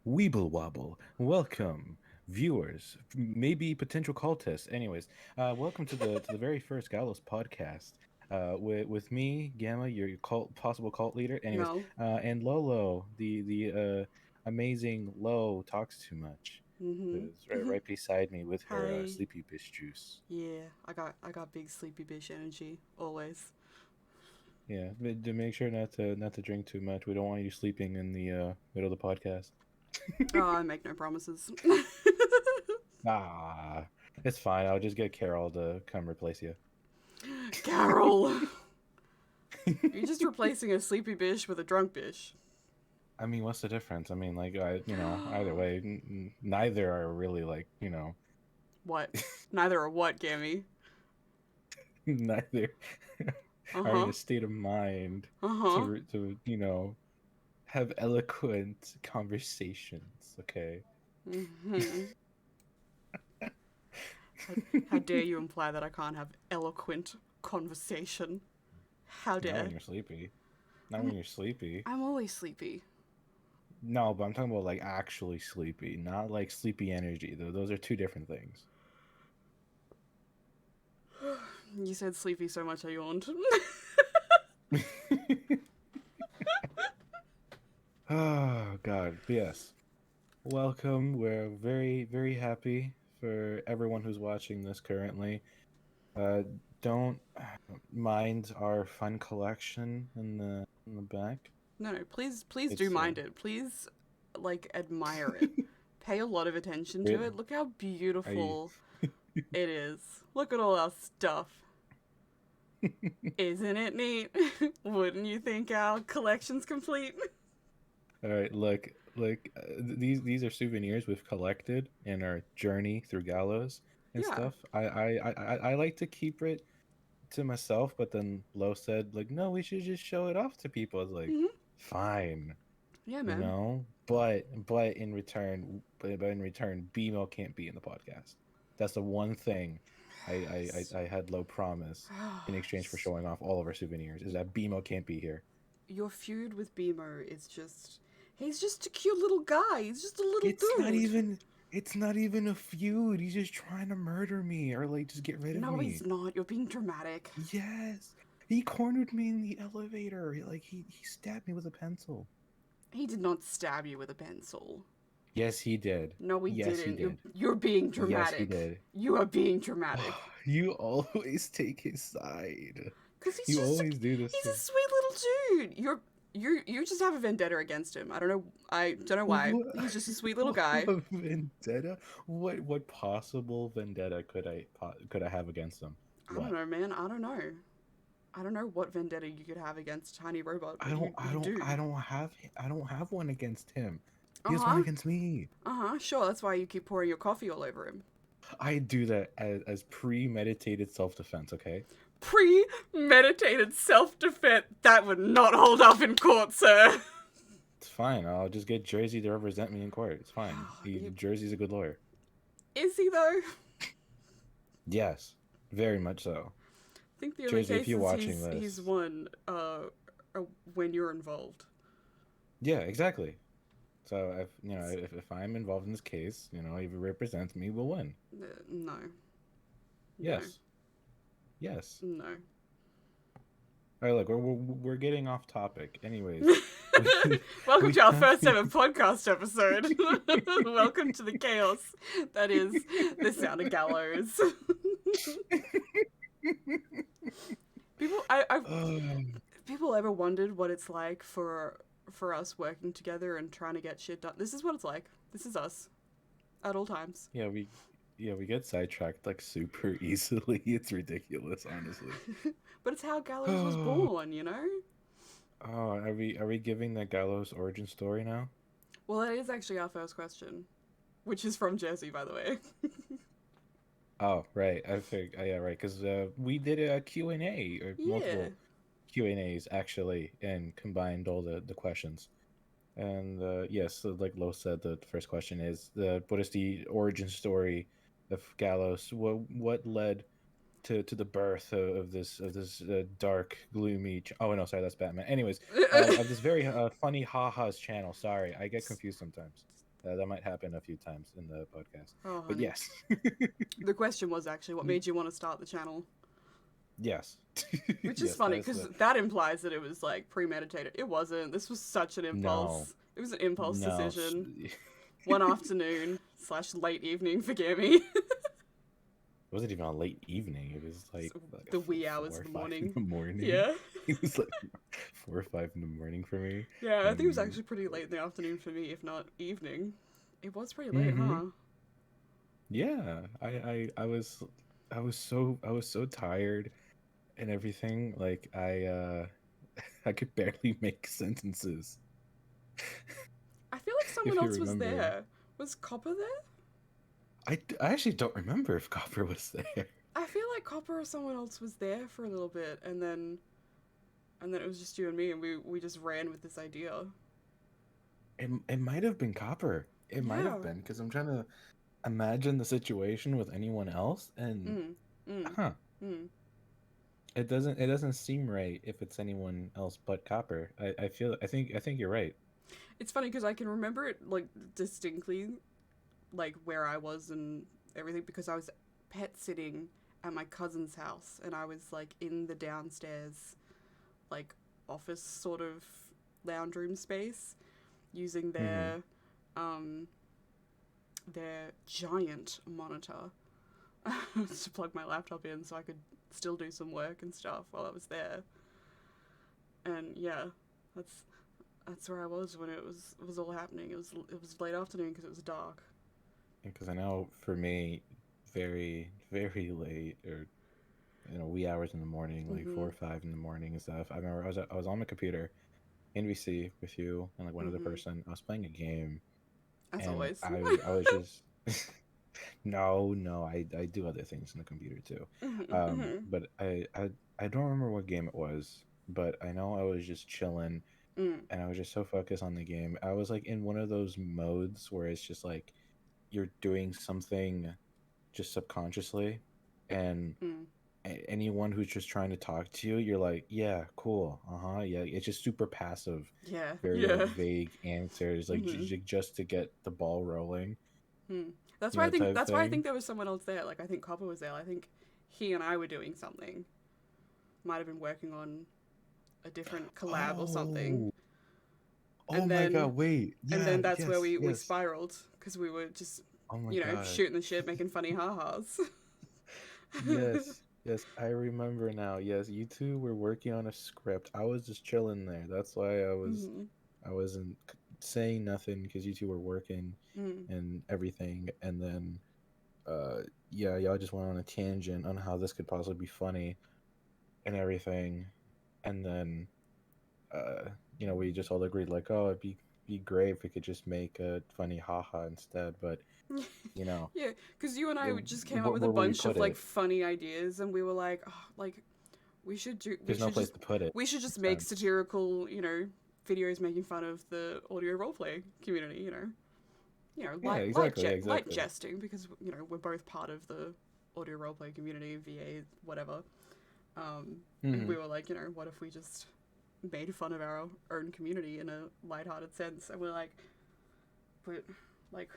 Weeble Wobble. Welcome, viewers, maybe potential cultists. Anyways, welcome to the very first Gallows podcast. With me, Gamma, your possible cult leader. Anyways, No. and Lolo, the amazing Lo talks too much, Mm-hmm. who's right beside me with her Hi. sleepy bitch juice. Yeah, I got big sleepy bitch energy always. Yeah, but to make sure not to drink too much. We don't want you sleeping in the middle of the podcast. Oh, I make no promises. Ah, it's fine. I'll just get Carol to come replace you. Carol, you're just replacing a sleepy bitch with a drunk bitch. I mean, what's the difference? I mean, like, either way, neither are really like, What? Neither are what, Gammy? neither Uh are in huh. a state of mind Uh huh. to have eloquent conversations. Okay. Mm-hmm. How dare you imply that I can't have eloquent conversation? How Not when dare? you're sleepy. Not I'm when you're sleepy. I'm always sleepy. No, but I'm talking about like actually sleepy, not like sleepy energy. Though those are two different things. You said sleepy so much I yawned. Oh God, yes. Welcome. We're very happy for everyone who's watching this currently. Uh, don't mind our fun collection in the back. No, no, please do It's mind it. Please, like, admire it. Pay a lot of attention to really it. Look how are you beautiful it is. Look at all our stuff. Isn't it neat? Wouldn't you think our collection's complete? all right? These are souvenirs we've collected in our journey through Gallows and Yeah. stuff. I like to keep it to myself, but then Lo said like, no, we should just show it off to people. I was like, Hmm. fine. Yeah, man. But in return, BMO can't be in the podcast. That's the one thing I had low promise in exchange for showing off all of our souvenirs is that BMO can't be here. Your feud with Beemo is just. He's just a cute little guy. He's just a little It's not dude. even it's not even a feud. He's just trying to murder me or like just get rid of No, he's me. not. You're being dramatic. Yes. He cornered me in the elevator. He stabbed me with a pencil. He did not stab you with a pencil. Yes, he did. No, we Yes, he didn't. You're did. you're being Yes, he dramatic. did. You are being dramatic. You always take his side. Cause he's You just always do this he's to a sweet little dude. You just have a vendetta against him. I don't know. I don't know why. what, He's just a sweet little guy. what vendetta? What possible vendetta could I have against him? I don't What? know, man. I don't know. I don't know what vendetta you could have against Tiny Robot, I but don't you I you don't do. I don't have I don't have one against him. Uh He has one huh. against me. Sure. That's why you keep pouring your coffee all over him. I do that as premeditated self-defense, okay? Premeditated self-defense. That would not hold up in court, sir. It's fine. I'll just get Jersey to represent me in court. It's fine. You, Jersey's a good lawyer. is he though? Yes, very much so. I think the only Jersey, if you're cases watching he's this, won when you're involved. yeah, exactly. So if I'm involved in this case, if it represents me, we'll win. No, no, Yes, yes. no. All right, look, we're getting off topic. Anyways, we Welcome we to our have first ever podcast episode. Welcome to the chaos that is the sound of Gallows. people, I've people ever wondered what it's like for us working together and trying to get shit done? This is what it's like. This is us at all times. yeah, we get sidetracked like super easily. It's ridiculous, honestly. But it's how Gallows was Oh, born, you know. are we giving the Gallows origin story now? Well, that is actually our first question, which is from Jersey, by the way. Oh, right. I think yeah, right. Because we did a Q&A or Yeah. multiple Q&As actually, and combined all the questions. And yes, so like Lo said, the first question is what is the origin story of Gallows? What led to the birth of this dark, gloomy? Oh no, sorry, that's Batman. Anyways, of this very funny ha-has channel. Sorry, I get confused sometimes. That might happen a few times in the podcast, Oh, but honey. yes, The question was actually what made you want to start the channel? yes, Which is yes. funny That's because the that implies that it was like premeditated. It wasn't. This was such an no, impulse. It was an impulse no. decision. One afternoon slash late evening for Gammy. It wasn't even a late evening. It was like The wee hours four of or the five in morning. the morning. Yeah. It was like 4 or 5 in the morning for me. Yeah, I think it was And actually pretty late in the afternoon for me, if not evening. It was pretty late, hmm huh? yeah, I was so tired and everything. Like I could barely make sentences. I feel like someone If you else was remember, there. Was Copper there? I actually don't remember if Copper was there. I feel like Copper or someone else was there for a little bit, and then it was just you and me, and we just ran with this idea. It might have been Copper. It might Yeah. have been because I'm trying to imagine the situation with anyone else, and Mm. Mm. huh, Mm. it doesn't seem right if it's anyone else but Copper. I think you're right. It's funny because I can remember it like distinctly, like where I was and everything, because I was pet sitting at my cousin's house, and I was like in the downstairs, like office sort of lounge room space, using Hmm. um their giant monitor to plug my laptop in so I could still do some work and stuff while I was there. And yeah, that's that's where I was when it was all happening. It was late afternoon because it was dark. Because I know for me, very late or wee hours in the morning, like Mhm. 4 or 5 in the morning and stuff. I remember I was on my computer in VC with you and like one other Mhm. person. I was playing a game As and always. I was just no, I do other things on the computer too. Mhm. Mhm. But I don't remember what game it was, but I know I was just chilling Mm. and I was just so focused on the game. I was like in one of those modes where it's just like you're doing something just subconsciously, and Mm. anyone who's just trying to talk to you, you're like, yeah, cool, yeah. It's just super passive, Yeah. very like Yeah. vague answers, like Mhm. just to get the ball rolling, Hmm. That's why I think type that's why I thing. think there was someone else there. Like I think Copper was there. I think he and I were doing something. Might have been working on a different collab or something. Oh, oh And my then god, wait, and yeah, then that's where yes, we yes. spiraled because we were just Oh my god, shooting the shit, making funny ha-has. yes, yes. I remember now. Yes, you two were working on a script. I was just chilling there. That's why Mm-hmm. I wasn't saying nothing because you two were working Mm. and everything, and then uh yeah, y'all just went on a tangent on how this could possibly be funny and everything, and then uh we just all agreed like, oh, be great if we could just make a funny haha instead, but you know Yeah, because you and I just came up with a where would we bunch put of like it? funny ideas, and we were like, oh, like we There's no should place just to put it. we should just Makes make sense. satirical videos making fun of the audio roleplay community. Yeah, exactly, Light exactly. jesting because we're both part of the audio roleplay community, VA, whatever. And Hmm. we were like, what if we just made fun of our own community in a lighthearted sense? And we're like, but like,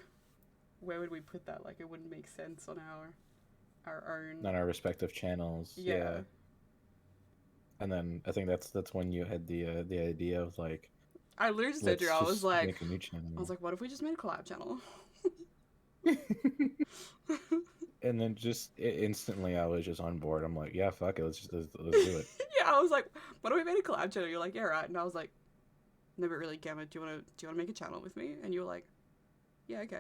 where would we put that? Like, it wouldn't make sense on our own. On our respective channels, Yeah, yeah. And then I think that's when you had the idea of like, I literally just said to you, let's just make a new I was channel. like, what if we just made a collab channel? And then just instantly I was just on board. I'm like, yeah, fuck it, let's do it. Yeah, I was like, what if we made a collab channel? You're like, yeah, right. And I was like, no, but really, Gamma, do you want to make a channel with me? And you were like, yeah, okay.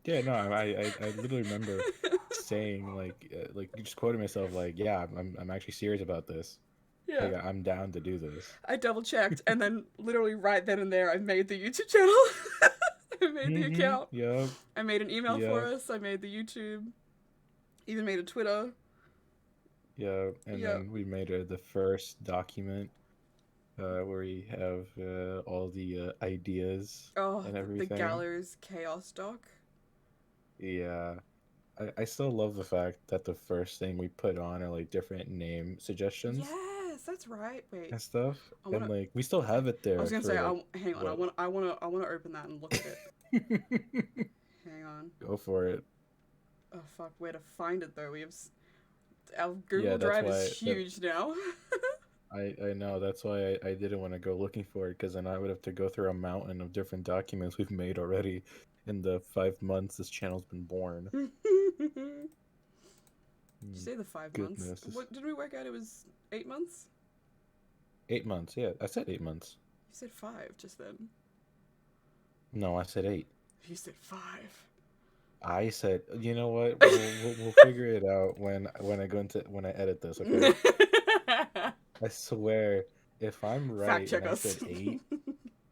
Yeah, no, I literally remember saying like you just quoted myself like, yeah, I'm actually serious about this. Yeah. Like I'm down to do this. I double checked, and then literally right then and there, I made the YouTube channel. I made the Mm-hmm. account. Yep. I made an email for Yep. us. I made the YouTube. Even made a Twitter. Yeah. And Yep. then we made the first document where we have all the ideas Oh, and the everything. Gallows Chaos Doc. Yeah. I still love the fact that the first thing we put on are like different name suggestions. Yes. that's right. Wait, and stuff, I and wanna. like we still have it I was there gonna say, for like hang on. what? I wanna open that and look at it. Hang on. Go for it. Oh fuck, where to find it though? Our Yeah, Google that's Drive is why that huge now. I know that's why I didn't want to go looking for it because then I would have to go through a mountain of different documents we've made already in the 5 months this channel's been born. Did you Mm, say the 5 months? Goodness, What did we work out? It was 8 months. 8 months. Yeah, I said 8 months. You said five just then. No, I said eight. You said five. I said, you know what? We'll figure it out when I edit this. Okay. I swear, if I'm Fact right and check I us. said eight,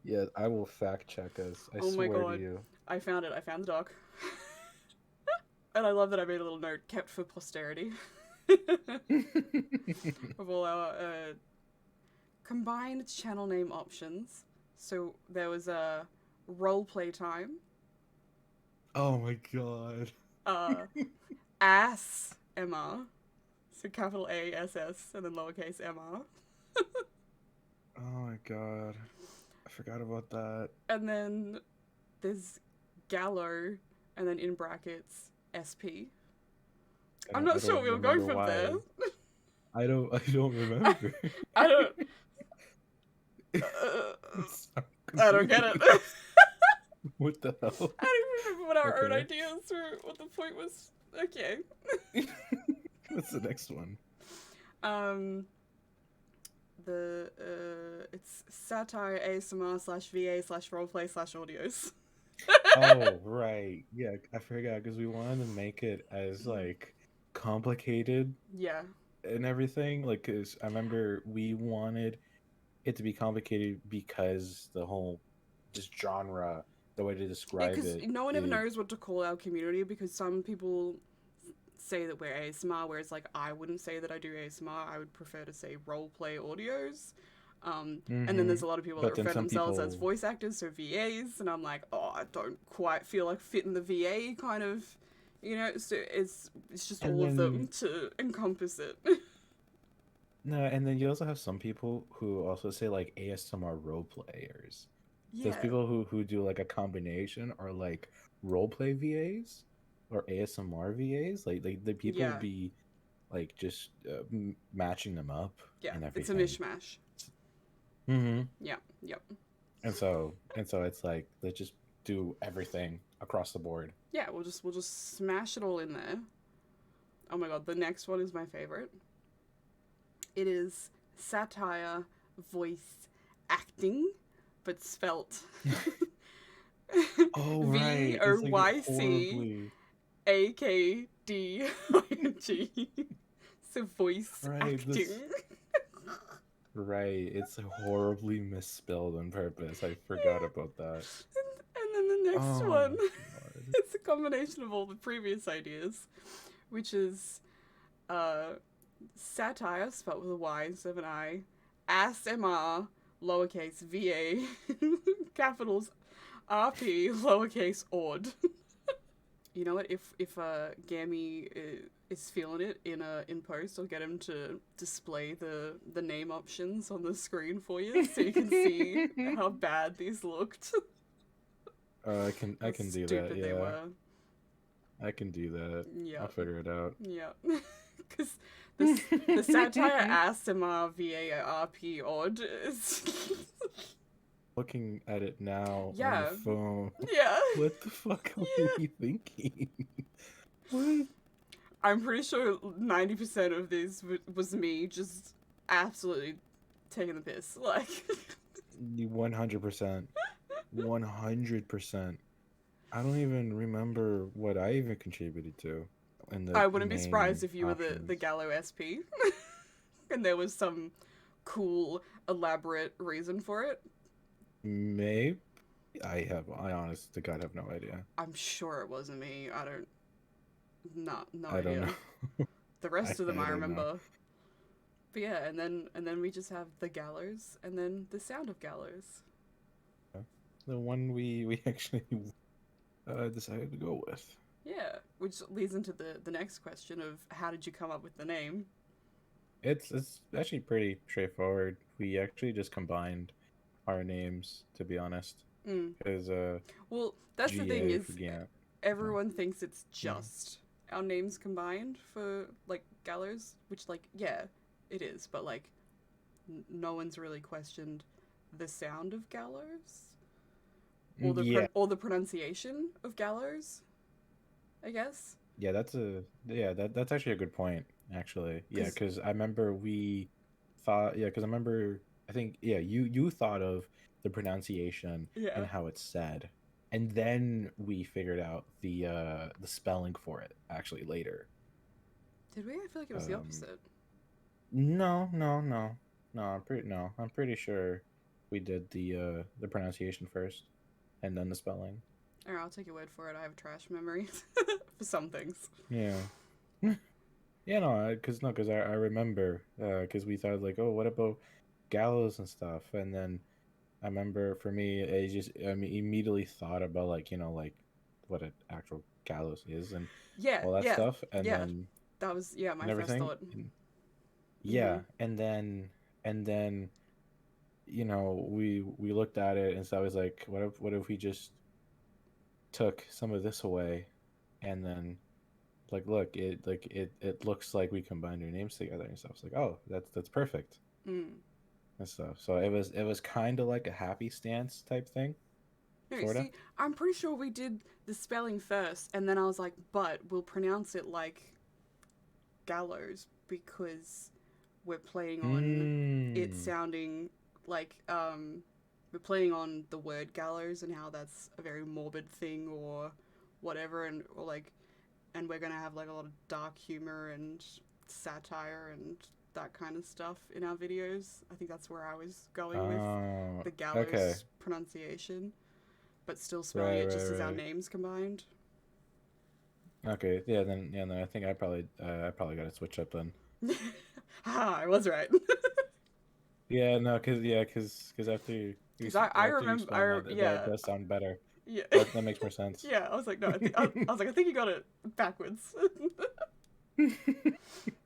yeah, I will fact check us. I Oh my swear to god. you. I found it. I found the doc. And I love that I made a little note kept for posterity of all our combined channel name options. So there was a roleplay time, Oh my god. ass MR, so capital ASS and then lowercase MR, Oh my god. I forgot about that. and then there's Gallo, and then in brackets SP. I'm not I sure don't we were going remember from why. there. I don't remember. I don't. I'm I don't get confused. it. What the hell? I don't even remember what our own Okay. ideas were. What the point was. Okay. What's the next one? It's satire ASMR / VA / roleplay / audios. Oh, right. Yeah, I forgot because we wanted to make it as like complicated Yeah. and everything. Like, cause I remember we wanted it to be complicated because the whole just genre, the way to Yeah, describe because it no one ever is. knows what to call our community because some people say that we're ASMR, whereas like I wouldn't say that I do ASMR. I would prefer to say roleplay audios. And then there's a lot of people that But then refer some themselves as people, voice actors, so VAs, and I'm like, oh, I don't quite feel like fitting the VA kind of, So it's just and all of them then to encompass it. no, and then you also have some people who also say like ASMR role players. Those Yeah, people who do like a combination are like roleplay VAs or ASMR VAs. Like the people yeah, be like just matching them up yeah. and It's a everything. mishmash. Mm-hmm. Yeah, yep. And so it's like let's just do everything across the board. Yeah, we'll just smash it all in there. Oh my god, the next one is my favorite. It is satire voice acting, but spelt Oh V right, O it's like Y C horribly A K D I N G. So voice right. acting. This right, it's horribly misspelled on purpose. I forgot about that. And then the next Oh one my god. is a combination of all the previous ideas, which is satire, spelled with a Y instead of an I, ASMR, lowercase VA, capitals RP, lowercase OD. You know what? If Gammy is feeling it in post, I'll get him to display the name options on the screen for you, so you can see how bad these looked. I How can do that. stupid they Yeah, were. I can do that. Yeah, I'll figure it out. yeah. Because the satire ASMR VARP odd is. Looking at it now on Yeah, the phone. yeah. What the fuck are Yeah. we thinking? What? I'm pretty sure 90% of this was me just absolutely taking the piss. Like, 100%. 100%. I don't even remember what I even contributed to in the I wouldn't be surprised name if you were the options. Gallo SP and there was some cool, elaborate reason for it. Maybe I honest to God have no idea. I'm sure it wasn't me. I don't. No I don't idea. know. The rest of them I don't know. remember. But yeah, and then we just have the Gallows, and then the sound of Gallows. The one we actually decided to go with. Yeah, which leads into the next question of how did you come up with the name? It's actually pretty straightforward. We actually just combined our names, to be honest, Mm. because Well, that's the thing GA, is, yeah. So, everyone thinks it's mhm. just our names combined for like Gallows, which like yeah, it is, but like no one's really questioned the sound of Gallows or Yeah, or the pronunciation of Gallows, I guess. yeah, that's actually a good point, actually. Yeah, Because because I remember we thought, yeah, because I remember, I think, yeah, you thought of the pronunciation yeah, and how it's said, and then we figured out the spelling for it actually later. did we? I feel like it was the Um, opposite. no, no, no, no. I'm pretty sure we did the pronunciation first, and then the spelling. Alright, I'll take your word for it. I have a trash memory for some things. Yeah. Yeah, no, because no, because I remember, because we thought like, oh, what about Gallows and stuff, and then I remember for me, I mean, immediately thought about like like what an actual Gallows is and Yeah, all that yeah, stuff, yeah. That was yeah my and first everything. thought. And Mm-hmm. yeah, and then we looked at it, and so I was like, what if we just took some of this away, and then like look, it looks like we combined our names together and stuff. It's like, oh, that's perfect Mm. and stuff. So it was kind of like a happy stance type thing, No, sorta. see, I'm pretty sure we did the spelling first, and then I was like, but we'll pronounce it like gallows because we're playing on it Mm. sounding like we're playing on the word gallows and how that's a very morbid thing or whatever, and or like, and we're gonna have like a lot of dark humor and satire and that kind of stuff in our videos. I think that's where I was going with Oh, the okay. gallows pronunciation, but still spelling Right, it right, just as our right. names combined. Okay, yeah, then I think I probably got to switch up then. Ha! I was right. Yeah, no, cause Because I after you remember explain that, that yeah does sound better. yeah That makes more sense. yeah. I was like no, I was like I think you got it backwards.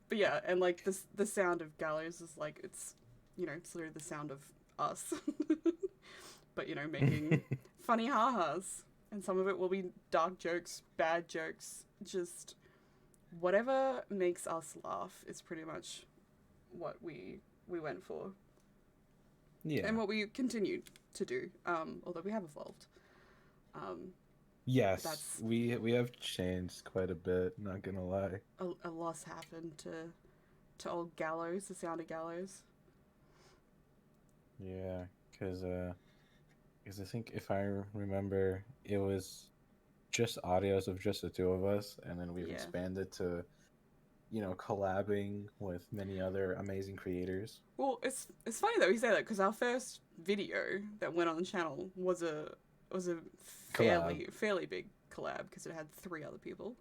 But yeah, and like this the sound of gallows is like it's it's literally the sound of us, but making funny ha-has, and some of it will be dark jokes, bad jokes, just whatever makes us laugh is pretty much what we went for and Yeah. what we continue to do. Although we have evolved. Um, but Yes, that's we have changed quite a bit, not gonna lie. a loss happened to old gallows, the sound of gallows. Yeah, cause I think if I remember, it was just audios of just the two of us, and then we've Yeah. expanded to, collabing with many other amazing creators. Well, it's funny that we say that because our first video that went on the channel was a Collab. fairly big collab because it had three other people.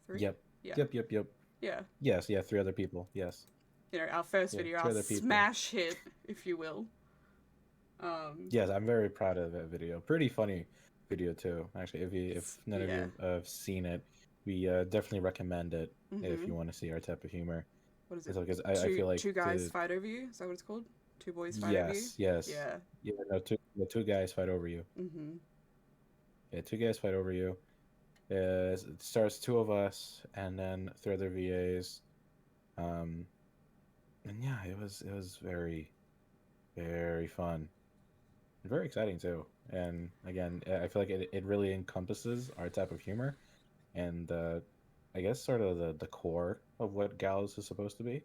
Three. Yep. Yeah. Yep. Yeah. Yes, yeah, three other people. Yes. Our first Yeah, video, three our other people. smash hit, if you will. Um, Yes, I'm very proud of that video. Pretty funny video too. Actually, if none of yeah. you have seen it, we definitely recommend it if Mhm. you want to see our type of humor. What is it? Because I feel like Two guys the fight over you. Is that what it's called? Two boys fight over you. yes, Yeah. yeah, no, two guys fight over you. Mhm. Yeah, two guys fight over you. It starts two of us and then three other VAs. Um, and yeah, it was very fun. Very exciting too. And again, I feel like it really encompasses our type of humor and I guess sort of the core of what Gallows is supposed to be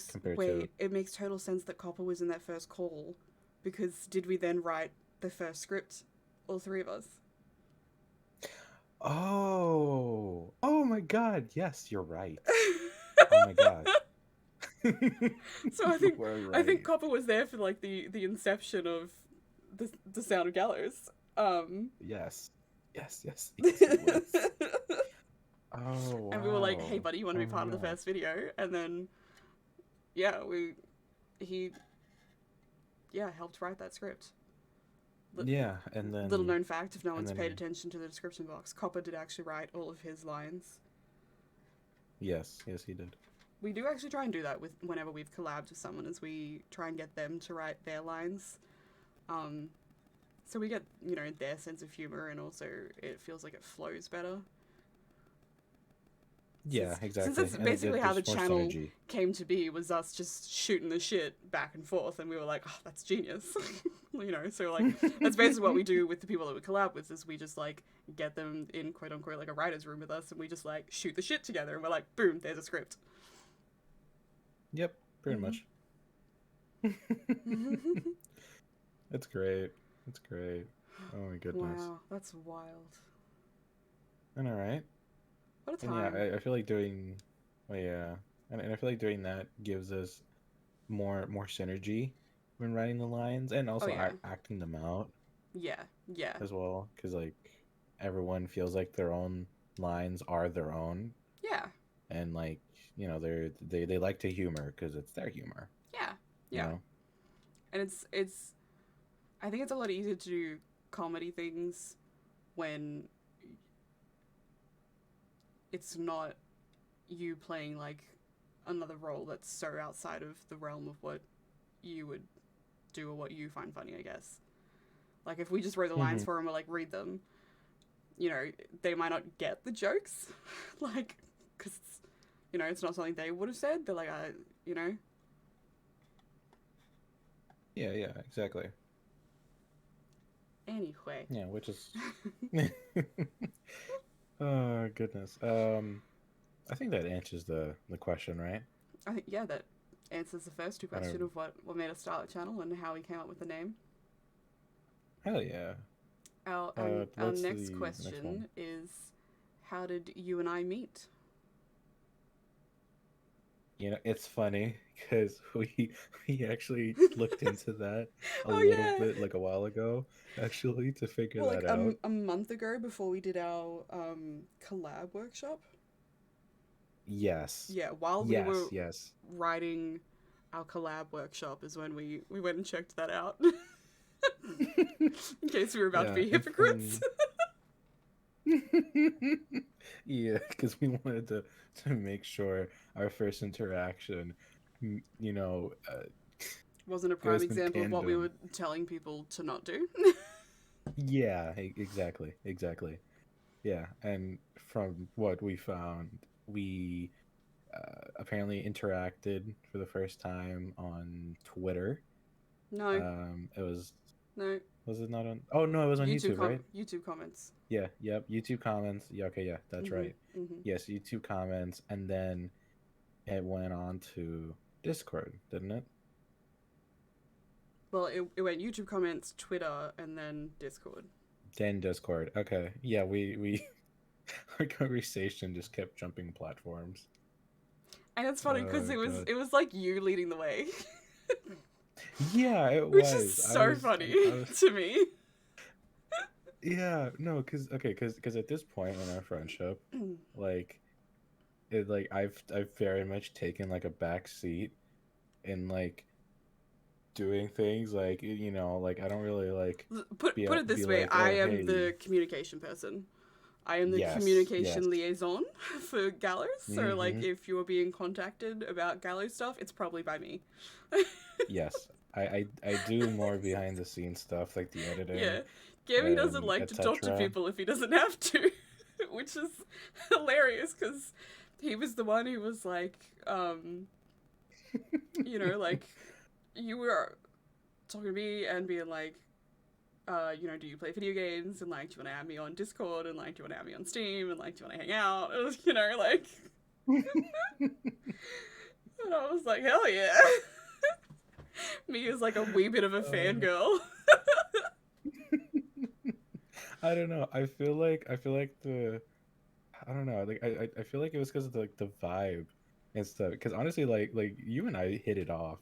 compared to. It makes total sense that Copper was in that first call, because did we then write the first script, all three of us? Oh my God! Yes, you're right. Oh my God, So you were I think right. Copper was there for like the inception of the sound of Gallows. Yes, yes, he And was. Oh we were like, "Hey, wow. buddy, you want to Oh be my part of the God. first video?" And then yeah, he helped write that script. Yeah, Little known fact, if no and one's paid then attention to the description box, Copper did actually write all of his lines. yes, he did. we do actually try and do that with whenever we've collabed with someone, is we try and get them to write their lines. Um, so we get, you know, their sense of humor, and also it feels like it flows better. Yeah, Since exactly. that's And basically how the there's more channel synergy. came to be, was us just shooting the shit back and forth, and we were like, oh, that's genius. You know, so like that's basically what we do with the people that we collab with, is we just like get them in quote unquote like a writer's room with us, and we just like shoot the shit together, and we're like, boom, there's a script. Yep, pretty Mm-hmm. much. It's great. It's great. Oh my goodness. Wow, that's wild. And all right. What a And yeah, time. I feel like doing, well, yeah, and I feel like doing that gives us more synergy when writing the lines and Oh also yeah. acting them out Yeah. Yeah. as well, because like everyone feels like their own lines are their own, Yeah. and like they like to humor because it's their humor, Yeah. you Yeah. know. And it's I think it's a lot easier to do comedy things when it's not you playing like another role that's so outside of the realm of what you would do or what you find funny, I guess. Like if we just wrote the lines Hmm. for them or like read them, you know, they might not get the jokes, like because you know it's not something they would have said. They're like, you know, Yeah, yeah, exactly. anyway. Yeah, which is oh goodness. I think that answers the question, right? I think yeah, that answers the first two I questions don't. of what made us start the channel and how we came up with the name. Hell yeah. Our What's next the next one? question is, how did you and I meet? You know, it's funny because we actually looked into that a Oh little yeah. bit like a while ago, actually, to figure Well, like that out. a month ago before we did our collab workshop. Yes. Yeah, while we Yes, were yes. writing our collab workshop is when we went and checked that out. In case we were about to Yeah, be and hypocrites. from yeah, because we wanted to make sure our first interaction, Wasn't a prime goes in example of what we tandem. were telling people to not do. Yeah, exactly, exactly. Yeah, and from what we found, we apparently interacted for the first time on Twitter. No, It no. was it not on? Oh no, it was on YouTube, right? YouTube comments. Yeah, yep. YouTube comments. Yeah, okay, yeah, that's Mhm. right. Mhm. Yes, YouTube comments, and then it went on to Discord, didn't it? Well, it went YouTube comments, Twitter, and then Discord. Then Discord. Okay, yeah, we our conversation just kept jumping platforms. And it's funny because Oh god. it was like you leading the way, Yeah, it which is was. so funny I was. to me. Yeah, no, because at this point in our friendship, like I've very much taken like a back seat in like doing things like like I don't really like Put it be this way, like, I oh am hey, the communication person. I am the yes, communication yes, liaison for Gallows. So like mm-hmm, if you're being contacted about Gallows stuff, it's probably by me. yes. I do more behind the scenes stuff like the editing Yeah. Gammy doesn't and like to talk to etc. people if he doesn't have to, which is hilarious because he was the one who was like, you know, like you were talking to me and being like, you know, do you play video games? And like, do you want to add me on Discord? And like, do you want to add me on Steam? And like, do you want to hang out? It was, you know, like, and I was like, hell yeah. Me as like a wee bit of a uh, fangirl. I don't know. I feel like the I don't know. Like I feel like it was because of the vibe and stuff. Because honestly, like you and I hit it off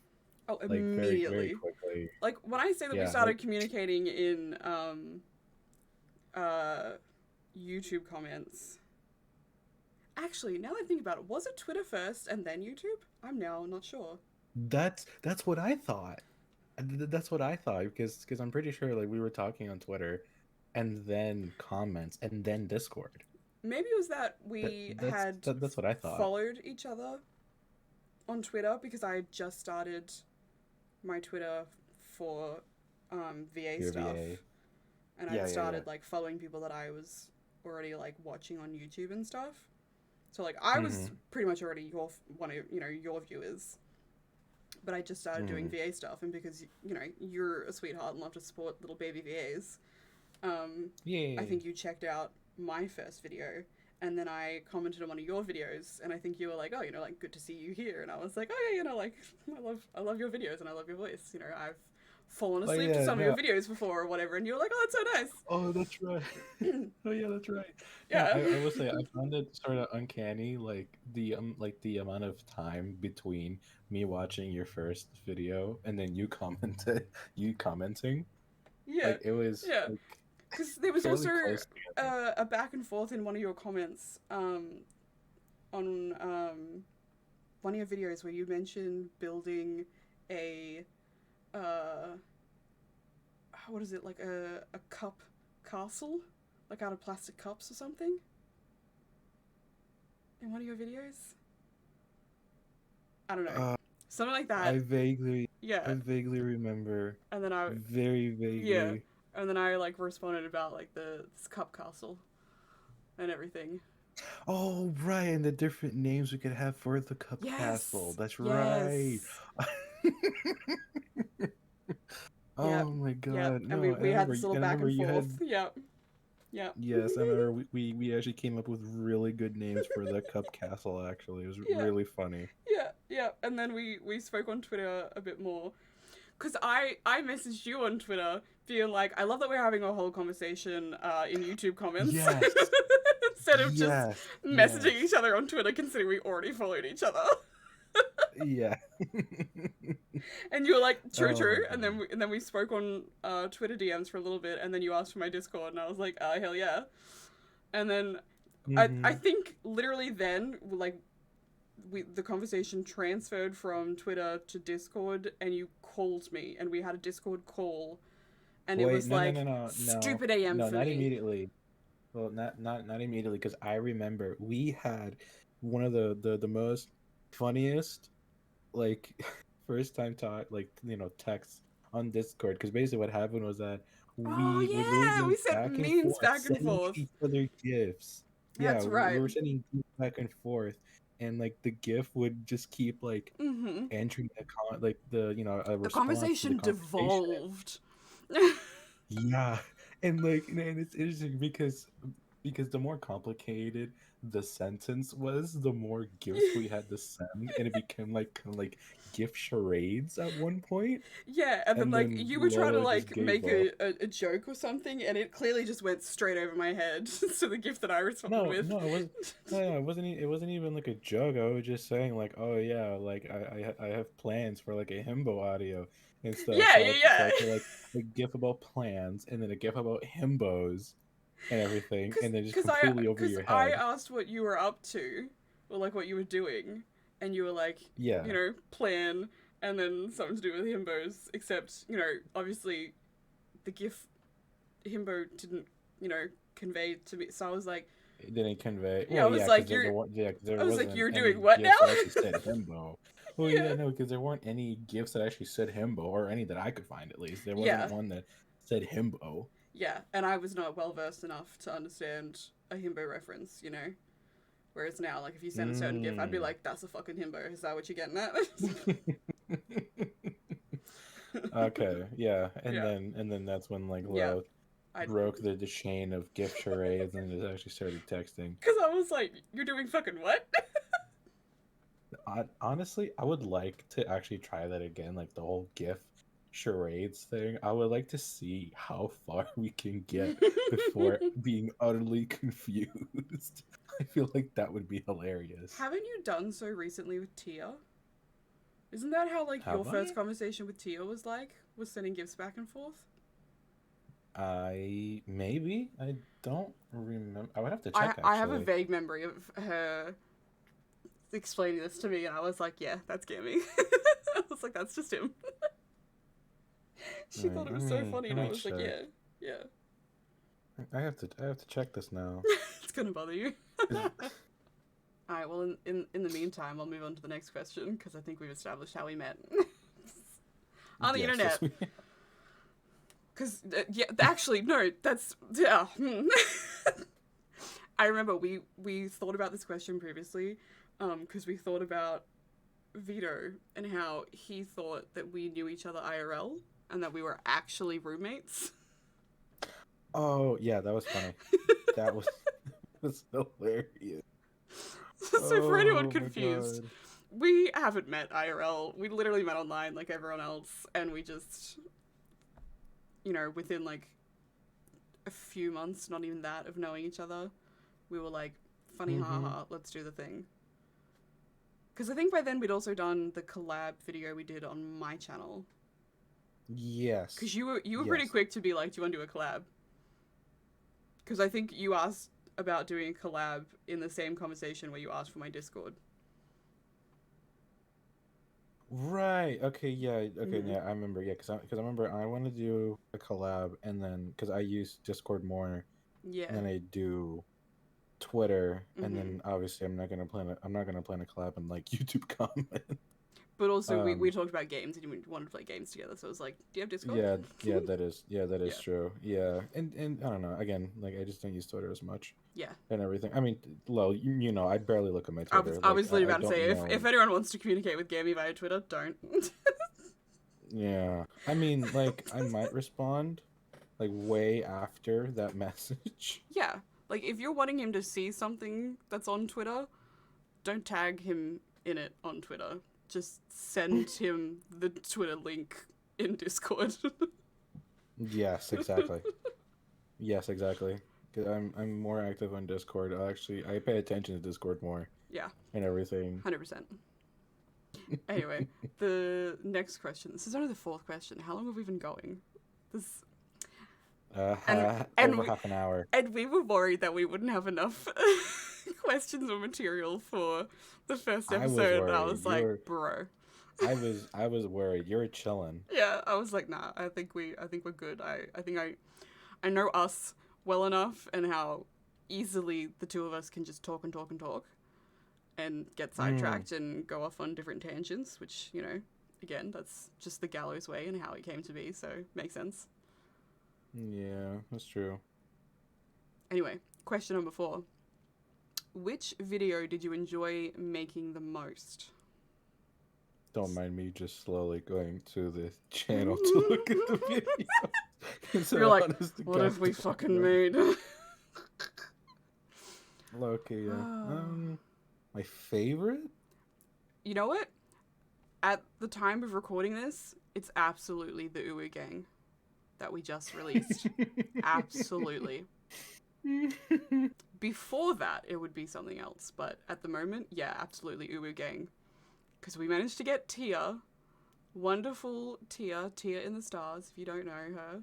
Oh, like very immediately. quickly. Like when I say that we Yeah, started like communicating in uh YouTube comments. Actually, now that I think about it, was it Twitter first and then YouTube? I'm now not sure. that's what I thought. That's what I thought because I'm pretty sure like we were talking on Twitter, and then comments, and then Discord. Maybe it was that we had That's what I thought. followed each other. on Twitter because I had just started my Twitter for VA Your stuff, VA. and I'd Yeah, yeah, yeah. started like following people that I was already like watching on YouTube and stuff. So like I was Mhm. pretty much already one of your viewers, but I just started doing Mhm. VA stuff, and because you're a sweetheart and love to support little baby VAs, I Yay. think you checked out my first video, and then I commented on one of your videos, and I think you were like, oh, like good to see you here, and I was like, oh yeah, like I love your videos and I love your voice. I've fallen Oh asleep to yeah, some of your no. videos before or whatever, and you were like, oh, that's Oh, that's right. so nice. Oh yeah, that's right. No, Yeah. I will say I found it sort of uncanny, like the amount of time between me watching your first video and then you commenting. Yeah. Like it was Yeah. like Because there was fairly also close together. a back and forth in one of your comments on one of your videos where you mentioned building a uh, what is it, like a cup castle, like out of plastic cups or something, in one of your videos. I don't know, Uh, something like I that. vaguely, I Yeah, vaguely remember, and then I very yeah, vaguely. and then I like responded about like the this cup castle and everything. Oh, right, and the different names we could have for the Cup Castle. Yes, That's right. yes, Oh yep, my yep. God. And No, we had this I little back remember and you forth. had Yep, yep. yes, I remember we actually came up with really good names for the Cup Castle actually. It was Yeah, really funny. yeah, yeah. And then we spoke on Twitter a bit more because I messaged you on Twitter being like, I love that we're having a whole conversation in YouTube comments Yes. instead of just Yes. messaging each Yes. other on Twitter, considering we already followed each other. Yeah. And you were like, true, Oh true. my And God. then we spoke on Twitter DMs for a little bit, and then you asked for my Discord, and I was like, hell yeah. And then I Mm-hmm. think literally then like the conversation transferred from Twitter to Discord, and you called me, and we had a Discord call, and it Wait, was no, no, no, like no, no, stupid AM no, for not me. immediately. Well, not immediately, because I remember we had one of the most funniest like first time talk like texts on Discord. Because basically what happened was that Oh we would literally yeah, go we sent back and memes forth back and sending forth. each other gifs. Yeah, That's we right. were sending gifs back and forth, and like the gif would just keep like Mm-hmm. entering the like the a The response to the conversation conversation. devolved. Yeah, and like, and it's interesting because the more complicated the sentence was, the more gifts we had to send, and it became like kind of like gift charades at one point, Yeah, and then and like then you were trying to Lola just like gave make up. a joke or something, and it clearly just went straight over my head to the gift that I responded No, with. no, it was no, it wasn't. It wasn't even like a joke. I was just saying like, oh yeah, like I have plans for like a himbo audio and stuff. Yeah, yeah, So I yeah. put like a gif about plans and then a gif about himbos and everything, and then just completely over Cause your I head. asked what you were up to, or like what you were doing, and you were like, Yeah. plan, and then something to do with himbos. Except obviously, the GIF himbo didn't convey to me. So I was like, It didn't convey. yeah, I Well, was yeah, because like, you're. there weren't. Yeah, 'cause there I was like, wasn't you're doing any what now? gifts that actually said himbo. Well, yeah, Yeah, no, because there weren't any gifts that actually said himbo, or any that I could find at least. There wasn't yeah, one that said himbo. yeah. And I was not well versed enough to understand a himbo reference, Whereas now, like, if you send a certain GIF, I'd be Mm. like, that's a fucking himbo. Is that what you're getting at? Okay, yeah, Yeah, and then that's when like yeah. Lo I broke the chain of gift charades and just actually started texting. Because I was like, you're doing fucking what? Honestly, I would like to actually try that again, like the whole GIF charades thing. I would like to see how far we can get before being utterly confused. I feel like that would be hilarious. Haven't you done so recently with Tia? Isn't that how, like, your Have first I? conversation with Tia was like? Was sending gifts back and forth? I maybe I don't remember. I would have to check I have a actually. vague memory of her explaining this to me, and I was like, yeah, that's Gammy. I was like, that's just him. She thought Right, it was so funny, let and I me was like, check. yeah, yeah. I have to check this now. It's gonna bother you. Alright, well, in the meantime, I'll move on to the next question, because I think we've established how we met. On the Yes, internet. yes. Because, yeah, actually, no, that's, yeah. I remember we thought about this question previously, because we thought about Vito and how he thought that we knew each other IRL and that we were actually roommates. Oh, yeah, that was funny. That was was hilarious. So for anyone Oh my confused, god. we haven't met IRL. We literally met online like everyone else, and we just, within like a few months, not even that, of knowing each other, we were like, funny Mm-hmm. haha, let's do the thing. Because I think by then we'd also done the collab video we did on my channel. Yes. Because you were pretty Yes. quick to be like, do you want to do a collab? Because I think you asked about doing a collab in the same conversation where you asked for my Discord. Right. Okay. Yeah. Okay. Mm-hmm. Yeah. I remember. Yeah. Because I remember I want to do a collab, and then because I use Discord more Yeah. than I do Twitter, and Mm-hmm. then obviously I'm not gonna plan a collab in like YouTube comment. But also, we Um. talked about games and we wanted to play games together, so it was like, do you have Discord? Yeah. Yeah. That is Yeah. true. Yeah. And I don't know. Again, like I just don't use Twitter as much Yeah. and everything. I mean, Lo, you know, I barely look at my I was, Twitter. I Like was literally I about to don't say, know. if anyone wants to communicate with Gammy via Twitter, don't. Yeah. I mean, like I might respond like way after that message. Yeah. Like, if you're wanting him to see something that's on Twitter, don't tag him in it on Twitter. Just send him the Twitter link in Discord. Yes, exactly. Yes, exactly. Because I'm more active on Discord. I pay attention to Discord more Yeah, and everything. 100%. Anyway, the next question. This is only the fourth question. How long have we been going? This and and Over we half an hour. and we were worried that we wouldn't have enough questions or material for the first I was episode. And I worried. was like, bro. I was worried. You're chilling. Yeah, I was like, nah. I think we're good. I know us well enough and how easily the two of us can just talk and talk and talk and get Mm, sidetracked and go off on different tangents, which, again, that's just the Gallows way and how it came to be, so makes sense. yeah, that's true. Anyway, question number 4. Which video did you enjoy making the most? Don't mind me just slowly going to the channel to look at the video. Because You're like, honest to what God, have we don't fucking know. made? Okay, yeah. My favorite? You know what? At the time of recording this, it's absolutely the Uwu Gang that we just released. Absolutely. Before that, it would be something else, but at the moment, yeah, absolutely Uwu Gang. Because we managed to get Tia, wonderful Tia in the stars, if you don't know her.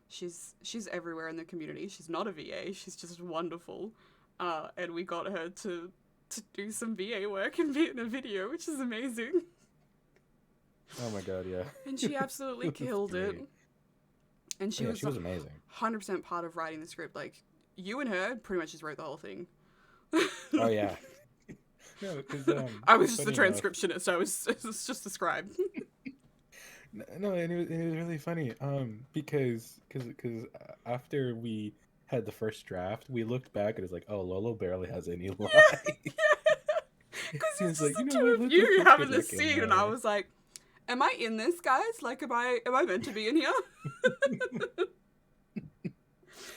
She's everywhere in the community. She's not a VA, she's just wonderful. And we got her to do some VA work and be in a video, which is amazing. Oh my god, yeah. And she absolutely That's killed it. great. And she Yeah, was she was amazing. 100% part of writing the script. Like, you and her pretty much just wrote the whole thing. Oh yeah. No, because I was just the funny enough, transcriptionist. I was just the scribe. no, and it was really funny. Because after we had the first draft, we looked back and it's like, oh, Lolo barely has any lines. Yeah. Because He it's was just like, the you know two what? of Let's you just get having this Nick in scene, and I there. was like, "Am I in this, guys? Like, am I meant to be in here?"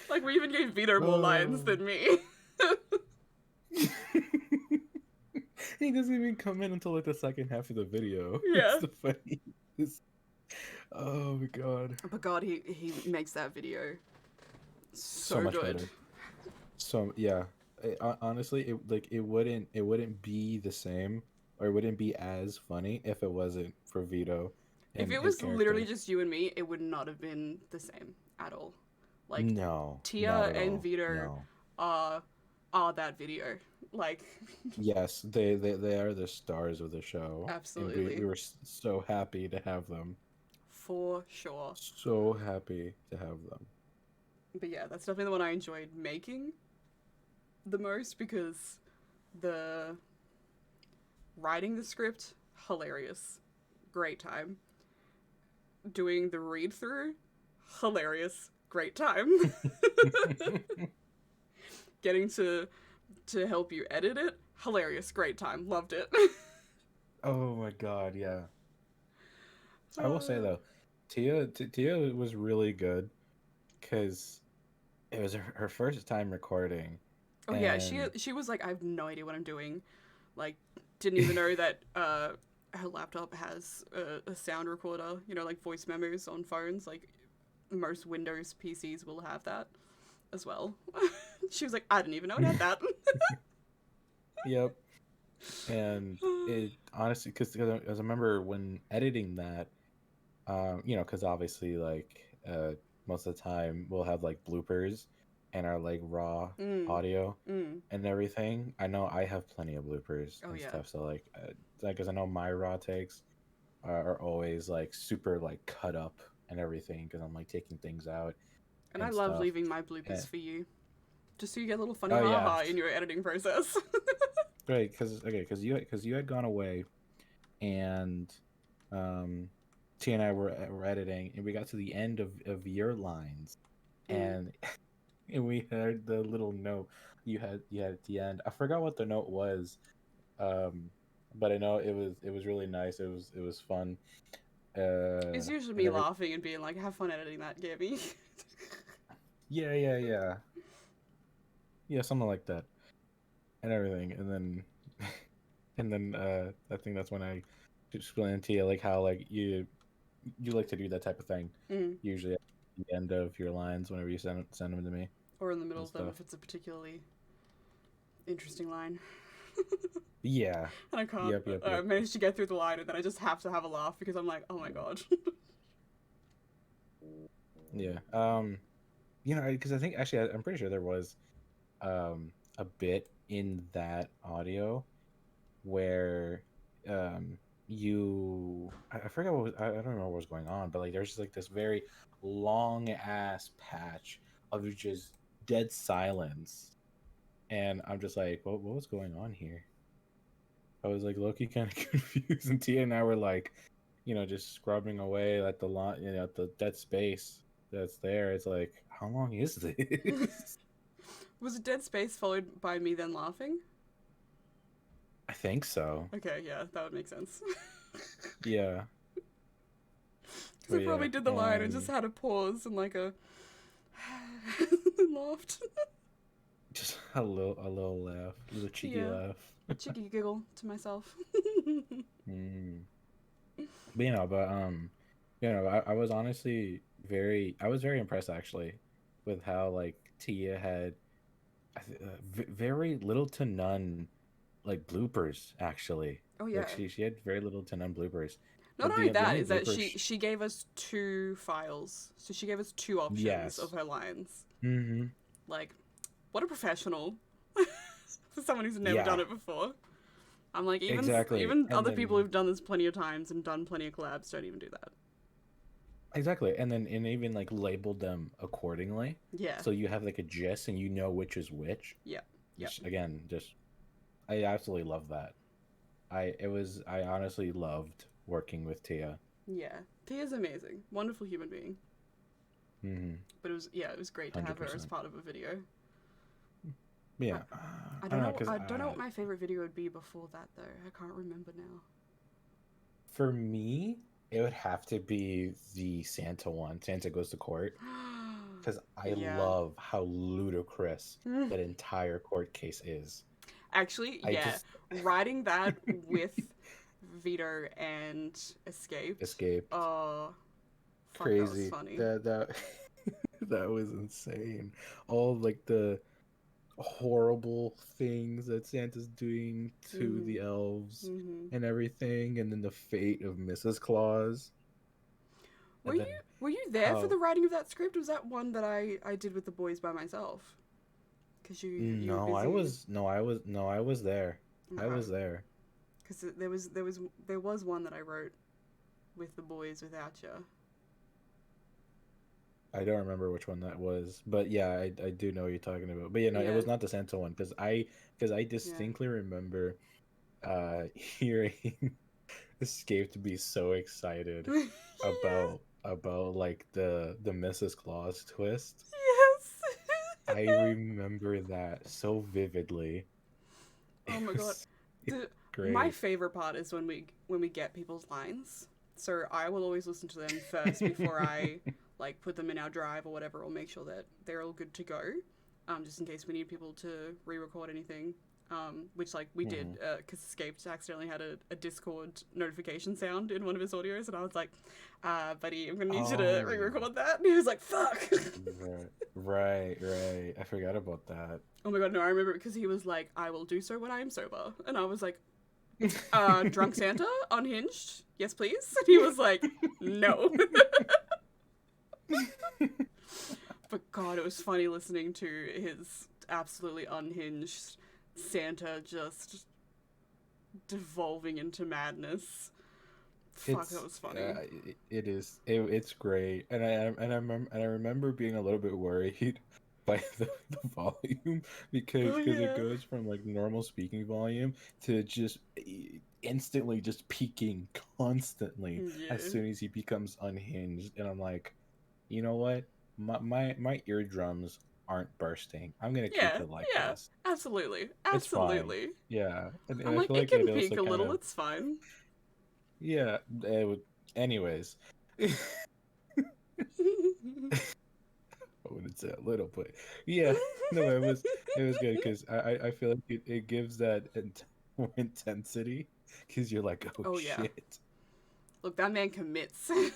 Like, we even gave Vito more lines Oh. than me. He doesn't even come in until like the second half of the video. It's Yeah. the funny. Oh my god. But God, he makes that video So so much good. better. So yeah, honestly, it wouldn't be the same or it wouldn't be as funny if it wasn't for Vito If and it his was literally character. just you and me, it would not have been the same at all. Like, No, not Tia at and all. Vito No. are are that video. Like, Yes, they are the stars of the show, and we absolutely, were so happy to have them. for sure. So happy to have them. But yeah, that's definitely the one I enjoyed making the most because the Writing the script, hilarious. Great time. Doing the read through, hilarious. Great time. Getting to help you edit it, hilarious. Great time. Loved it. Oh my god, yeah. I will say though, Tia was really good because it was her first time recording, Oh yeah, and she was like, I have no idea what I'm doing. Like, didn't even know that her laptop has a sound recorder. You know, like voice memos on phones. Like most Windows PCs will have that as well. She was like, I didn't even know it had that. yep, and it honestly because I remember when editing that, because obviously most of the time we'll have like bloopers and our like raw mm, audio mm. and everything. I know I have plenty of bloopers Oh and yeah. stuff, so like, because I know my raw takes are always like super like cut up and everything because I'm like taking things out And I and love stuff. leaving my And, bloopers for you, just so you get a little funny oh yeah, haha in your editing process. great, because you had gone away and um T and I were editing and we got to the end of your lines mm. and and we heard the little note you had at the end. I forgot what the note was, um, but I know it was really nice. It was fun. It's usually And me every laughing and being like, "Have fun editing that, Gabby." yeah, yeah, something like that, and everything, and then and then I think that's when I explained to you like how like you like to do that type of thing mm. usually at the end of your lines whenever you send them to me Or in the middle and of them stuff. if it's a particularly interesting line. Yeah. And I can't Yep. manage to get through the line, and then I just have to have a laugh because I'm like, oh my god. Yeah. Because I think actually I'm pretty sure there was a bit in that audio where um I forgot what was, I don't know what was going on, but like there's just like this very long ass patch of just dead silence, and I'm just like, what was going on here? I was like Loki kind of confused, and Tia and I were like, just scrubbing away at the lot, at the dead space that's there. It's like, how long is this? Was it dead space followed by me then laughing? I think so. Okay, yeah, that would make sense. Yeah, Because but I yeah, probably did the line and just and had a pause and like a laughed. just a little laugh, a little cheeky Yeah, laugh. cheeky giggle to myself. Mm. But I was honestly I was very impressed actually with how like Tia had very little to none like bloopers actually. Oh Like yeah. she had very little to none bloopers. Not Like only the that only is that bloopers, she gave us two files, so she gave us two options of yes. her lines. Mm-hmm. Like, what a professional for someone who's never done Yeah, it before. I'm like, exactly. even And other people then who've done this plenty of times and done plenty of collabs don't even do that. exactly. And even like labeled them accordingly. Yeah, So you have like a gist and you know which is which. yeah, yeah, Just again, just I absolutely love that. I honestly loved working with Tia. yeah. Tia's amazing, wonderful human being. Mm-hmm. But it was great to have her as 100%. part of a video. I, Yeah, I I don't don't know know. because I don't know what my favorite video would be before that though. I can't remember now. for me it would have to be the Santa one. Santa goes to court because I Yeah. love how ludicrous that entire court case is. Actually, I yeah. just Writing that with Vito and Escaped. escaped Oh, fuck, that was crazy funny. that that was insane. All like the horrible things that Santa's doing to Mhm. the elves Mhm. and everything, and then the fate of Mrs. Claus, Were and you then were you there for how the writing of that script? Or was that one that I did with the boys by myself? Cause you were no, I busy. was no, I was no, I was there. I Okay. was there. Cause there was one that I wrote with the boys without you. I don't remember which one that was, but yeah, I do know what you're talking about. But it Yeah. was not the Santa one because I Yeah. distinctly remember hearing Escape to be so excited Yeah. about like the Mrs. Claus twist. Yes. I remember that so vividly. Oh It my god. was it was My great. favorite part is when we get people's lines. So I will always listen to them first before I like put them in our drive or whatever, or make sure that they're all good to go. Just in case we need people to re-record anything. Which like we did Mhm. because Escaped accidentally had a Discord notification sound in one of his audios, and I was like, "Buddy, I'm gonna need you to Oh, re-record that." And he was like, "Fuck." right. I forgot about that. Oh my god, no, I remember it because he was like, "I will do so when I am sober," and I was like, Drunk Santa? Unhinged? Yes, please." And he was like, "No." But God, it was funny listening to his absolutely unhinged Santa just devolving into madness. Fuck, that It's was funny. it's great, and I remember being a little bit worried by the volume Oh because it yeah. goes from like normal speaking volume to just instantly just peaking constantly as Yeah. soon as he becomes unhinged, and I'm like, you know what, my eardrums aren't bursting. I'm gonna keep Yeah, it like yeah. this. Absolutely. It's fine. Absolutely. Yeah, and I'm I like, feel it like can it peak also a kind little, of it's fine. yeah. Anyways. I wouldn't say a little, but yeah, no, it was good because I feel like it gives that more intensity because you're like, oh Oh yeah. shit, Look, that man commits. And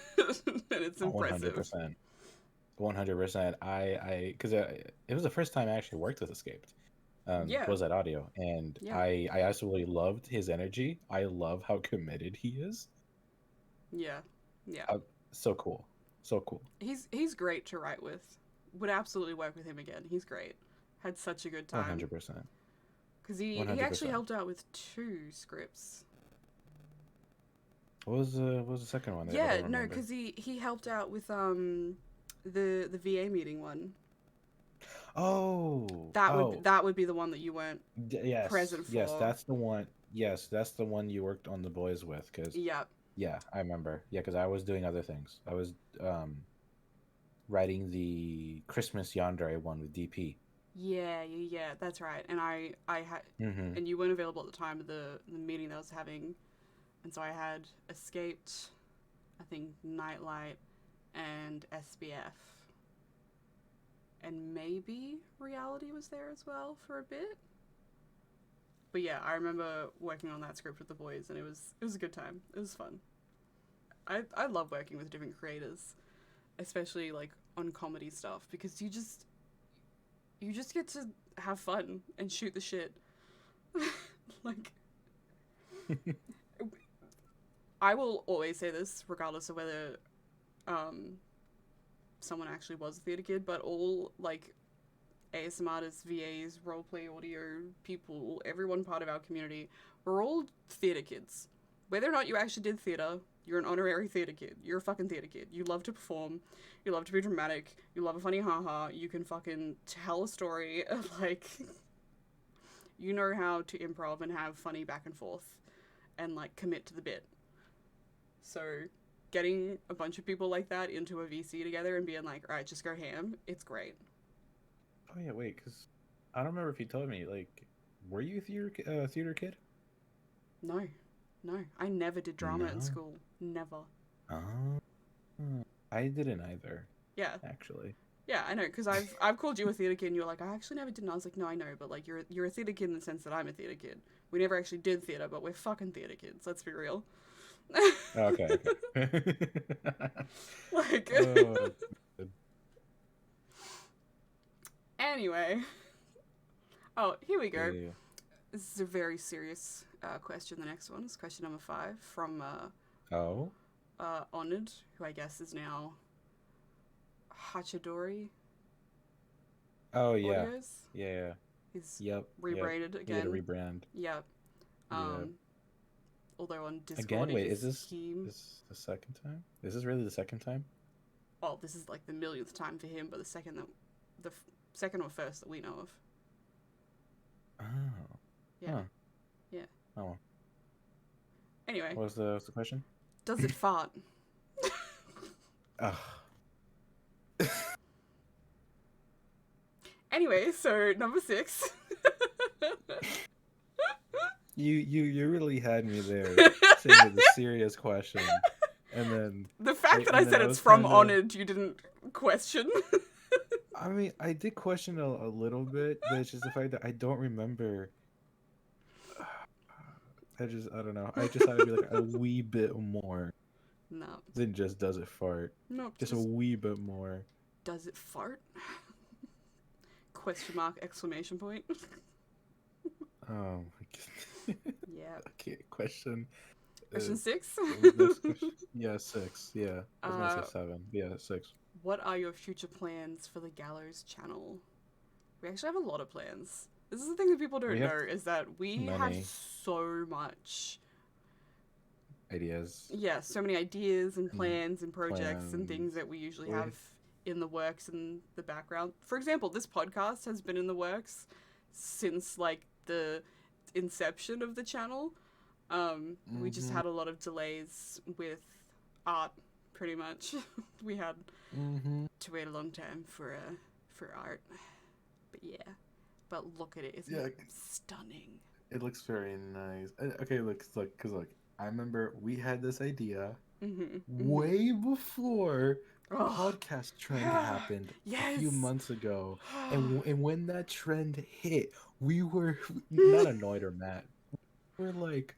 it's one hundred impressive. percent, 100%. I because it was the first time I actually worked with Escaped. Yeah. Was that audio, and Yeah. I absolutely loved his energy. I love how committed he is. Yeah. Yeah. Uh, so cool, so cool. He's great to write with. Would absolutely work with him again. He's great. Had such a good One time hundred percent, because one he hundred actually percent. helped out with two scripts. What was the second one that I Yeah, don't no, remember? because he helped out with the VA meeting one. Oh, That would be the one that you weren't present Yes, for. that's the one. Yes, that's the one you worked on the boys with. Cause Yeah. yeah, I remember. Yeah, cause I was doing other things. I was writing the Christmas Yandere one with DP. Yeah. That's right. And I had, Mm-hmm. and you weren't available at the time of the meeting that I was having, and so I had escaped. I think Nightlight and SBF, and maybe Reality was there as well for a bit. But yeah, I remember working on that script with the boys, and it was a good time. It was fun. I love working with different creators, especially like on comedy stuff, because you just get to have fun and shoot the shit. Like I will always say this, regardless of whether um, someone actually was a theater kid, but all like ASM artists, VAs, roleplay audio people, everyone part of our community, we're all theatre kids. Whether or not you actually did theatre, you're an honorary theatre kid. You're a fucking theatre kid. You love to perform. You love to be dramatic. You love a funny haha. You can fucking tell a story. Like, you know how to improv and have funny back and forth and, like, commit to the bit. So, getting a bunch of people like that into a VC together and being like, all right, just go ham, it's great. Oh yeah, wait, cause I don't remember if you told me. Like, were you a theater kid? No, no. I never did drama in No. school. Never. Oh, I didn't either, Yeah, actually. yeah, I know. Because I've called you a theatre kid, and you're like, I actually never did. And I was like, no, I know, but like, you're a theatre kid in the sense that I'm a theatre kid. We never actually did theatre, but we're fucking theatre kids. Let's be real. Okay, okay. Like, Oh, good. anyway. Oh, here we Yeah, go. yeah. This is a very serious question. The next one is question number 5 from Oh, Honored, who I guess is now Hachidori oh yeah, Audios. yeah. He's Yep. rebranded He did a again. rebrand. Yep. Yeah. Um, although on Discord Again, wait, is he this the second time? Is this really the second time? well, this is like the millionth time for him, but the second or first that we know of. Oh, Yeah, huh. yeah. Oh, Anyway, What's the question? does it fart? Ugh. Anyway, so number 6. You really had me there, saying it a serious question, and then The fact that I said I it's was from kind of. Honored, you didn't question. I mean, I did question a little bit, but it's just the fact that I don't remember. I don't know. I just thought it'd be like a wee bit more No, than just does it fart, no, just a just wee bit more. does it fart? Question mark, exclamation point. Oh my goodness. Yeah. Okay, question. Question 6. Next question. Yeah, 6. Yeah, I was gonna say uh, 7. Yeah, 6. what are your future plans for the Gallows channel? We actually have a lot of plans. This is the thing that people We don't have know, is that we have many so much, ideas yeah, so many ideas and and plans and projects and things plans. that we usually We have in the works in the background. For example, this podcast has been in the works since like the inception of the channel. We just Mhm. had a lot of delays with art, pretty much. We had Mhm. to wait a long time for art, but yeah. But look at it, isn't Yeah, it stunning? it looks very nice. Okay, look, cause look, I remember we had this idea Mhm. Mhm. way before the Oh, podcast trend happened a few yes. months ago, and when that trend hit, we were not annoyed or mad. We're like,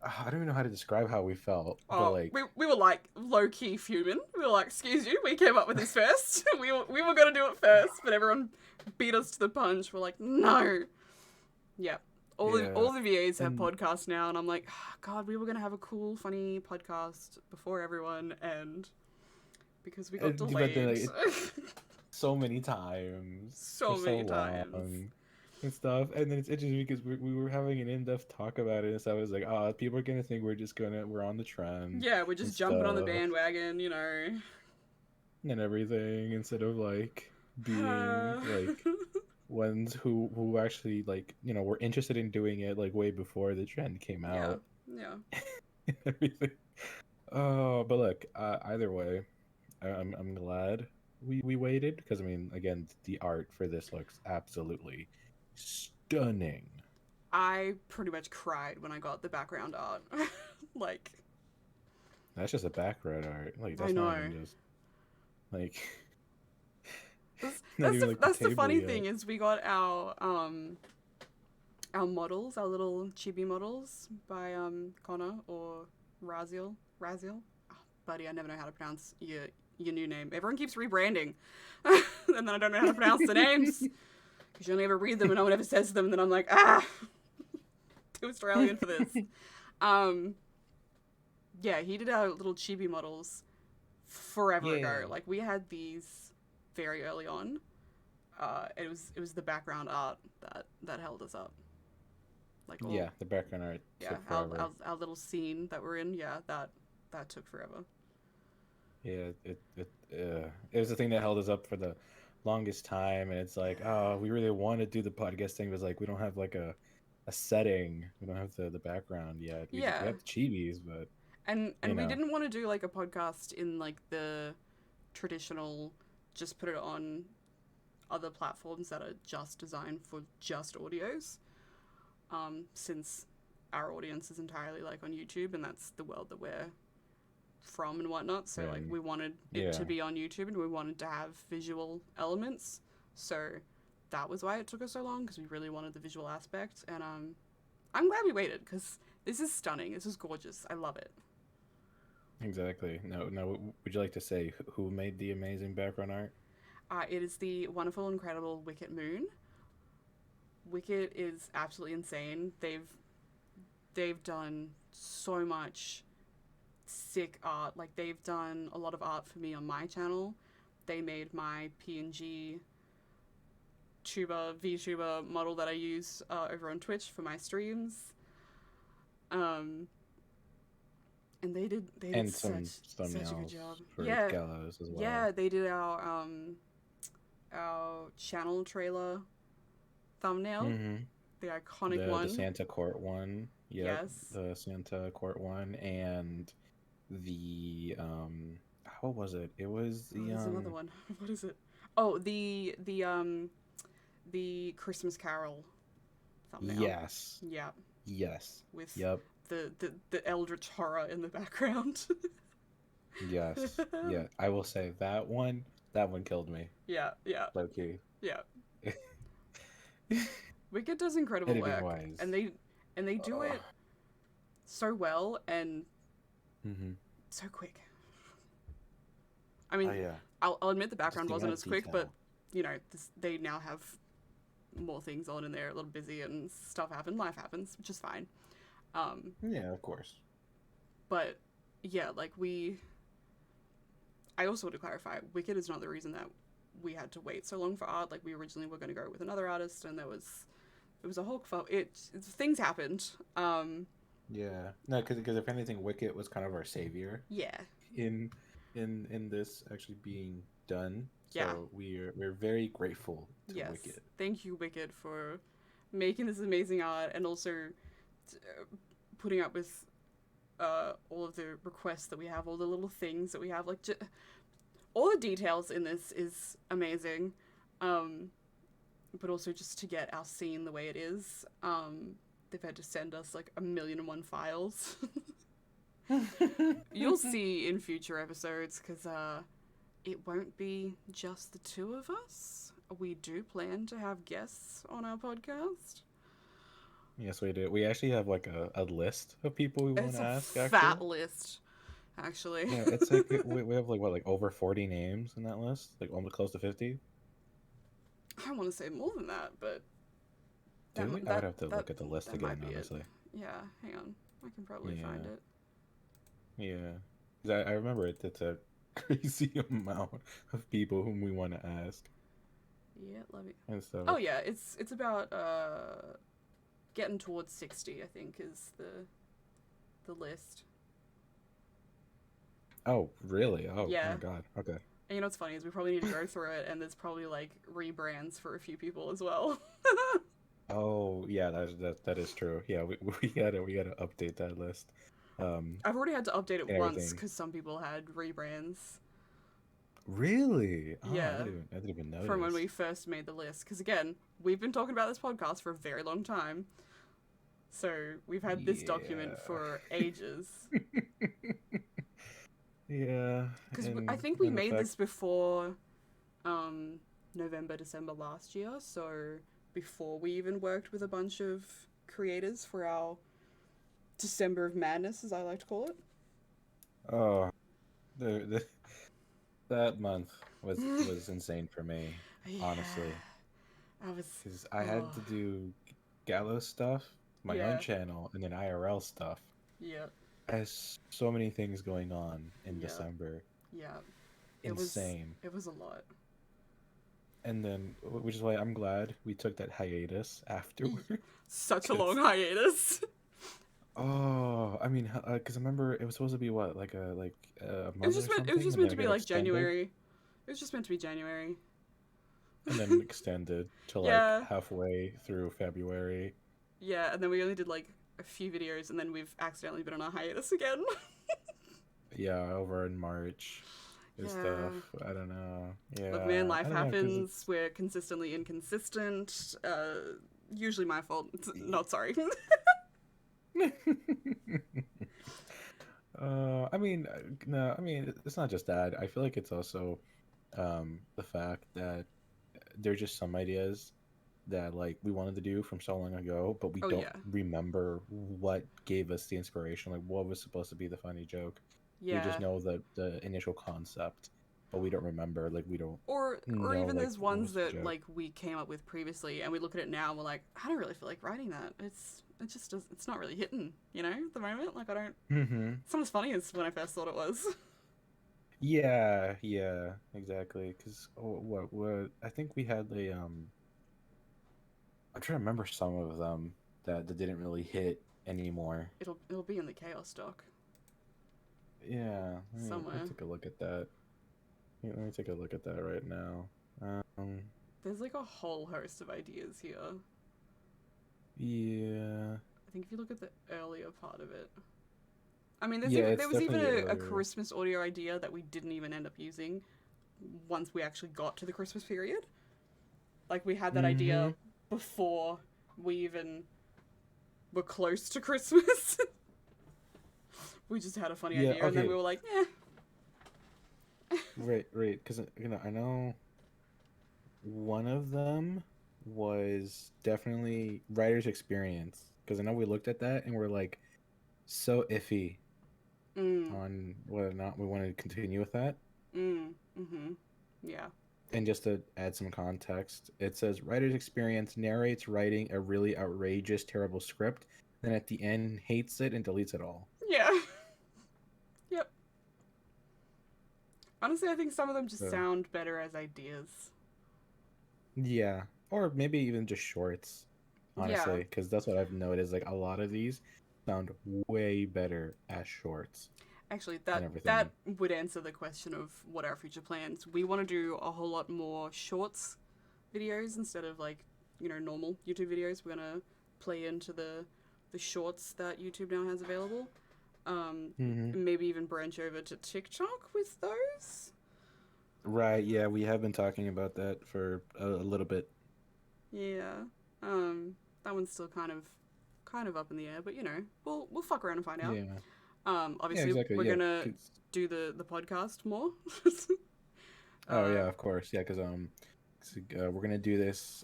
I don't even know how to describe how we felt, but Oh, like, we were like low key fuming. We were like, "Excuse you, we came up with this first. We were gonna do it first, but everyone beat us to the punch. We're like, no, yeah." yeah, All the VAs have and podcasts now, and I'm like, oh, God, we were gonna have a cool, funny podcast before everyone, and because we got but then delayed like, so many times for so so many times. long and stuff. And then it's interesting because we were having an in-depth talk about it, and so I was like, oh, people are gonna think we're on the trend Yeah, we're and just jumping on the stuff bandwagon, you know. and everything instead of like being like ones who actually like were interested in doing it like way before the trend came Yeah, out yeah. and everything. Oh, but look, either way, I'm glad we waited because I mean, again, the art for this looks absolutely stunning. I pretty much cried when I got the background art. Like, That's just a background art. Like I that's not know. even just like That's not that's even the like the that's the table funny yet. thing is we got our models, our little chibi models by Connor or Raziel. Oh, buddy, I never know how to pronounce your new name. Everyone keeps rebranding, and then I don't know how to pronounce the names because you only ever read them and no one ever says them. And then I'm like, too Australian for this. Um, yeah, he did our little chibi models forever ago. Yeah. Like we had these very early on. It was the background art that held us up. Like all Yeah, the background art yeah, took forever. our little scene that we're in, yeah, that took forever. Yeah, it was the thing that held us up for the longest time, and it's like, oh, we really want to do the podcast thing, but it's like we don't have like a setting. We don't have the background yet. We Yeah. have the chibis, but you And we know, didn't want to do like a podcast in like the traditional just put it on other platforms that are just designed for just audios. Since our audience is entirely like on YouTube and that's the world that we're from and whatnot. So like and we wanted it yeah, to be on YouTube and we wanted to have visual elements. So that was why it took us so long because we really wanted the visual aspect. And I'm glad we waited because this is stunning. This is gorgeous. I love it. exactly. No. Would you like to say who made the amazing background art? It is the wonderful, incredible Wicket Moon. Wicket is absolutely insane. They've done so much sick art. Like they've done a lot of art for me on my channel. They made my PNG VTuber model that I use over on Twitch for my streams. Um, and they did And such some such a good thumbnails job. for Yeah, Gallows as well. yeah, they did our channel trailer thumbnail, Mm-hmm. the iconic The one. Santa Court one. Yep, Yes. the Santa Court one, and the what was it? It was Oh, the there's another one. What is it? Oh, the Christmas Carol thumbnail. yes, Yeah, yes, with yep, the eldritch horror in the background. yes, yeah. I will say that one killed me, Yeah, yeah, low key. yeah. Wicked does incredible Editing work, wise. and they do Ugh. it so well and Mm-hmm. so quick. I Oh mean, yeah, I'll admit the just background the wasn't amount of as quick, but detail. they now have more things on, and they're a little busy and stuff happen. Life happens, which is fine. Um, Yeah, of course. but yeah, like we. I also want to clarify, Wicked is not the reason that we had to wait so long for art. Like we originally were going to go with another artist, and it was a whole things happened. Yeah, no, because if anything, Wicket was kind of our savior Yeah, in in this actually being done. yeah, So we're very grateful to yes. Wicket. Thank you, Wicked, for making this amazing art and also putting up with all of the requests that we have, all the little things that we have. Like all the details in this is amazing. Um, but also just to get our scene the way it is. They've had to send us like 1,000,001 files. You'll see in future episodes because it won't be just the two of us. We do plan to have guests on our podcast. Yes, we do. We actually have like a list of people we want It's to a ask. Actually, fat list, actually. yeah, it's like we have like what like over 40 names in that list, like almost close to 50. I want to say more than that, but Did we? I would that have to that look at the list that might again, be it. honestly. Yeah, hang on. I can probably find Yeah, it. yeah. 'Cause I remember it's a crazy amount of people whom we want to ask, Yeah, let me. and Oh so. yeah, it's about getting towards 60. I think is the list. Oh, really? Oh Yeah, my God. Okay. and you know what's funny is we probably need to go through it, and there's probably like rebrands for a few people as well. Oh, yeah, that is true. Yeah, we gotta update that list. Um, I've already had to update it and once everything. because some people had rebrands. Really? Oh, Yeah, I didn't even from when notice. we first made the list. Because again, we've been talking about this podcast for a very long time, so we've had this document Yeah. for ages. Yeah, Because I think we and the made fact. this before um, November, December last year. So before we even worked with a bunch of creators for our December of Madness, as I like to call Oh, the that month it. was insane for me, Yeah, honestly, I was. because I had Oh, to do Gallows stuff, my own yeah, channel, and then IRL stuff. yeah, I had so many things going on in yeah, December. yeah. It was. Insane. It was a lot. And then, which is why I'm glad we took that hiatus afterward. Such a long Cause hiatus. oh, I mean, cause I remember it was supposed to be what like a It was month just or meant. It was something, just and meant then to it be got like extended, January. It was just meant to be January. and then extended to like Yeah, halfway through February. yeah, and then we only did like a few videos, and then we've accidentally been on a hiatus again. Yeah, over in March and Yeah. stuff. I don't know. Look, man, Yeah, I life don't know, cause happens. it's. We're consistently inconsistent. Usually my fault. It's not sorry. I mean, no, I mean, it's not just that. I feel like it's also the fact that there's just some ideas that like we wanted to do from so long ago, but we Oh don't yeah, remember what gave us the inspiration, like what was supposed to be the funny joke. We just yeah. know the initial concept, but we don't remember, like we don't Or know even like there's what ones was the that joke. like we came up with previously, and we look at it now and we're like, I don't really feel like writing that. It just does. It's not really hitting. At the moment, like I don't. Mm-hmm. It's not as funny as when I first thought it was. Yeah, yeah, exactly. Because what I think we had I'm trying to remember some of them that didn't really hit anymore. It'll be in the chaos doc Yeah, let me somewhere. take a look at that. Let me take a look at that right now. Um, There's like a whole host of ideas here. yeah, I think if you look at the earlier part of it, I mean, Yeah, there it's was even definitely a earlier. Christmas audio idea that we didn't even end up using once we actually got to the Christmas period. Like we had that idea Mm-hmm. before we even were close to Christmas. We just had a funny Yeah. idea, and then we Okay. were like, eh. Right. Right. Because I know one of them was definitely writer's experience. Because I know we looked at that and we're like so iffy Mm, on whether or not we want to continue with that. mm-hmm. Yeah. And just to add some context, it says writer's experience narrates writing a really outrageous, terrible script, then at the end hates it and deletes it all. Yeah. Yep. Honestly, I think some of them just So sound better as ideas. yeah, or maybe even just shorts, Yeah. honestly, because that's what I've noticed. Like a lot of these sound way better as shorts Actually, and that everything. would answer the question of what our future plans. We want to do a whole lot more shorts videos instead of like, normal YouTube videos. We're gonna play into the shorts that YouTube now has available. Um, Hmm. Maybe even branch over to TikTok with those. Right? Yeah, we have been talking about that for a little bit. Yeah. Um, that one's still kind of up in the air, but we'll fuck around and find out. Yeah. Yeah, Obviously exactly. we're Yeah. gonna do the podcast more. Oh uh, yeah, of course. Yeah, because we're gonna do this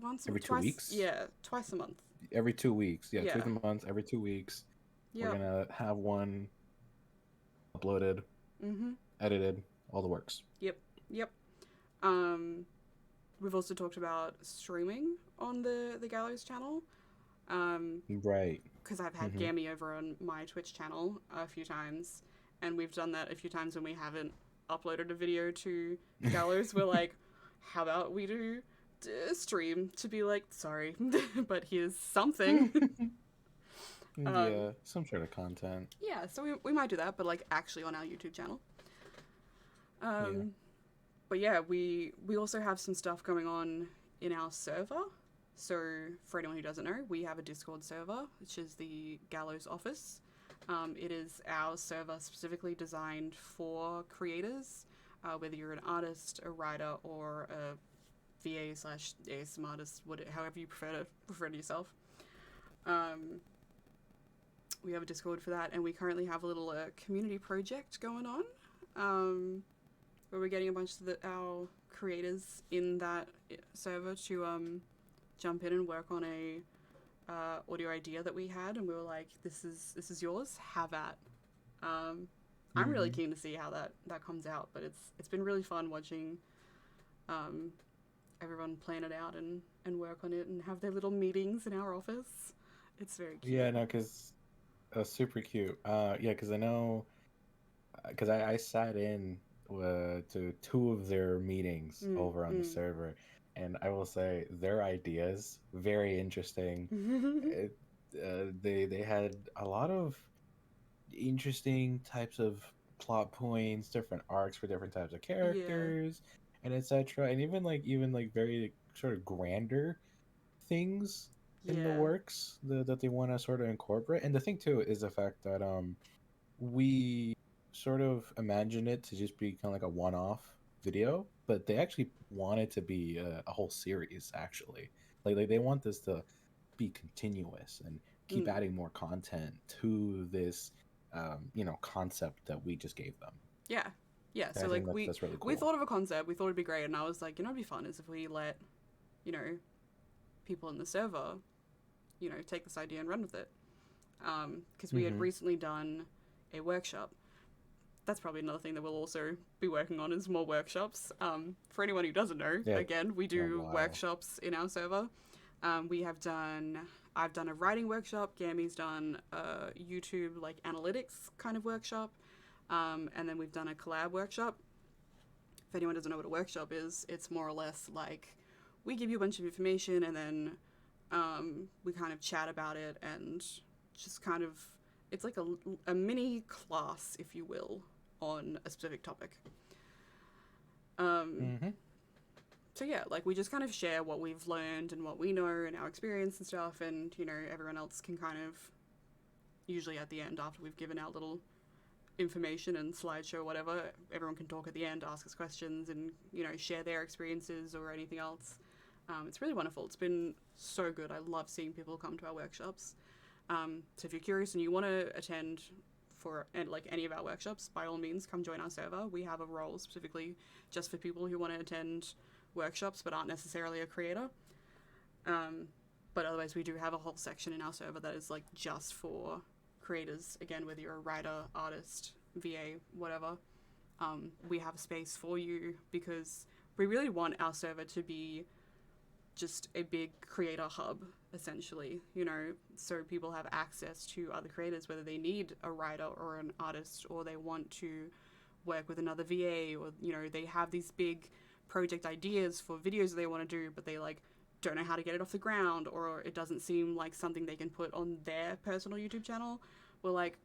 once or every two twice. weeks. Yeah, twice a month. Every 2 weeks. Yeah, Yeah. 2 months. Every 2 weeks, we're Yep. gonna have one uploaded, Mhm. edited, all the works. Yep. Yep. Um, we've also talked about streaming on the Gallows channel. Um, Right. because I've had Hmm. Gammy over on my Twitch channel a few times, and we've done that a few times when we haven't uploaded a video to Gallows. We're like, how about we do a stream to be like, sorry, but here's something. um, Yeah, some sort of content. yeah, so we might do that, but like actually on our YouTube channel. Yeah. Um, but yeah, we also have some stuff going on in our server. So for anyone who doesn't know, we have a Discord server, which is the Gallows office. It is our server specifically designed for creators, whether you're an artist, a writer, or a VA slash ASM artist, however you prefer to yourself. Um, we have a Discord for that, and we currently have a little community project going on. Where we're getting a bunch of our creators in that server to jump in and work on a audio idea that we had, and we were like, "This is yours. Have at." Um, I'm really Hmm. keen to see how that comes out, but it's been really fun watching um, everyone plan it out and work on it and have their little meetings in our office. It's very Yeah, cute. no, because super cute. Yeah, because I know, because I sat in to two of their meetings Mm, over on the mm. server, and I will say their ideas very interesting. It, they had a lot of interesting types of plot points, different arcs for different types of Yeah, characters, and etc. And even like very sort of grander things in the yeah, works that they want to sort of incorporate. And the thing too is the fact that we sort of imagined it to just be kind of like a one-off video, but they actually want it to be a whole series. Actually, like they want this to be continuous and keep mm. adding more content to this concept that we just gave them. Yeah, yeah. And So I like think that's really we cool. thought of a concept. We thought it'd be great, and I was like, it'd be fun is if we let you know people in the server take this idea and run with it. Because we had Hmm. recently done a workshop. That's probably another thing that we'll also be working on is more workshops. For anyone who doesn't know, Yeah. again, we Oh do wow. workshops in our server. We have done. I've done a writing workshop. Gammy's done a YouTube like analytics kind of workshop, and then we've done a collab workshop. If anyone doesn't know what a workshop is, it's more or less like we give you a bunch of information and then we kind of chat about it and just kind of it's like a mini class, if you will, on a specific topic. Um, Hmm. So yeah, like we just kind of share what we've learned and what we know and our experience and stuff, and you know everyone else can kind of usually at the end after we've given our little information and slideshow whatever, everyone can talk at the end, ask us questions, and you know share their experiences or anything else. It's really wonderful. It's been so good. I love seeing people come to our workshops. So if you're curious and you want to attend for like any of our workshops, by all means come join our server. We have a role specifically just for people who want to attend workshops but aren't necessarily a creator. But otherwise we do have a whole section in our server that is like just for creators. Again, whether you're a writer, artist, VA, whatever, we have a space for you because we really want our server to be just a big creator hub, essentially, you know, so people have access to other creators, whether they need a writer or an artist, or they want to work with another VA, or, you know, they have these big project ideas for videos they want to do, but they, like, don't know how to get it off the ground, or it doesn't seem like something they can put on their personal YouTube channel. We're like,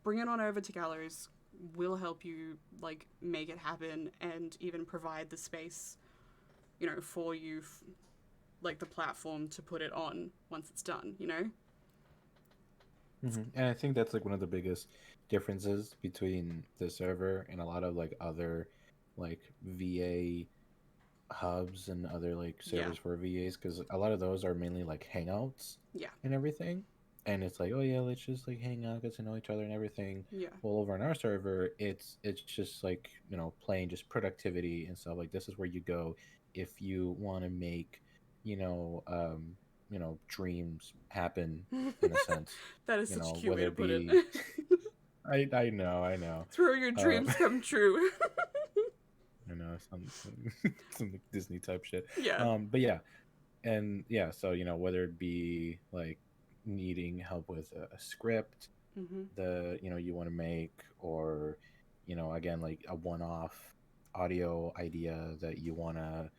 bring it on over to Gallows. We'll help you, like, make it happen and even provide the space, you know, for you, like the platform to put it on once it's done, you know? And I think that's like one of the biggest differences between the server and a lot of like other like VA hubs and other like Yeah. servers for VAs, because a lot of those are mainly like hangouts Yeah. and everything. And it's like, oh yeah, let's just like hang out, get to know each other and everything. Yeah. Well, over on our server, it's just like, you know, plain just productivity and stuff. Like this is where you go if you want to make, you know, dreams happen in a sense. That is You such a know, cute way whether to it put it. be, I know. It's where your Uh, dreams come true. I know some Disney type shit. Yeah. But yeah, and yeah, so you know, whether it be like needing help with a script, Mm-hmm. you know, you want to make, or you know, again, like a one-off audio idea that you want to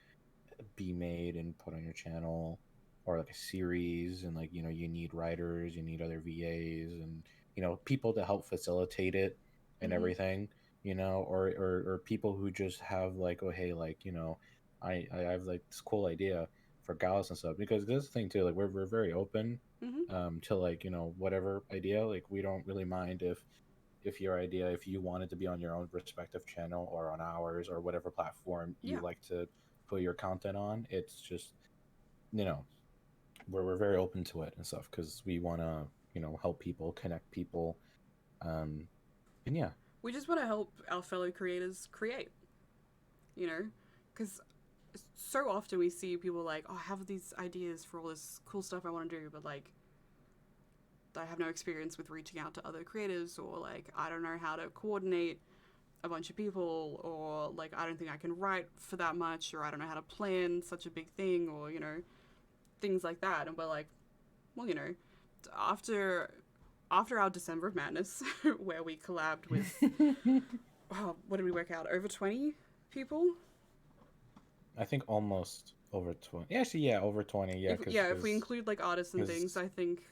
be made and put on your channel, or like a series, and like, you know, you need writers, you need other VAs, and you know, people to help facilitate it and Mm-hmm. everything, you know, or people who just have like, oh hey, like, you know, I have like this cool idea for Gallows and stuff. Because this thing too, like we're very open Mm-hmm. to like, you know, whatever idea. Like we don't really mind if your idea, if you wanted to be on your own respective channel or on ours or whatever platform you Yeah. like to put your content on. It's just, you know, we're very open to it and stuff, because we want to, you know, help people, connect people, um and yeah. We just want to help our fellow creators create, you know? Because so often we see people like, oh, I have these ideas for all this cool stuff I want to do, but like, I have no experience with reaching out to other creators, or like, I don't know how to coordinate a bunch of people, or like, I don't think I can write for that much, or I don't know how to plan such a big thing, or, you know, things like that. And we're like, well, you know, after our December of Madness, where we collabed with, oh, what did we work out? Over 20 people? I think almost over 20. Actually, yeah, over 20. Yeah, If we include like artists and things, I think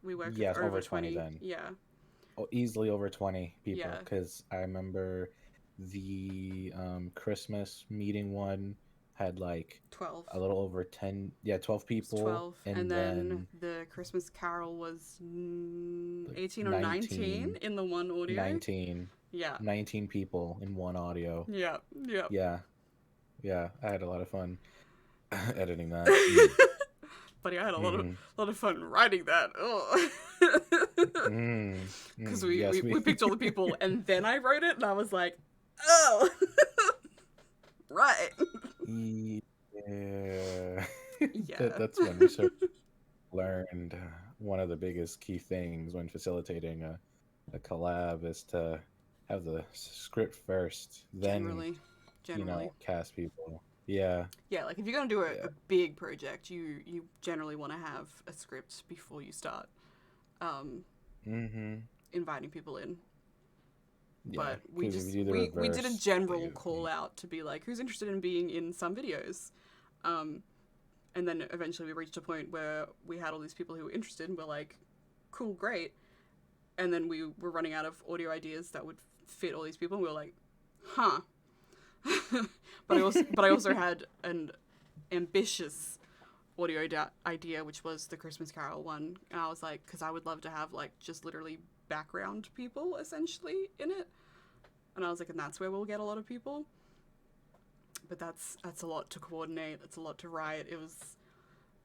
we worked with yes, over over 20 20. then. Yeah. Oh, easily over 20 people, Yeah. because I remember the Christmas meeting one had like 12. a little over 10, yeah, 12 It was people, 12. And and then then the Christmas Carol was like 18 or 19 in the one audio. 19 Yeah. 19 people in one audio. Yeah. Yeah. Yeah, yeah, I had a lot of fun editing that. Mm. Buddy, I had a Mm-hmm. lot of fun writing that. Because Yes, we picked all the people and then I wrote it and I was like, oh, right. Yeah. Yeah. That's when we sort of learned one of the biggest key things when facilitating a collab is to have the script first, then, Generally. you Generally. know, cast people. Yeah. Yeah, like if you're going to do Yeah. a big project, you generally want to have a script before you start Mm-hmm. inviting people in. Yeah. But we Because if just you do the we did a reverse, general like, call out to be like, who's interested in being in some videos, and then eventually we reached a point where we had all these people who were interested, and we're like, cool, great, and then we were running out of audio ideas that would fit all these people, and we were like, huh. But I also had ambitious audio idea, which was the Christmas Carol one. And I was like, because I would love to have like just literally background people essentially in it. And I was like, and that's where we'll get a lot of people. But that's a lot to coordinate. It's a lot to write. It was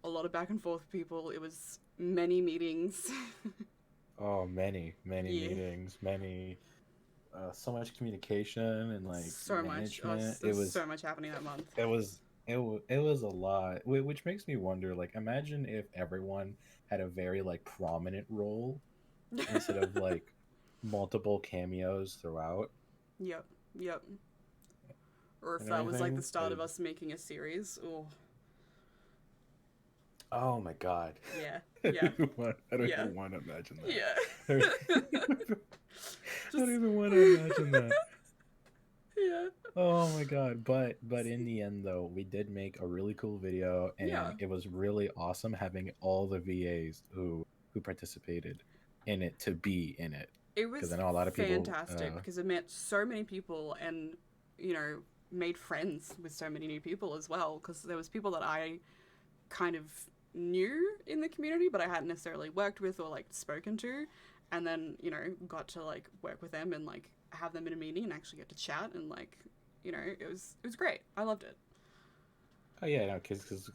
a lot of back and forth with people. It was many meetings. Oh, many Yeah. meetings, many so much communication and like So much. Oh, management. It there's was so much happening that month. it was a lot, which makes me wonder. Like, imagine if everyone had a very like prominent role instead of like multiple cameos throughout Yep. Yep. Or if and that was like the everything. start of us making a series. Oh, Oh my god. yeah. I Yeah. don't Yeah. even want to imagine that. Yeah. I don't even want to imagine that. Yeah. Oh my god. But in the end though, we did make a really cool video Yeah. and it was really awesome having all the VAs who participated in it to be in it. It Because I was know a lot of people fantastic because it met so many people and, you know, made friends with so many new people as well. Because there was people that I kind of knew in the community, but I hadn't necessarily worked with or like spoken to. And then, you know, got to like work with them and like have them in a meeting and actually get to chat and like, you know, it was great. I loved it. oh yeah, no, because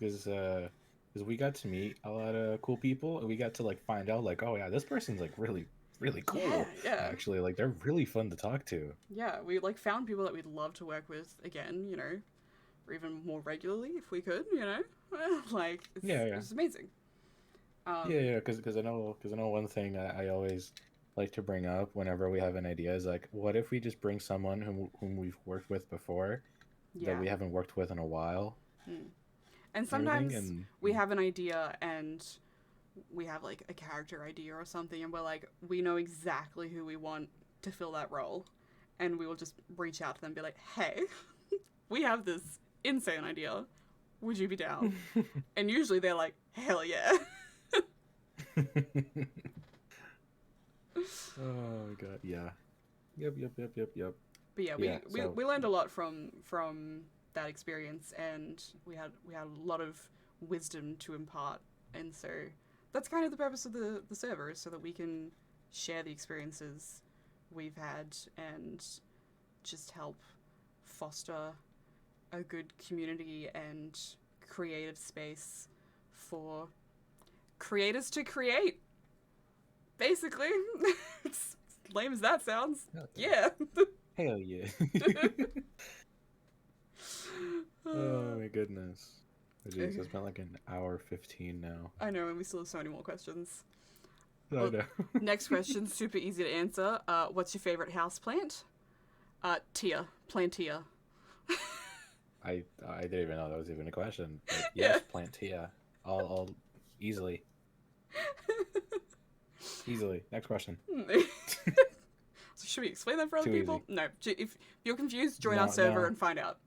we got to meet a lot of cool people and we got to like find out like, oh yeah, this person's like really Yeah, cool. yeah. Actually, like they're really fun to talk to. Yeah, we like found people that we'd love to work with again, you know, or even more regularly if we could, you know. Like Yeah, yeah. it's amazing. Yeah, Um, yeah, because I know one thing I always like to bring up whenever we have an idea is like, what if we just bring someone whom we've worked with before that yeah. we haven't worked with in a while, Mm. And and everything, sometimes and we have an idea and we have like a character idea or something and we're like we know exactly who we want to fill that role and we will just reach out to them and be like, "Hey, we have this insane idea. Would you be down?" And usually they're like, "Hell yeah." oh my god, yeah, yep, But yeah, yeah. So we learned a lot from that experience, and we had a lot of wisdom to impart, and so that's kind of the purpose of the server, so that we can share the experiences we've had and just help foster a good community and creative space for creators to create. Basically, it's lame as that sounds. Yeah. hell yeah. Oh my goodness. Oh, jeez, it's been like an hour 15 now. I know, and we still have so many more questions. I Well, know. next question, super easy to answer. What's your favorite house plant? Tia. Plantia. I didn't even know that was even a question. But Yeah. yes, Plantia. All easily. Easily. Next question. So should we explain that for other Too people? easy. No. If you're confused, join our No, server no. and find out.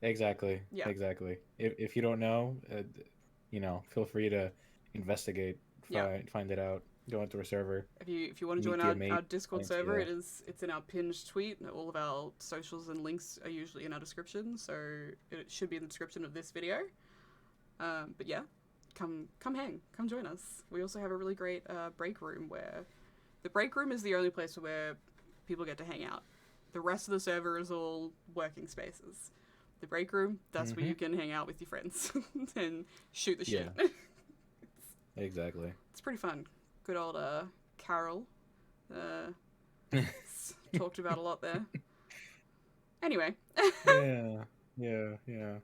Exactly. Yeah. Exactly. If you don't know, you know, feel free to investigate, Yeah. find it out, go into our server, If you want to meet join your our mate, Discord server, Plantia. it's in our pinned tweet. All of our socials and links are usually in our description, so it should be in the description of this video. But yeah, come hang, come join us. We also have a really great break room where the break room is the only place where people get to hang out. The rest of the server is all working spaces. The break room, that's where you can hang out with your friends and shoot the shit. Yeah. Exactly. It's pretty fun. Good old Carol talked about a lot there. Anyway. Yeah. Yeah.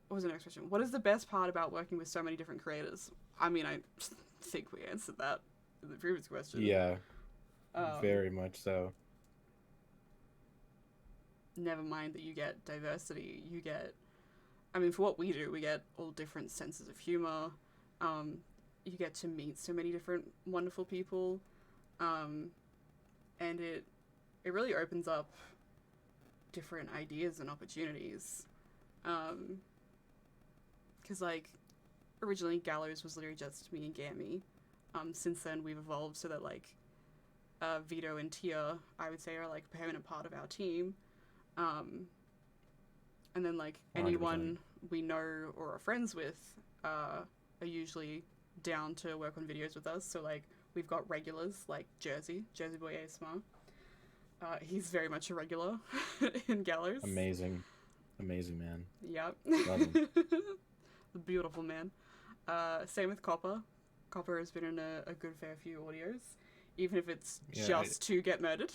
What was the next question? What is the best part about working with so many different creators? I mean, I think we answered that in the previous question. Yeah. Um, Very much so. Never mind that you get diversity. You get, I mean, for what we do, we get all different senses of humor. You get to meet so many different wonderful people. And it really opens up different ideas and opportunities. Because, like, originally Gallows was literally just me and Gammy. Since then, we've evolved so that, like, Vito and Tia, I would say, are, like, a permanent part of our team. And then like 100%. anyone we know or are friends with are usually down to work on videos with us. So like we've got regulars like Jersey Boy ASMR. He's very much a regular in Gallows. Amazing. Amazing, man. Yep. Love him. The beautiful man. Same with Copper. Copper has been in a good fair few audios, even if it's Yeah. just to get murdered.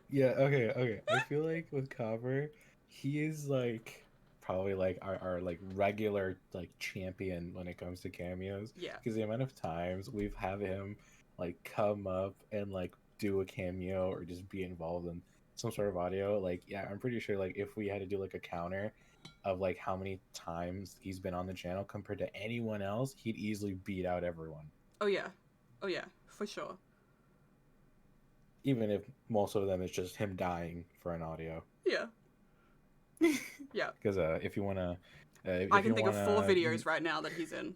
Yeah, okay. I feel like with Copper, he is like probably like our like regular like champion when it comes to cameos. Yeah. Because the amount of times we've had him like come up and like do a cameo or just be involved in some sort of audio, like yeah, I'm pretty sure like if we had to do like a counter of like how many times he's been on the channel compared to anyone else, he'd easily beat out everyone. Oh yeah. Oh yeah, for sure. Even if most of them is just him dying for an audio. Yeah. Yeah. Because if you wanna, I if can you think of 4 wanna videos right now that he's in.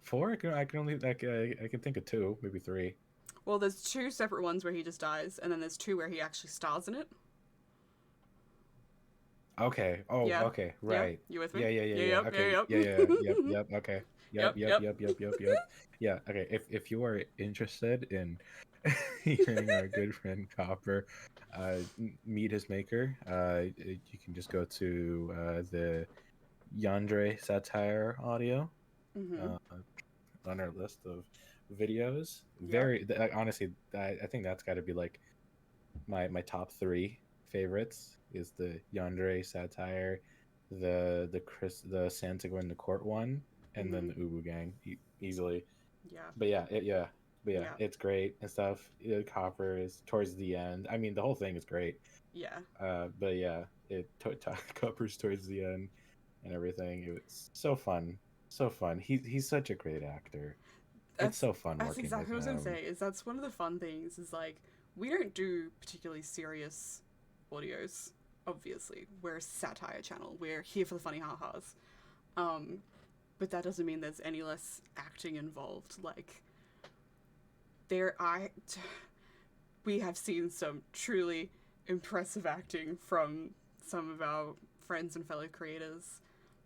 four, I can only I can think of two, maybe three. Well, there's 2 separate ones where he just dies, and then there's 2 where he actually stars in it. Okay. Oh, Yeah. okay. Yeah. Right. You with me? Yeah. Yep. Okay. Yep. Yep. Okay. Yep. Yep. Yep. Yeah. Okay. If you are interested in hearing our good friend Copper meet his maker, you can just go to the Yandere satire audio Mhm. on our list of videos. Yep. Honestly, I think that's got to be like my top 3 favorites is the Yandere satire, the Santa going to court one, and then the Ubu Gang easily. Yeah. But yeah, Yeah. it's great and stuff. Copper is towards the end. I mean, the whole thing is great. Yeah. But yeah, Copper's towards the end and everything. It was so fun, so fun. He's such a great actor. It's That's so fun that's working with exactly what I was him. gonna say. Is that's one of the fun things. Is like we don't do particularly serious audios. Obviously, we're a satire channel. We're here for the funny ha-has. Um, but that doesn't mean there's any less acting involved. Like there, we have seen some truly impressive acting from some of our friends and fellow creators.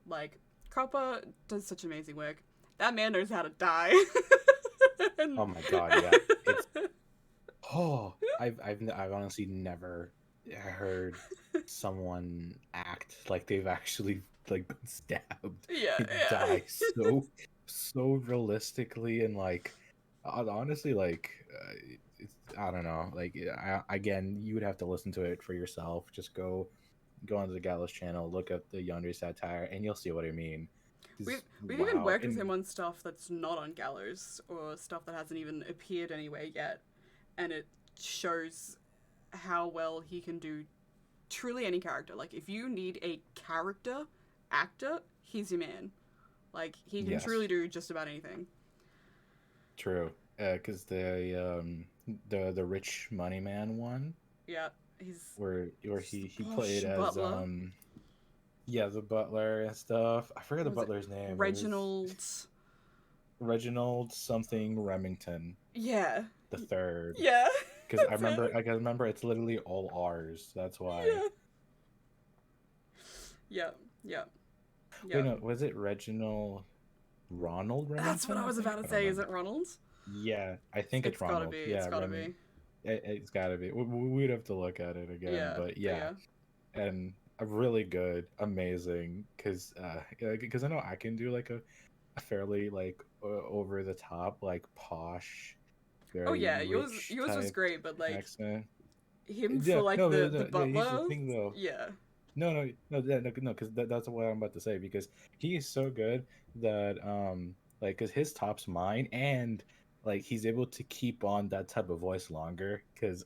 Like Copper does such amazing work. That man knows how to die. Oh my god, yeah. It's I've honestly never heard someone act like they've actually like been stabbed Yeah, and yeah. die so realistically and like honestly like it's, I don't know like again you would have to listen to it for yourself. Just go onto the Gallows channel, look at the Yandere satire, and you'll see what I mean. We've even Wow, worked with and him on stuff that's not on Gallows or stuff that hasn't even appeared anywhere yet, and it shows how well he can do truly any character. Like if you need a character actor, he's your man. Like he can yes, truly do just about anything. true. Because the rich money man one Yeah, he's where he posh played as butler. yeah, the butler and stuff. I forget the What was it? butler's name. It was Reginald. Reginald something Remington Yeah, the third. yeah. Because That's it. I remember it's literally all R's. That's why. Yeah. Yeah. Yeah. Wait, Yeah. no, was it Reginald Ronald That's what Remington? I I was think about I to don't say. Is remember. it Ronald? Yeah, I think it's It's gotta Ronald. be. It's Yeah, gotta be. It's got to be. We'd have to look at it again, Yeah. but But yeah, yeah. and a really good, amazing. Because I know I can do like a fairly like over the top, like posh, Oh very yeah. Yours. rich Yours was type great, but like accent. him for Yeah, like no, the yeah, here's the butler. thing though. Yeah. No, because that's what I'm about to say. Because he is so good that like, cause his top's mine, and like he's able to keep on that type of voice longer. Cause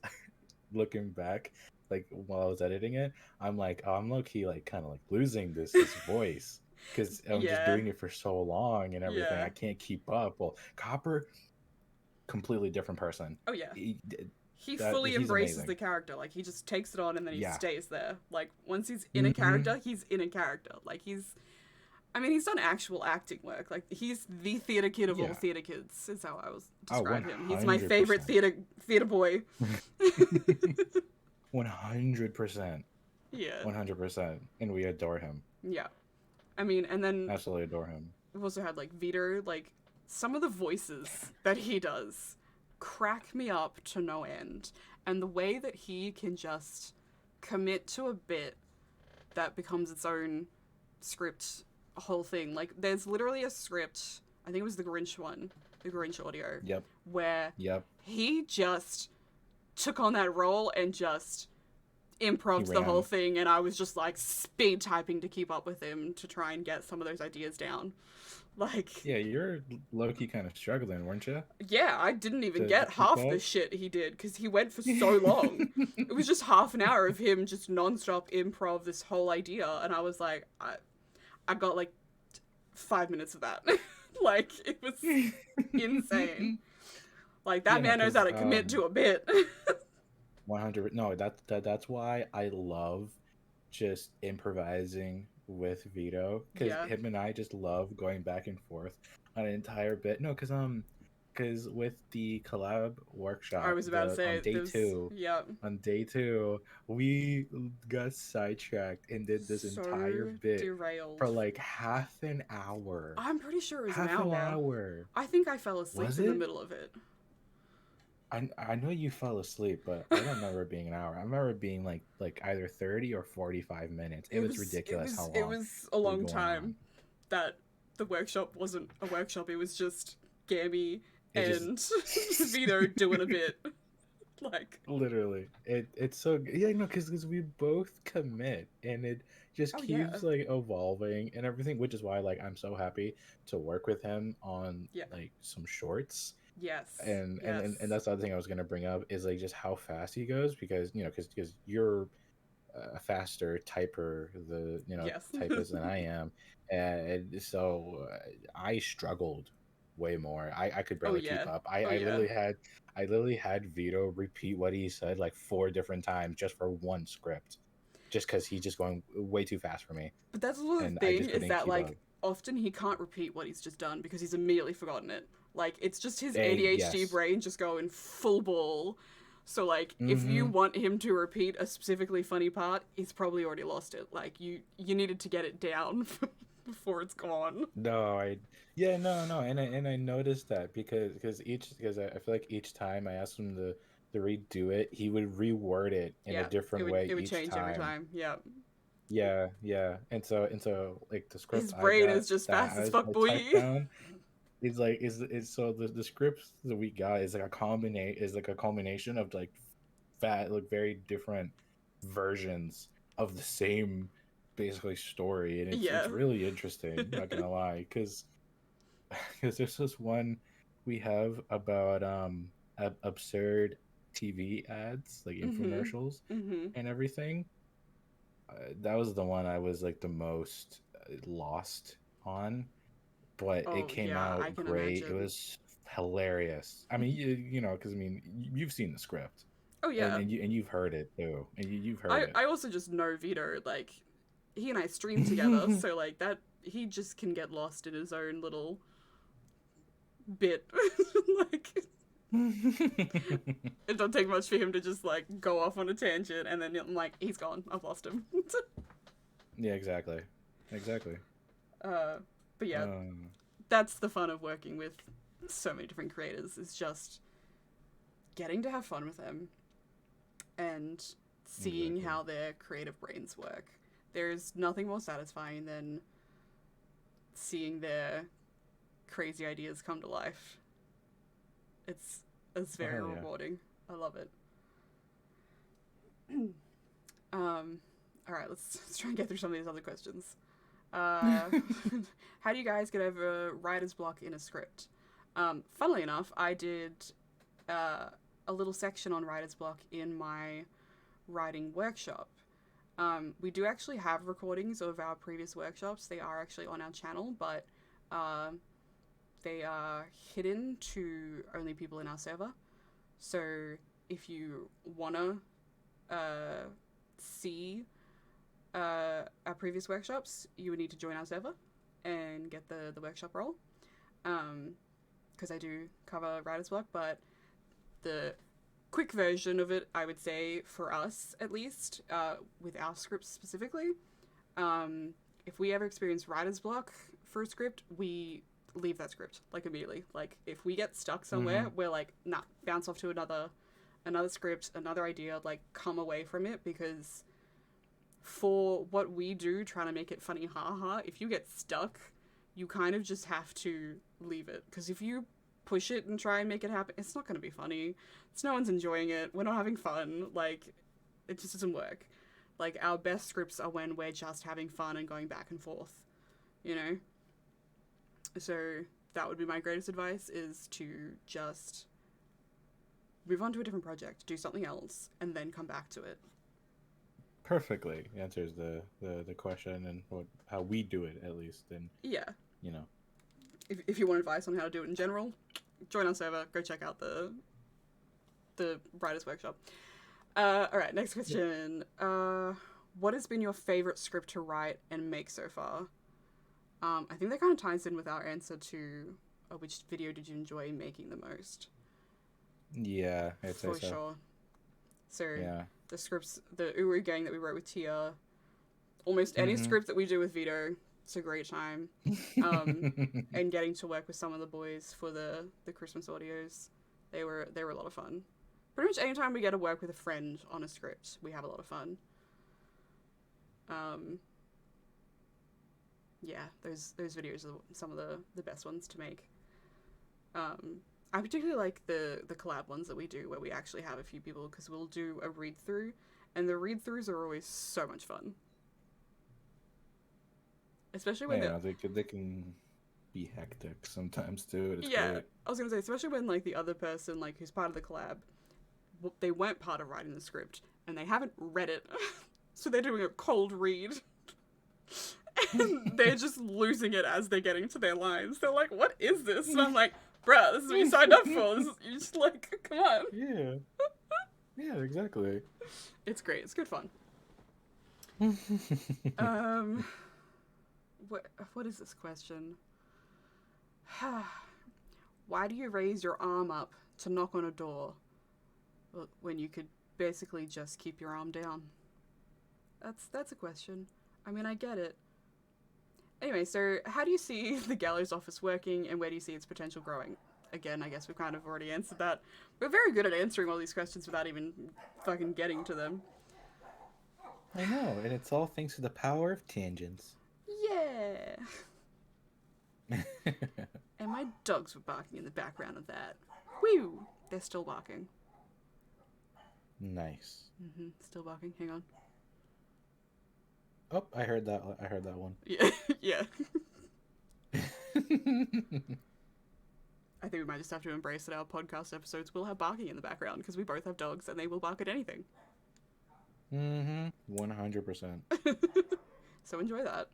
looking back, like while I was editing it, I'm like, oh, I'm low key like kind of like losing this voice because I'm just Yeah. doing it for so long and everything. Yeah. I can't keep up. Well, Copper, completely different person. Oh yeah. He, He that fully he's embraces the amazing. character. Like he just takes it on and then he Yeah. stays there. Like once he's in a Hmm. character, he's in a character. Like he's. I mean, he's done actual acting work. Like he's the theater kid of all Yeah. theater kids. Is how I was Oh, describe him. He's my favorite 100%. theater boy. 100%. Yeah. 100%. And we adore him. Yeah. I mean, and then Absolutely adore him. we've also had like Vito, like some of the voices that he does crack me up to no end. And the way that he can just commit to a bit that becomes its own script, whole thing. Like, there's literally a script, I think it was the Grinch one, the Grinch audio, Yep. where Yep. he just took on that role and just He improved the whole ran. thing, and I was just like speed typing to keep up with him to try and get some of those ideas down. Like, Yeah, you're low key kind of struggling, weren't you? yeah, I didn't even To get keep half the up. shit he did because he went for so long. It was just half an hour of him just non-stop improv this whole idea, and I was like, I got like 5 minutes of that. Like, it was insane. Like, that Yeah, no, man knows how because to commit to a bit. 100. No, that's why I love just improvising with Vito, because Yeah, him and I just love going back and forth on an entire bit. No, because with the collab I workshop, was about to the say there's, yeah, on day two, we got sidetracked and did this entire so bit for derailed. like half an hour. I'm pretty sure it was an Half an hour. hour. I think I fell asleep Was in the it? middle of it. I know you fell asleep, but I don't remember it being an hour. I remember it being like either 30 or 45 minutes. It It was was it ridiculous how was it long was a it was long going time on. that the workshop wasn't a workshop. It was just Gammy It just and Vito doing a bit. Like, literally it's so yeah, no, because we both commit and it just oh yeah, keeps like evolving and everything, which is why like I'm so happy to work with him on yeah, like some shorts. yes, And yes, that's the other thing I was gonna bring up is like just how fast he goes, because because you're a faster typer, the yes. typist than I am, and so I struggled way more. I could Oh barely keep yeah, up. oh yeah. I literally had Vito repeat what he said like 4 different times just for one script, just because he's just going way too fast for me, But that's sort of the and I thing just is couldn't that keep up. like often he can't repeat what he's just done because he's immediately forgotten it. Like, it's just his ADHD Yes. brain just going full ball. So like, if you Mm-hmm. want him to repeat a specifically funny part, he's probably already lost it. Like, you needed to get it down before it's gone. No, yeah, no, and I noticed that because I feel like each time I asked him to redo it, he would reword it in a Yeah, different way it would each change every time. time. Yeah, Yeah, yeah, and so like the his script I brain got is just that fast as has fuck, like boy. typed down is like is so the scripts that we got is like a combination of like like very different versions of the same basically story, and it's Yeah. really interesting, not gonna lie, because there's this one we have about absurd TV ads, like Mhm. infomercials Mhm. and everything. That was the one I was like the most lost on, but it Oh came yeah, I out can great. It imagine. was hilarious. I mean, because I mean, you've seen the script, Oh yeah, and you've heard it too, and you've heard I it. also just know Vito. Like, he and I stream together, so like that he just can get lost in his own little bit. Like, it don't take much for him to just like go off on a tangent, and then I'm like, he's gone. I've lost him. Yeah, exactly, exactly. uh, but yeah, Um, that's the fun of working with so many different creators. Is just getting to have fun with them and seeing exactly. how their creative brains work. There's nothing more satisfying than seeing their crazy ideas come to life. It's it's Oh very hell yeah. rewarding. I love it. All right, let's try and get through some of these other questions. Uh, how do you guys get over writer's block in a script? Funnily enough, I did uh, a little section on writer's block in my writing workshop. We do actually have recordings of our previous workshops. They are actually on our channel, but uh, they are hidden to only people in our server. So if you wanna see our previous workshops, you would need to join our server and get the workshop role. Because I do cover writer's block, but the quick version of it, I would say, for us at least, with our scripts specifically, if we ever experience writer's block for a script, we leave that script like immediately. Like if we get stuck somewhere, we're like, nah, bounce off to another script, another idea, like come away from it, because for what we do, trying to make it funny, haha, if you get stuck, you kind of just have to leave it, because if you push it and try and make it happen, it's not going to be funny. It's no one's enjoying it. We're not having fun. Like, it just doesn't work. Like, our best scripts are when we're just having fun and going back and forth, you know? So that would be my greatest advice, is to just move on to a different project, do something else, and then come back to it. Perfectly answers the question and how we do it, at least. And yeah, you know, if you want advice on how to do it in general, join our server. Go check out the writers workshop. All right, next question. What has been your favorite script to write and make so far? I think that kind of ties in with our answer to which video did you enjoy making the most? Yeah, I'd say for so. sure. So Yeah. the scripts, the Uru gang that we wrote with Tia, almost any script that we do with Vito, it's a great time. And getting to work with some of the boys for the Christmas audios, they were a lot of fun. Pretty much anytime we get to work with a friend on a script, we have a lot of fun. Yeah, those videos are some of the best ones to make. I particularly like the collab ones that we do, where we actually have a few people, because we'll do a read through, and the read throughs are always so much fun. Especially when they can be hectic sometimes too. It's yeah, great. I was gonna say, especially when like the other person, like who's part of the collab, they weren't part of writing the script and they haven't read it, so they're doing a cold read. And they're just losing it as they're getting to their lines. They're like, "What is this?" And I'm like, "Bruh, this is what you signed up for. You're just like, come on." Yeah. Yeah, exactly. It's great. It's good fun. What is this question? Why do you raise your arm up to knock on a door when you could basically just keep your arm down? That's a question. I mean, I get it. Anyway, so how do you see the Gallows office working, and where do you see its potential growing? Again, I guess we've kind of already answered that. We're very good at answering all these questions without even fucking getting to them. I know, and it's all thanks to the power of tangents. Yeah. And my dogs were barking in the background of that. Woo! They're still barking. Nice. Still barking. Hang on. Oh, I heard that one. Yeah. Yeah. I think we might just have to embrace that our podcast episodes will have barking in the background, because we both have dogs and they will bark at anything. 100%. So enjoy that.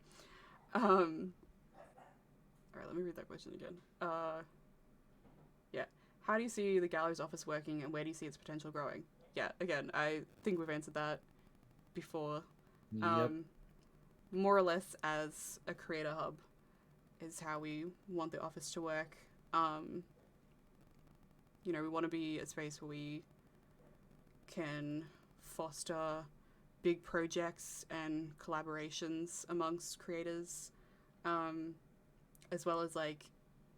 Alright, let me read that question again. Yeah. How do you see the Gallows office working, and where do you see its potential growing? Yeah, again, I think we've answered that before. Yep. More or less as a creator hub is how we want the office to work. You know, we want to be a space where we can foster big projects and collaborations amongst creators, as well as like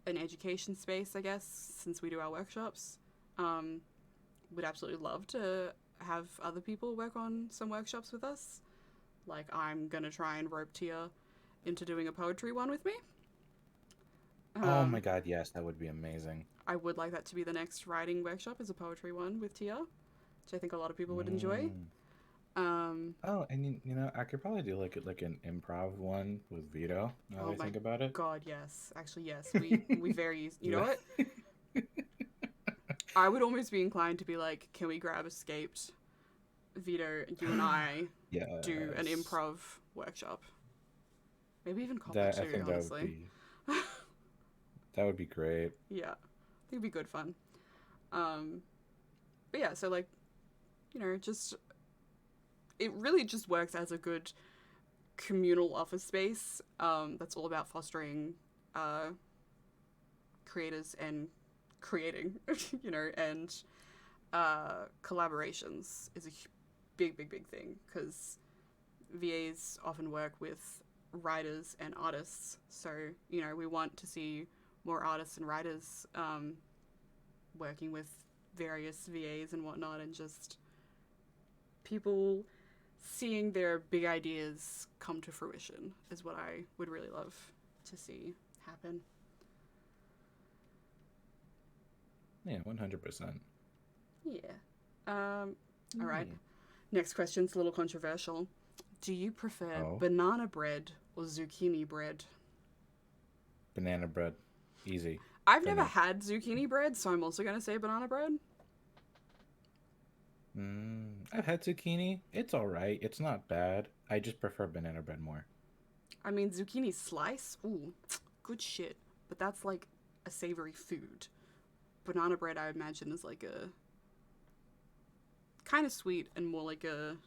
an education space, I guess, since we do our workshops. Would absolutely love to have other people work on some workshops with us. Like, I'm gonna try and rope Tia into doing a poetry one with me. Oh my god, yes, that would be amazing. I would like that to be the next writing workshop, is a poetry one with Tia, which I think a lot of people would enjoy. Oh, and you know, I could probably do like an improv one with Vito. Now that I think about it. God, yes. Actually, yes. We very you know what? I would almost be inclined to be like, can we grab Escaped, Vito, you and I do an improv workshop? Maybe even copy That, too, I think honestly. that would be great. Yeah. I think it'd be good fun. But yeah, so like, you know, just it really just works as a good communal office space that's all about fostering creators and creating, you know, and collaborations is a big, big, big thing because VAs often work with writers and artists. So, you know, we want to see more artists and writers working with various VAs and whatnot, and just people seeing their big ideas come to fruition is what I would really love to see happen. Yeah, 100%. Yeah. All right. Yeah. Next question's a little controversial. Do you prefer Oh, banana bread or zucchini bread? banana bread, easy I've for never me. had zucchini bread, so I'm also going to say banana bread. I've had zucchini. It's all right. It's not bad. I just prefer banana bread more. I mean, zucchini slice, ooh, good shit. But that's like a savory food. Banana bread, I imagine, is like a kind of sweet and more like a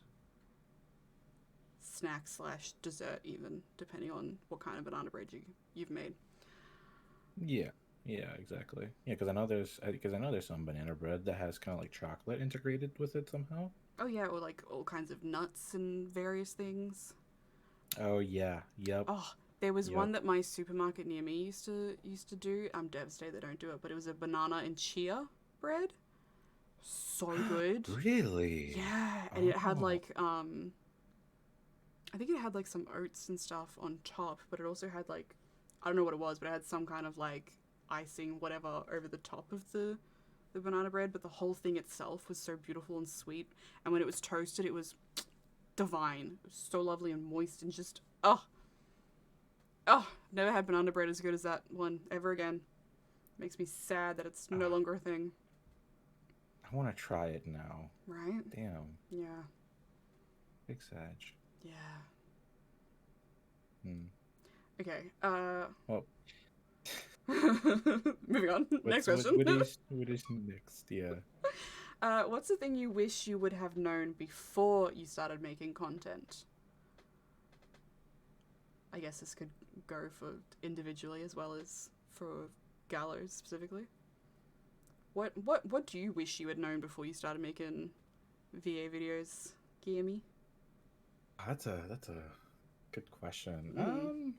snack slash dessert, even depending on what kind of banana bread you've made. Yeah, yeah, exactly. Yeah, because I know there's some banana bread that has kind of like chocolate integrated with it somehow. Oh yeah, or like all kinds of nuts and various things. Oh yeah, yep, Oh, there was yep. one that my supermarket near me used to do. I'm devastated they don't do it, but it was a banana and chia bread. So good. Really? Yeah, and it had Oh, like I think it had like some oats and stuff on top, but it also had like I don't know what it was, but it had some kind of like icing whatever over the top of the banana bread, but the whole thing itself was so beautiful and sweet. And when it was toasted, it was divine. It was so lovely and moist and just never had banana bread as good as that one ever again. Makes me sad that it's no ah, longer a thing. I want to try it now. Right? Damn, Yeah. big Sag. Yeah. Hmm. Okay. Well, Moving on. Next what's question. what is next? Yeah. What's the thing you wish you would have known before you started making content? I guess this could go for individually as well as for Gallows specifically. What do you wish you had known before you started making VA videos, Giami? That's a good question. Mm,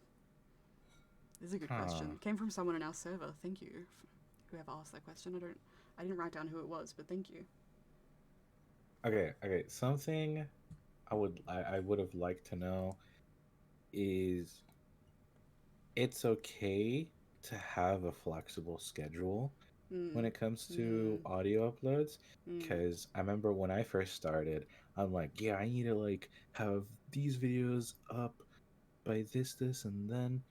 this is a good question. Huh. It came from someone in our server. Thank you, whoever asked that question. I didn't write down who it was, but thank you. Okay. Something I would have liked to know is it's okay to have a flexible schedule when Mm, it comes to mm, audio uploads. mm, Because I remember when I first started, I'm like, yeah, I need to like have these videos up by this, and then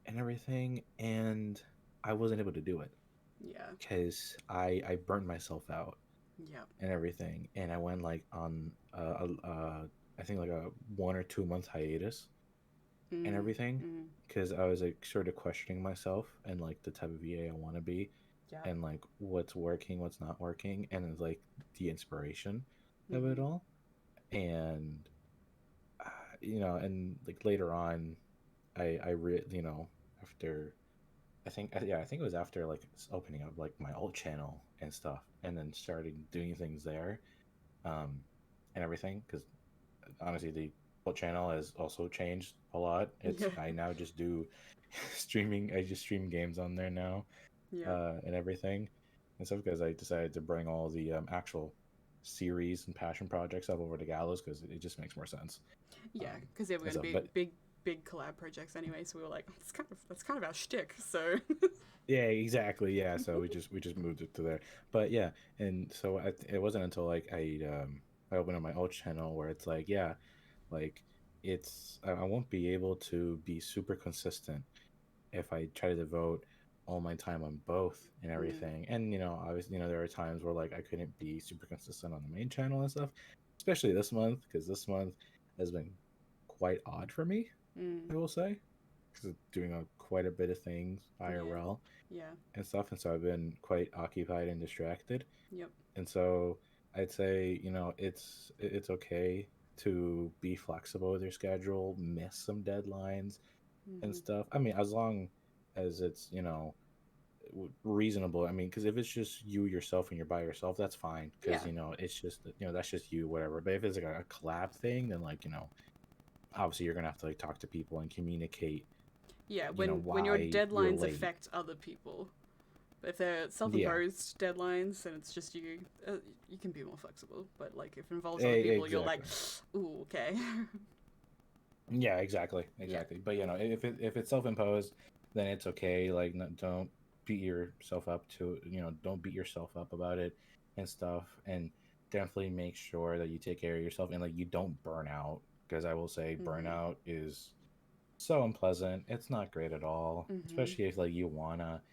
and everything, and I wasn't able to do it yeah, because I burned myself out yep, and everything, and I went like on I think like a 1 or 2 month hiatus and mm, everything mm, because I was like sort of questioning myself and like the type of VA I want to be yep, and like what's working, what's not working, and it's like the inspiration of it mm-hmm, all. And and like later on, after I think it was after like opening up like my old channel and stuff, and then starting doing things there, um, and everything because honestly the whole channel has also changed a lot. It's yeah, I now just do streaming. I just stream games on there now, yep, and everything and stuff because I decided to bring all the actual series and passion projects up over to Gallows because it just makes more sense. yeah, Um, because they were and going to stuff, be but big collab projects anyway. So we were like, that's kind of our shtick. So yeah, exactly. Yeah, so we just moved it to there. But yeah, and so it wasn't until like I opened up my old channel where it's like yeah, like I won't be able to be super consistent if I try to devote all my time on both and mm, everything. And obviously, there are times where like I couldn't be super consistent on the main channel and stuff, especially this month because this month has been quite odd for me. mm, I will say because doing quite a bit of things yeah, IRL yeah, and stuff, and so I've been quite occupied and distracted. yep, And so I'd say it's okay to be flexible with your schedule, miss some deadlines and mm-hmm, stuff. I mean, as long as it's reasonable. I mean, because if it's just you yourself and you're by yourself, that's fine. Because Yeah. it's just that's just you, whatever. But if it's like a collab thing, then like obviously you're gonna have to like talk to people and communicate. Yeah, when your Why you're deadlines late. affect other people. But if they're Yeah, self-imposed deadlines and it's just you, you can be more flexible. But like if it involves other people, you're like, exactly. ooh, okay. Yeah, exactly, Yeah. exactly. But if it's self imposed, then it's okay. Like, don't beat yourself up to don't beat yourself up about it and stuff. And definitely make sure that you take care of yourself and like you don't burn out, because I will say Mhm. burnout is so unpleasant. It's not great at all, Mhm. especially if like you wanna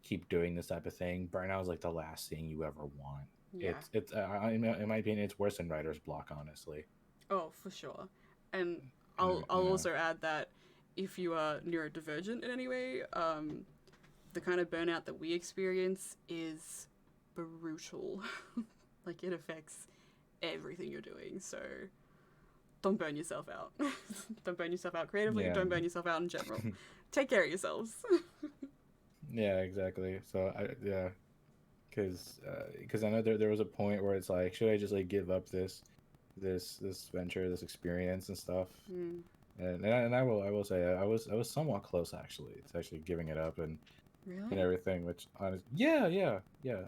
keep doing this type of thing. Burnout is like the last thing you ever want. Yeah. In my opinion, it's worse than writer's block, honestly. Oh, for sure. And And I'll also add that if you are neurodivergent in any way, the kind of burnout that we experience is brutal. Like it affects everything you're doing. So don't burn yourself out. Don't burn yourself out creatively. yeah. Don't burn yourself out in general. Take care of yourselves. Yeah, exactly. So yeah, because I know there was a point where it's like, should I just like give up this venture, this experience and stuff? Mm, And I will say I was somewhat close actually. It's actually giving it up and really? everything. Which honest, yeah.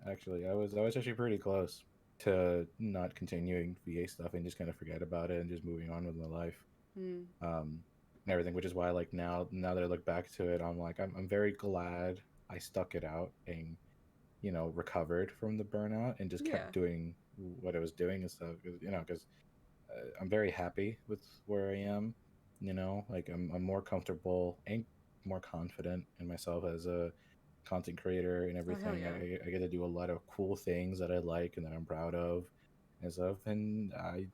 Actually, I was actually pretty close to not continuing VA stuff and just kind of forget about it and just moving on with my life. Mm, Um, and everything, which is why like now that I look back to it, I'm like I'm very glad I stuck it out and recovered from the burnout and just yeah. kept doing what I was doing and stuff. Because I'm very happy with where I am. Like I'm more comfortable and more confident in myself as a content creator and Oh hell everything. yeah. I get to do a lot of cool things that I like and that I'm proud of and stuff. And I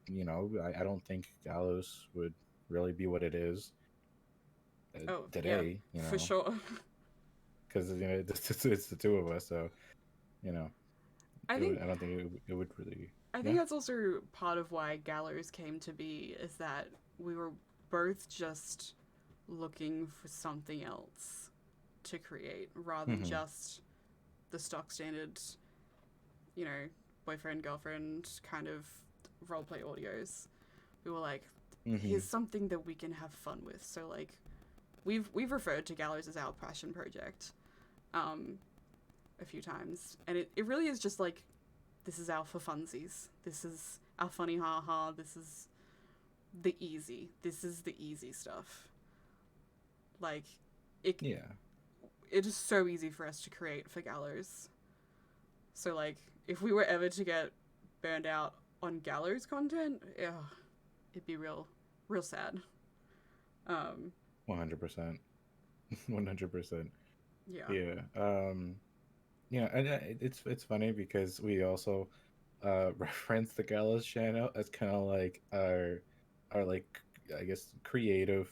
don't think Gallows would really be what it is Oh yeah. today. For sure. Because it's the two of us. So you know, I think I don't think it would really. I think Yeah. that's also part of why Gallows came to be is that we were both just looking for something else to create rather than Hmm. just the stock standard, you know, boyfriend girlfriend kind of roleplay audios. We were like, here's Hmm. something that we can have fun with. So like, we've referred to Gallows as our passion project, um, a few times, and it really is just like, this is our for funsies. This is our funny ha ha. This is the easy. This is the easy stuff. Like, it Yeah. it is so easy for us to create for Gallows. So like, if we were ever to get burned out on Gallows content, yeah, it'd be real sad. Um, 100%. 100%. yeah, Yeah. And it's funny because we also reference the Gallows channel as kind of like our like I guess creative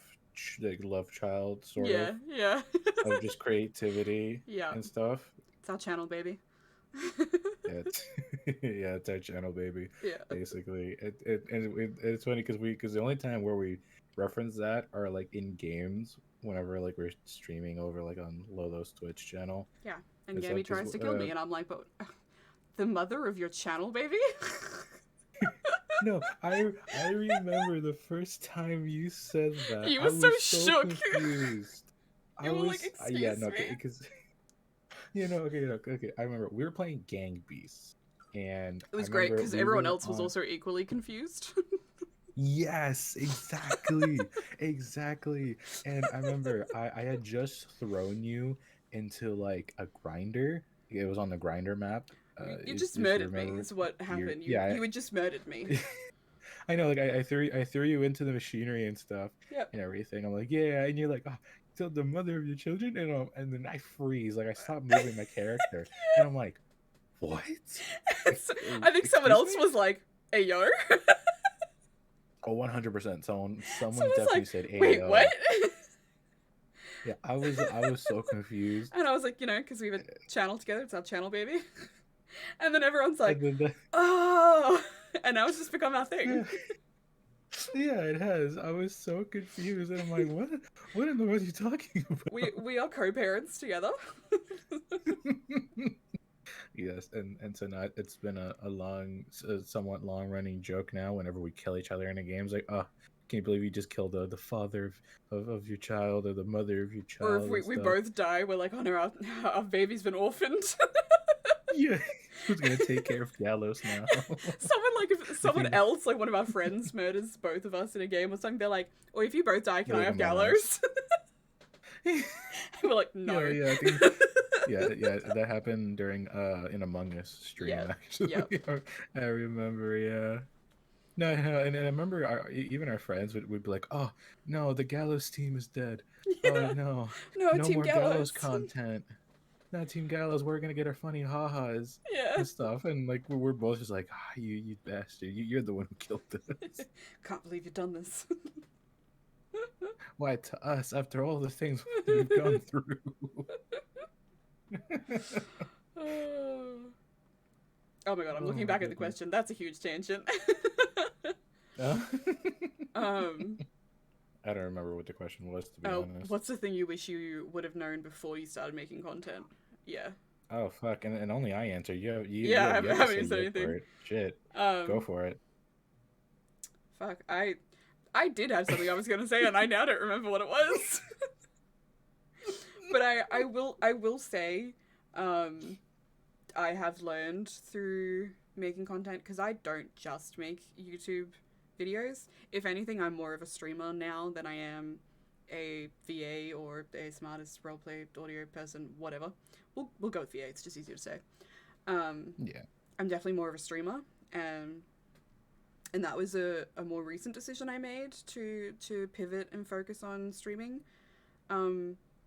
like love child sort yeah, yeah, of just creativity yeah. and stuff. It's our channel, baby. Yeah, it's, yeah, it's our channel, baby. Yeah. Basically, it's funny because the only time where we reference that are like in games whenever like we're streaming over like on Lolo's Twitch channel Yeah. And and stuff. Gammy Because tries to kill me, and I'm like, but the mother of your channel, baby? no, I remember the first time you said that, You I were so was so shook. confused. I You were like, was yeah, excuse no, me? because okay, okay. I remember we were playing Gang Beasts, and It I was great remember because we everyone were else was on. also equally confused. Yes, exactly. Exactly. And I remember I had just thrown you into like a grinder. It was on the grinder map. You just If you murdered me, remember is what you happened. yeah, You had just murdered me. I know, like I threw you into the machinery and stuff Yep. and everything. I'm like, yeah, and you're like, oh, so the mother of your children, and then I freeze, like I stop moving my character, and I'm like, what? So, I think someone Excuse else me? was like, "Hey yo," Oh, 100%. so Someone I was definitely like, said "Wait, what?" AO. Yeah, I was so confused. And I was like, because we have a channel together. It's our channel, baby. And then everyone's like, And then "Oh," and now it's just become our thing. yeah, yeah, it has. I was so confused, and I'm like, what in the world are you talking about? We are co-parents together. Yes, and so now it's been a long, somewhat long running joke now. Whenever we kill each other in a game, it's like, oh, can you believe you just killed the father of your child or the mother of your Or if child and we stuff? both die, we're like, oh no, our baby's been orphaned. Yeah, who's gonna take care of Gallows now? Someone like if I someone think else, like one of our friends, murders both of us in a game or something, they're like, or if you both die, can I like have Among Us. Gallows? We're like, Yeah, no. yeah, I think yeah, that happened during in Among Us Yeah. stream Yep. actually. I remember, yeah. No, no, and I remember even our friends would be like, "Oh no, the Gallows team is dead. Oh Yeah. no, No, no Team more Gallows Gallows. content. Not Team Gallows. We're gonna get our funny ha-has Yeah. and stuff." And like we're both just like, "Ah, you bastard! You're the one who killed us. Can't believe you've done this. Why to us after all the things we've gone through?" Oh my god, I'm Oh looking my back at the goodness. question. That's a huge tangent. Uh, um, I don't remember what the question was, to be oh, honest. what's the thing you wish you would have known before you started making content? Yeah. Oh fuck! And only I answer. Yeah, You I have to haven't say even said you for anything. it. Shit, go Um, for it. fuck, I did have something I was gonna say, and I now don't remember what it was. But I will say, um, I have learned through making content because I don't just make YouTube videos. If anything, I'm more of a streamer now than I am a VA or a smartest roleplay audio person, whatever. We'll go with VA. It's just easier to say. Um, Yeah. I'm definitely more of a streamer, and that was a more recent decision I made to pivot and focus on streaming,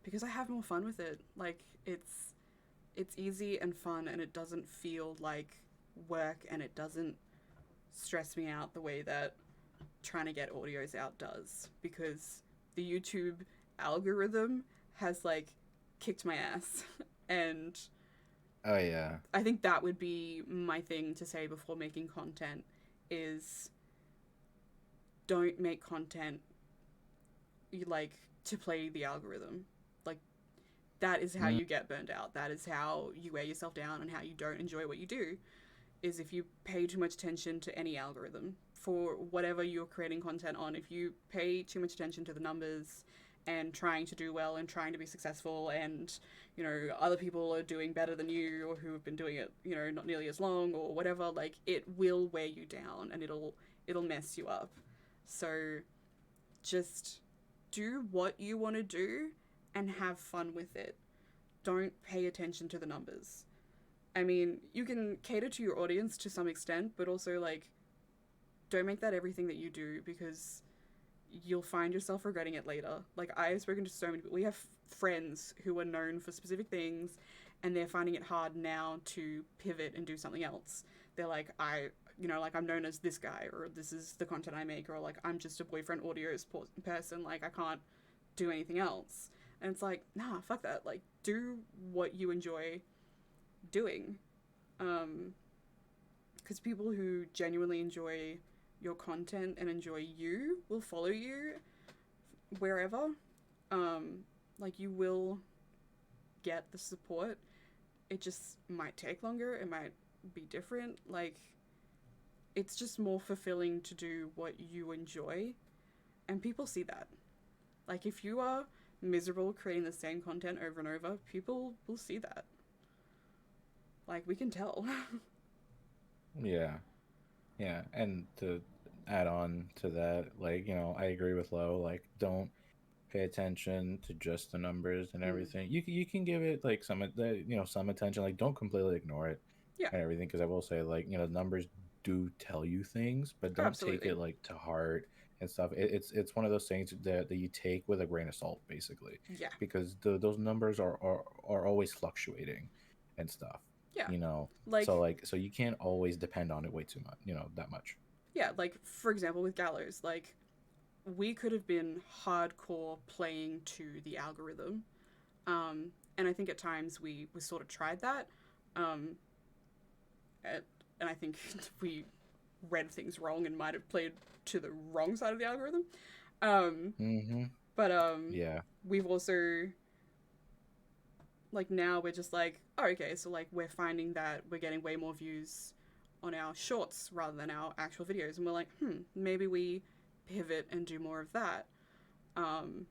because I have more fun with it. Like it's easy and fun, and it doesn't feel like work, and it doesn't stress me out the way that trying to get audios out does, because the YouTube algorithm has like kicked my ass. And Oh yeah. I think that would be my thing to say before making content is don't make content like to play the algorithm. Like that is how Mm, you get burned out. That is how you wear yourself down and how you don't enjoy what you do, is if you pay too much attention to any algorithm for whatever you're creating content on. If you pay too much attention to the numbers and trying to do well and trying to be successful, and other people are doing better than you or who have been doing it not nearly as long or whatever, like it will wear you down and it'll mess you up. So just do what you want to do and have fun with it. Don't pay attention to the numbers. I mean, you can cater to your audience to some extent, but also like don't make that everything that you do, because you'll find yourself regretting it later. Like I've spoken to so many people. We have friends who are known for specific things and they're finding it hard now to pivot and do something else. They're like, like I'm known as this guy, or this is the content I make, or like I'm just a boyfriend audio person, like I can't do anything else. And it's like, nah, fuck that. Like do what you enjoy doing. Because people who genuinely enjoy your content and enjoy you will follow you wherever. Like you will get the support. It just might take longer. It might be different. Like it's just more fulfilling to do what you enjoy, and people see that. Like if you are miserable creating the same content over and over, people will see that. Like we can tell. yeah. Yeah. And to add on to that, like, I agree with Lo. Like, don't pay attention to just the numbers and Mm. everything. You can give it like some attention. Like, don't completely ignore it Yeah, and everything. Because I will say, like, numbers do tell you things, but don't take absolutely. it like to heart and stuff. It's one of those things that you take with a grain of salt, basically, Yeah, because those numbers are always fluctuating and stuff. yeah. You know, so Like, so you can't always depend on it way too much. That much. yeah, like for example with Gallows, like we could have been hardcore playing to the algorithm. And I think at times we sort of tried that. Um, and I think we read things wrong and might have played to the wrong side of the algorithm. Um, Mm-hmm. but Yeah. we've also like now we're just like, oh, okay, so like we're finding that we're getting way more views on our shorts rather than our actual videos, and we're like, maybe we pivot and do more of that. Um,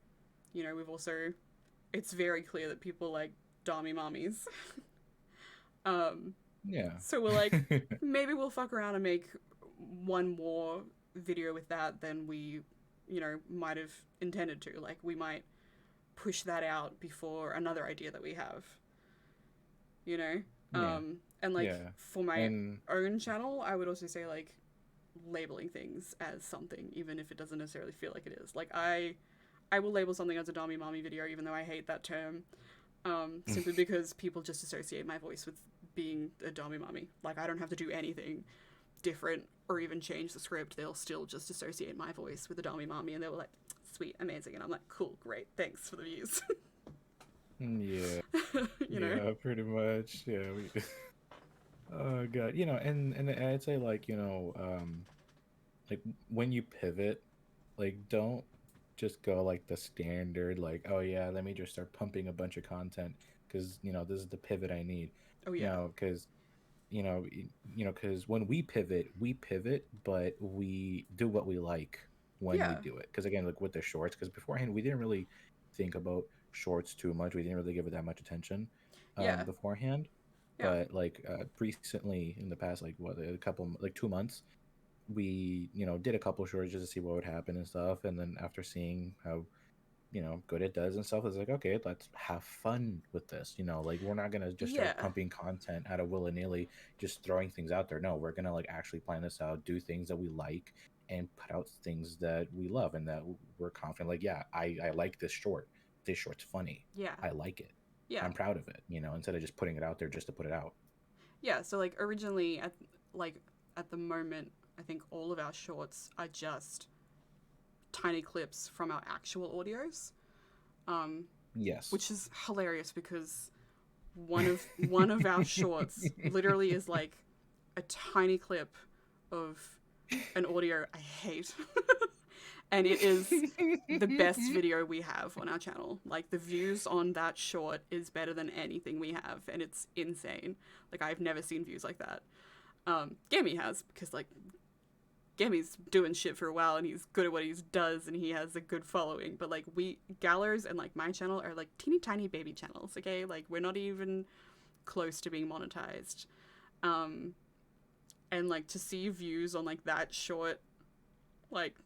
we've also, it's very clear that people like Dami Mommies. um, Yeah. so we're like, maybe we'll fuck around and make one more video with that than we, might have intended to. Like, we might push that out before another idea that we have, you know? Yeah. And like, Yeah. for my And own channel, I would also say, like, labeling things as something, even if it doesn't necessarily feel like it is. Like, I will label something as a Dami Mommy video, even though I hate that term, simply because people just associate my voice with being a Dami Mommy. Like, I don't have to do anything different or even change the script. They'll still just associate my voice with the Dami Mommy, and they were like, sweet, amazing. And I'm like, cool, great, thanks for the views. yeah, you know? yeah, pretty much. Yeah. Oh god, and I'd say like like when you pivot, like don't just go like the standard like, oh yeah, let me just start pumping a bunch of content because this is the pivot I need. Oh, yeah. Because because when we pivot, but we do what we like when we Yeah. do it. Because again, like with the shorts, because beforehand we didn't really think about shorts too much. We didn't really give it that much attention Yeah. beforehand. Yeah. But like recently, in the past like what a couple like 2 months, we did a couple shorts just to see what would happen and stuff. And then after seeing how good it does and stuff, it's like, okay, let's have fun with this. Like we're not gonna just start Yeah. pumping content out of willy-nilly, just throwing things out there. No, we're gonna like actually plan this out, do things that we like, and put out things that we love and that we're confident. Like, yeah, I like this short. This short's funny. Yeah. I like it. Yeah. I'm proud of it. Instead of just putting it out there just to put it out. Yeah. So, like, originally, like, at the moment, I think all of our shorts are just tiny clips from our actual audios, Yes. which is hilarious because one of our shorts literally is like a tiny clip of an audio I hate. And it is the best video we have on our channel. Like, the views on that short is better than anything we have, and it's insane. Like, I've never seen views like that. Gammy has, because like Gammy's doing shit for a while and he's good at what he does and he has a good following. But like Gallows and like my channel are like teeny tiny baby channels, okay? Like, we're not even close to being monetized. And like to see views on like that short, like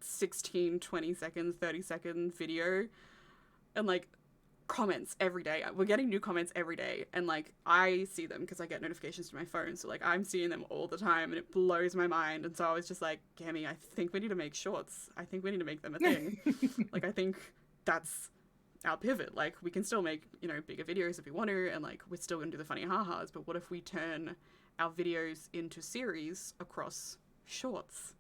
16, 20 seconds, 30-second video, and like comments every day. We're getting new comments every day, and like I see them because I get notifications to my phone, so like I'm seeing them all the time and it blows my mind. And so I was just like, Gammy, I think we need to make shorts. I think we need to make them a thing. Like, I think that's our pivot. Like, we can still make bigger videos if we want to, and like we're still gonna do the funny ha-has, but what if we turn our videos into series across shorts?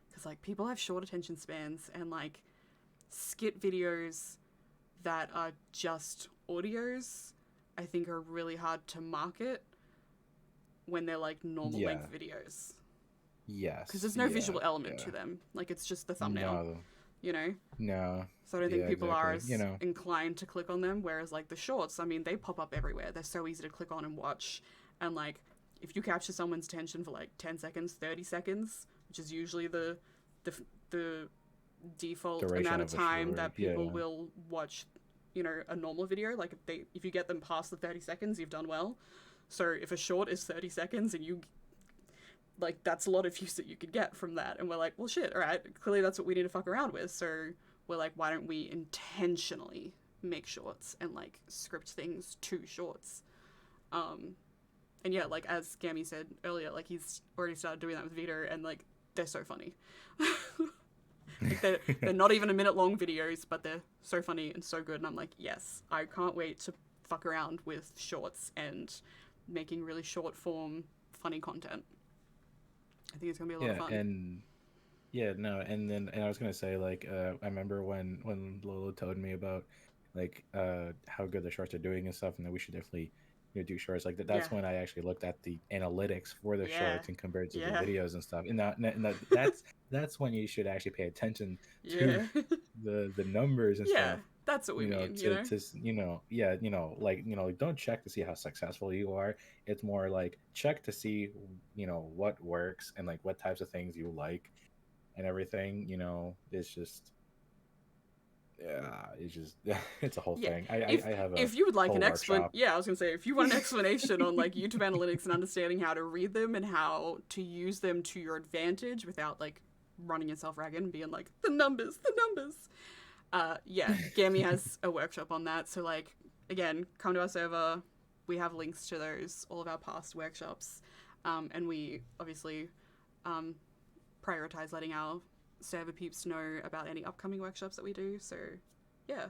Because like people have short attention spans, and like skit videos that are just audios, I think, are really hard to market when they're like normal Yeah. length videos. Yes. Because there's no Yeah. visual element Yeah. to them. Like, it's just the thumbnail, No. No. No. So I don't think Yeah. people are as Exactly. inclined to click on them. Whereas like the shorts, I mean, they pop up everywhere. They're so easy to click on and watch. And like, if you capture someone's attention for like 10 seconds, 30 seconds, which is usually the default Duration amount of of a time short, that people yeah. will watch a normal video, like if you get them past the 30 seconds, you've done well. So if a short is 30 seconds and you like, that's a lot of views that you could get from that. And we're like, well, shit, all right, clearly that's what we need to fuck around with. So we're like, why don't we intentionally make shorts and like script things to shorts? And yeah, like as Gammy said earlier, like he's already started doing that with Vito, and like they're so funny. Like, they're not even a minute long videos, but they're so funny and so good. And I'm like, yes, I can't wait to fuck around with shorts and making really short form funny content. I think it's gonna be a lot of fun. And I was gonna say, like, I remember when Lolo told me about like how good the shorts are doing and stuff, and that we should definitely do shorts like that. That's Yeah. when I actually looked at the analytics for the Yeah. shorts and compared to the Yeah. videos and stuff. And that's when you should actually pay attention to Yeah. the numbers and Yeah. stuff. That's what we mean, you know? yeah, like don't check to see how successful you are. It's more like check to see, what works and like what types of things you like and everything. It's just, yeah, it's just it's a whole Yeah. thing. If I have a if you would like whole an explan workshop. yeah, I was gonna say if you want an explanation on like YouTube analytics and understanding how to read them and how to use them to your advantage without like running yourself ragged and being like the numbers, the numbers. Yeah, Gammy has a workshop on that. So like again, come to our server. We have links to those, all of our past workshops, and we obviously um, prioritize letting our server peeps know about any upcoming workshops that we do. So yeah,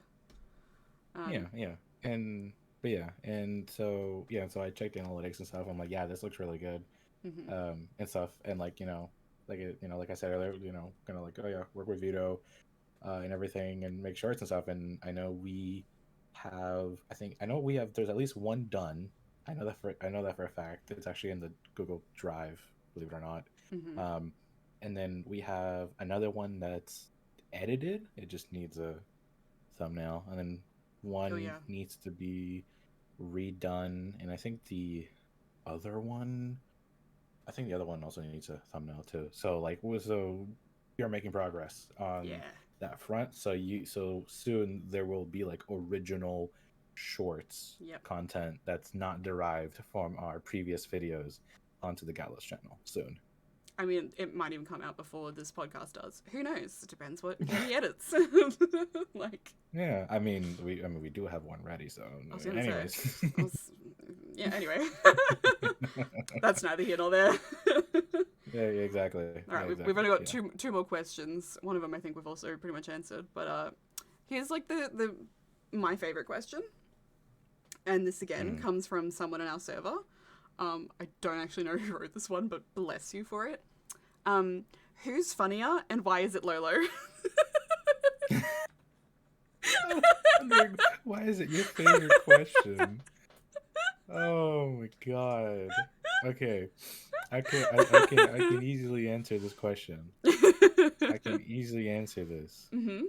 Yeah, um, yeah. And but yeah, and so yeah, so I checked the analytics and stuff. I'm like, yeah, this looks really good. mm-hmm. And stuff. And like, like I said earlier, gonna like, oh yeah, work with Vito, and everything and make shorts and stuff. And I know we have there's at least one done. I know that for a fact. It's actually in the Google Drive, believe it or not. Mm-hmm. Um, and then we have another one that's edited. It just needs a thumbnail, and then Oh one yeah. needs to be redone. And other one, I think the other one also needs a thumbnail too. So you're making progress on Yeah. that front. So soon there will be like original shorts Yep. content that's not derived from our previous videos onto the Gallows channel soon. I mean, it might even come out before this podcast does. Who knows? It depends what Gammy edits. Like, Yeah, I mean we do have one ready. So I was gonna say, anyways. I was, yeah. Anyway, that's neither here nor there. Yeah, exactly. All Yeah, right, we've only exactly. got Yeah. two more questions. One of them I think we've also pretty much answered. But here's like the my favorite question, and this again Mm. comes from someone in our server. I don't actually know who wrote this one, but bless you for it. Um, who's funnier and why is it Lolo? I was wondering, why is it your favorite question? Oh my god. Okay. I can easily answer this question. I can easily answer this. Mm-hmm.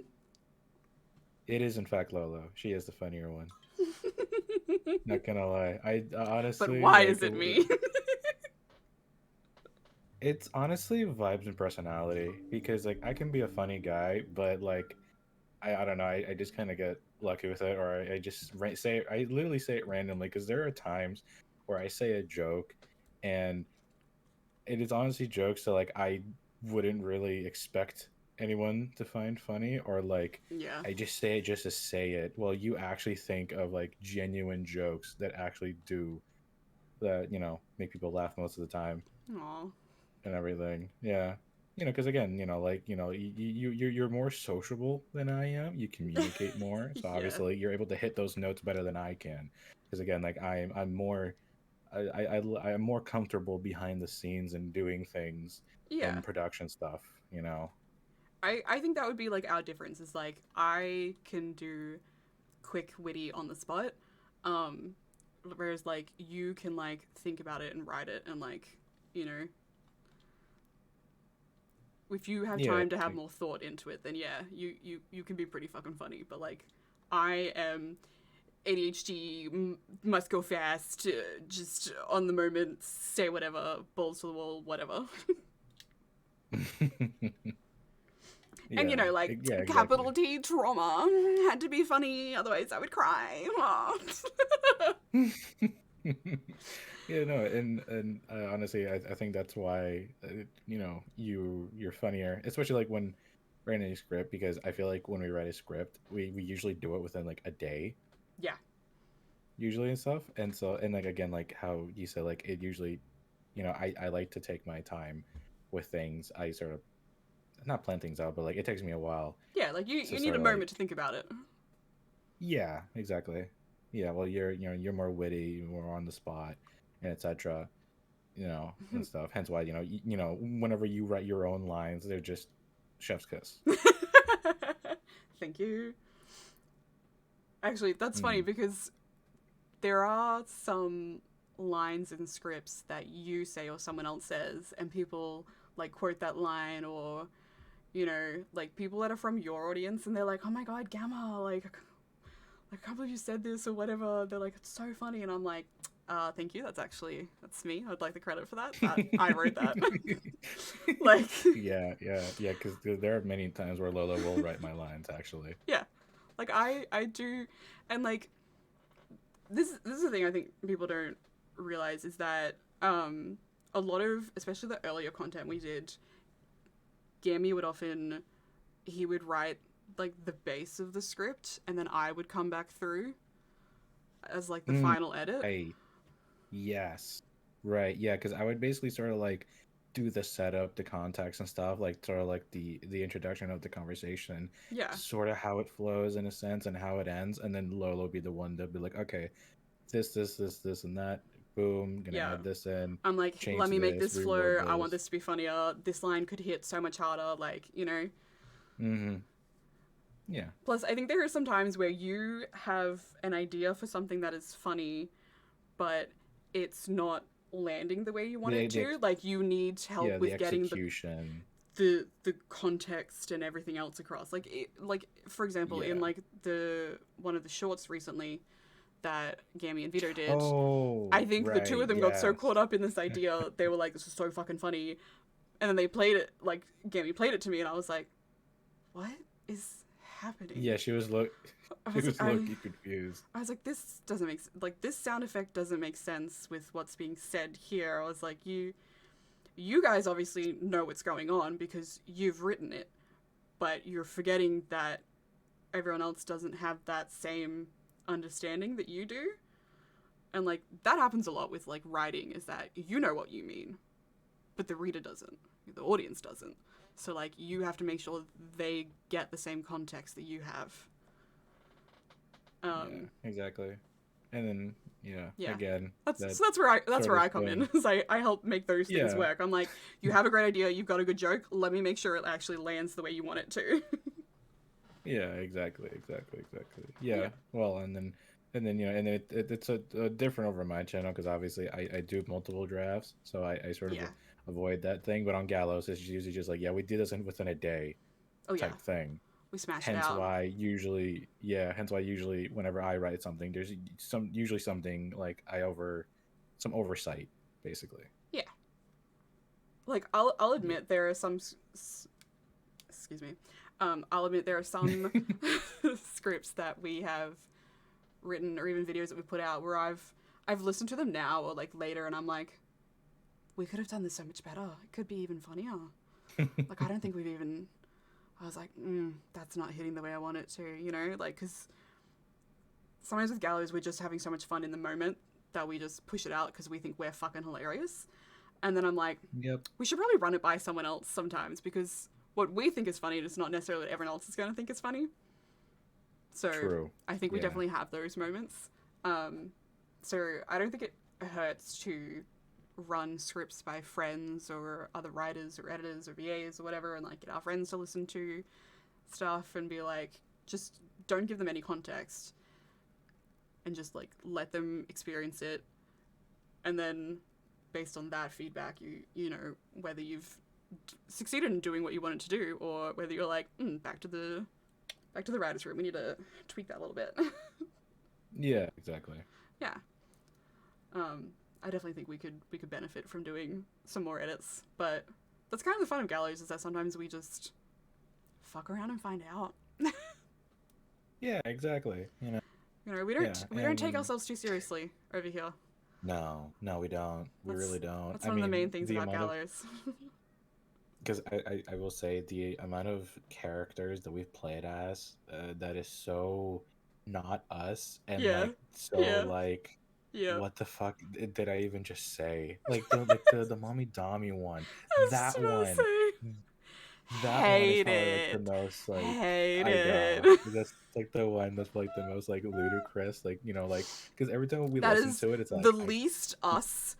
It is in fact Lolo. She is the funnier one. Not gonna lie. But Honestly why like is it me? it's honestly vibes and personality because like I can be a funny guy, but like I don't know. I just kind of get lucky with it, or I just I literally say it randomly because there are times where I say a joke, and it is honestly jokes that like I wouldn't really expect anyone to find funny, or like Yeah. I just say it just to say it. Well, you actually think of like genuine jokes that actually do that, make people laugh most of the time Aw. and everything. Yeah. Because again, you're more sociable than I am. You communicate more, so Yeah. obviously you're able to hit those notes better than I can. Because again, like I'm more, I'm more comfortable behind the scenes and doing things Yeah. and production stuff. You know. I think that would be like our difference is like I can do quick witty on the spot. Um whereas like you can like think about it and write it and like, you know, if you have Yeah. time to have more thought into it, then yeah, you can be pretty fucking funny. But like, I am ADHD, must go fast, just on the moment, say whatever, balls to the wall, whatever. And you Yeah. know, like Yeah. Exactly. capital T trauma had to be funny, otherwise I would cry. Yeah, no, and honestly, I think that's why you're funnier, especially like when writing a script, because I feel like when we write a script, we usually do it within like a day, Yeah, usually and stuff, and like again, like how you said, like it usually, I like to take my time with things. I sort of not plan things out, but like it takes me a while yeah, like to you need sort a of moment to like, think about it. yeah, exactly, yeah. Well, you're more witty, more on the spot, and etc. And stuff. Hence why, whenever you write your own lines, they're just chef's kiss. Thank you. Actually, that's funny Mm. because there are some lines in scripts that you say or someone else says, and people like quote that line, or you know, like people that are from your audience, and they're like, "Oh my god, Gamma! Like, like, I can't believe you said this or whatever. They're like, it's so funny. And I'm like, thank you. That's me. I'd like the credit for that. I wrote that. Like, Yeah, because there are many times where Lola will write my lines, actually. yeah. Like, I do. And, like, this is the thing I think people don't realize is that a lot of, especially the earlier content we did, Gammy would often, he would write, like, the base of the script, and then I would come back through as, like, the Mm, final edit. right. Yes. Right. Yeah, because I would basically sort of like do the setup, the context and stuff, like sort of like the introduction of the conversation, Yeah. sort of how it flows in a sense and how it ends, and then Lolo would be the one to be like, okay, this, and that. Boom, gonna Yeah. add this in, I'm like, change let me make this, this reword flow. I want this. this to be funnier. This line could hit so much harder. Like, you know. Mm-hmm. Yeah. Plus, I think there are some times where you have an idea for something that is funny, but it's not landing the way you want The it the to. Like, you need help yeah, the with getting execution. the context and everything else across. Like for example, in Yeah. like the one of the shorts recently that Gammy and Vito did, I Oh, think the two right. of them got so Yes. caught up in this idea, they were like, "This is so fucking funny," and then they played it. Like Gammy played it to me, and I was like, "What is happening?" Yeah, she was look I she was like, was low-key confused. I was like, this doesn't make like this sound effect doesn't make sense with what's being said here. I was like, you guys obviously know what's going on because you've written it, but you're forgetting that everyone else doesn't have that same understanding that you do. And like that happens a lot with like writing is that you know what you mean, but the reader doesn't. The audience doesn't. So like you have to make sure they get the same context that you have. Yeah, exactly. And then, yeah, Yeah. again, that That's sort where of I come in. thing. Is I help make those things Yeah. work. I'm like, you have a great idea, you've got a good joke. Let me make sure it actually lands the way you want it to. Yeah, exactly. Yeah. Yeah. Well, and then and it's a different over my channel because obviously I do multiple drafts, so I sort of Yeah. avoid that thing. But on Gallows, it's usually just like, yeah, we did this within a day Oh yeah. type thing. We smash it out. Hence why usually whenever I write something, there's usually something like some oversight, basically. Yeah. Like I'll Yeah. admit there are some excuse me. I'll admit there are some scripts that we have written or even videos that we put out where I've listened to them now or like later and I'm like, we could have done this so much better. It could be even funnier. Like I don't think we've even. I was like, that's not hitting the way I want it to, you know, like because sometimes with Gallows we're just having so much fun in the moment that we just push it out because we think we're fucking hilarious, and then I'm like, Yep. we should probably run it by someone else sometimes because what we think is funny is not necessarily what everyone else is going to think is funny. So True. I think we Yeah. definitely have those moments. So I don't think it hurts to run scripts by friends or other writers or editors or VAs or whatever and like get our friends to listen to stuff and be like, just don't give them any context and just like let them experience it. And then based on that feedback, you know, whether you've succeeded in doing what you wanted to do or whether you're like, back to the writer's room. We need to tweak that a little bit. Yeah, exactly. Yeah. I definitely think we could benefit from doing some more edits, but that's kind of the fun of Gallows is that sometimes we just fuck around and find out. Yeah, exactly. You know, Yeah, we don't take and ourselves too seriously over here. no, we don't. We That's really don't. that's I one of the main mean, things the about amount of Gallows. because I will say the amount of characters that we've played as that is so not us and Yeah, like so yeah, like yeah. what the fuck did I even just say? Like the mommy Dommy one. I was just That about to one. say, That one is hate probably like the it, most like hate I know. it. That's like the one that's like the most like ludicrous, like like because every time we That listen is to it, it's the like least us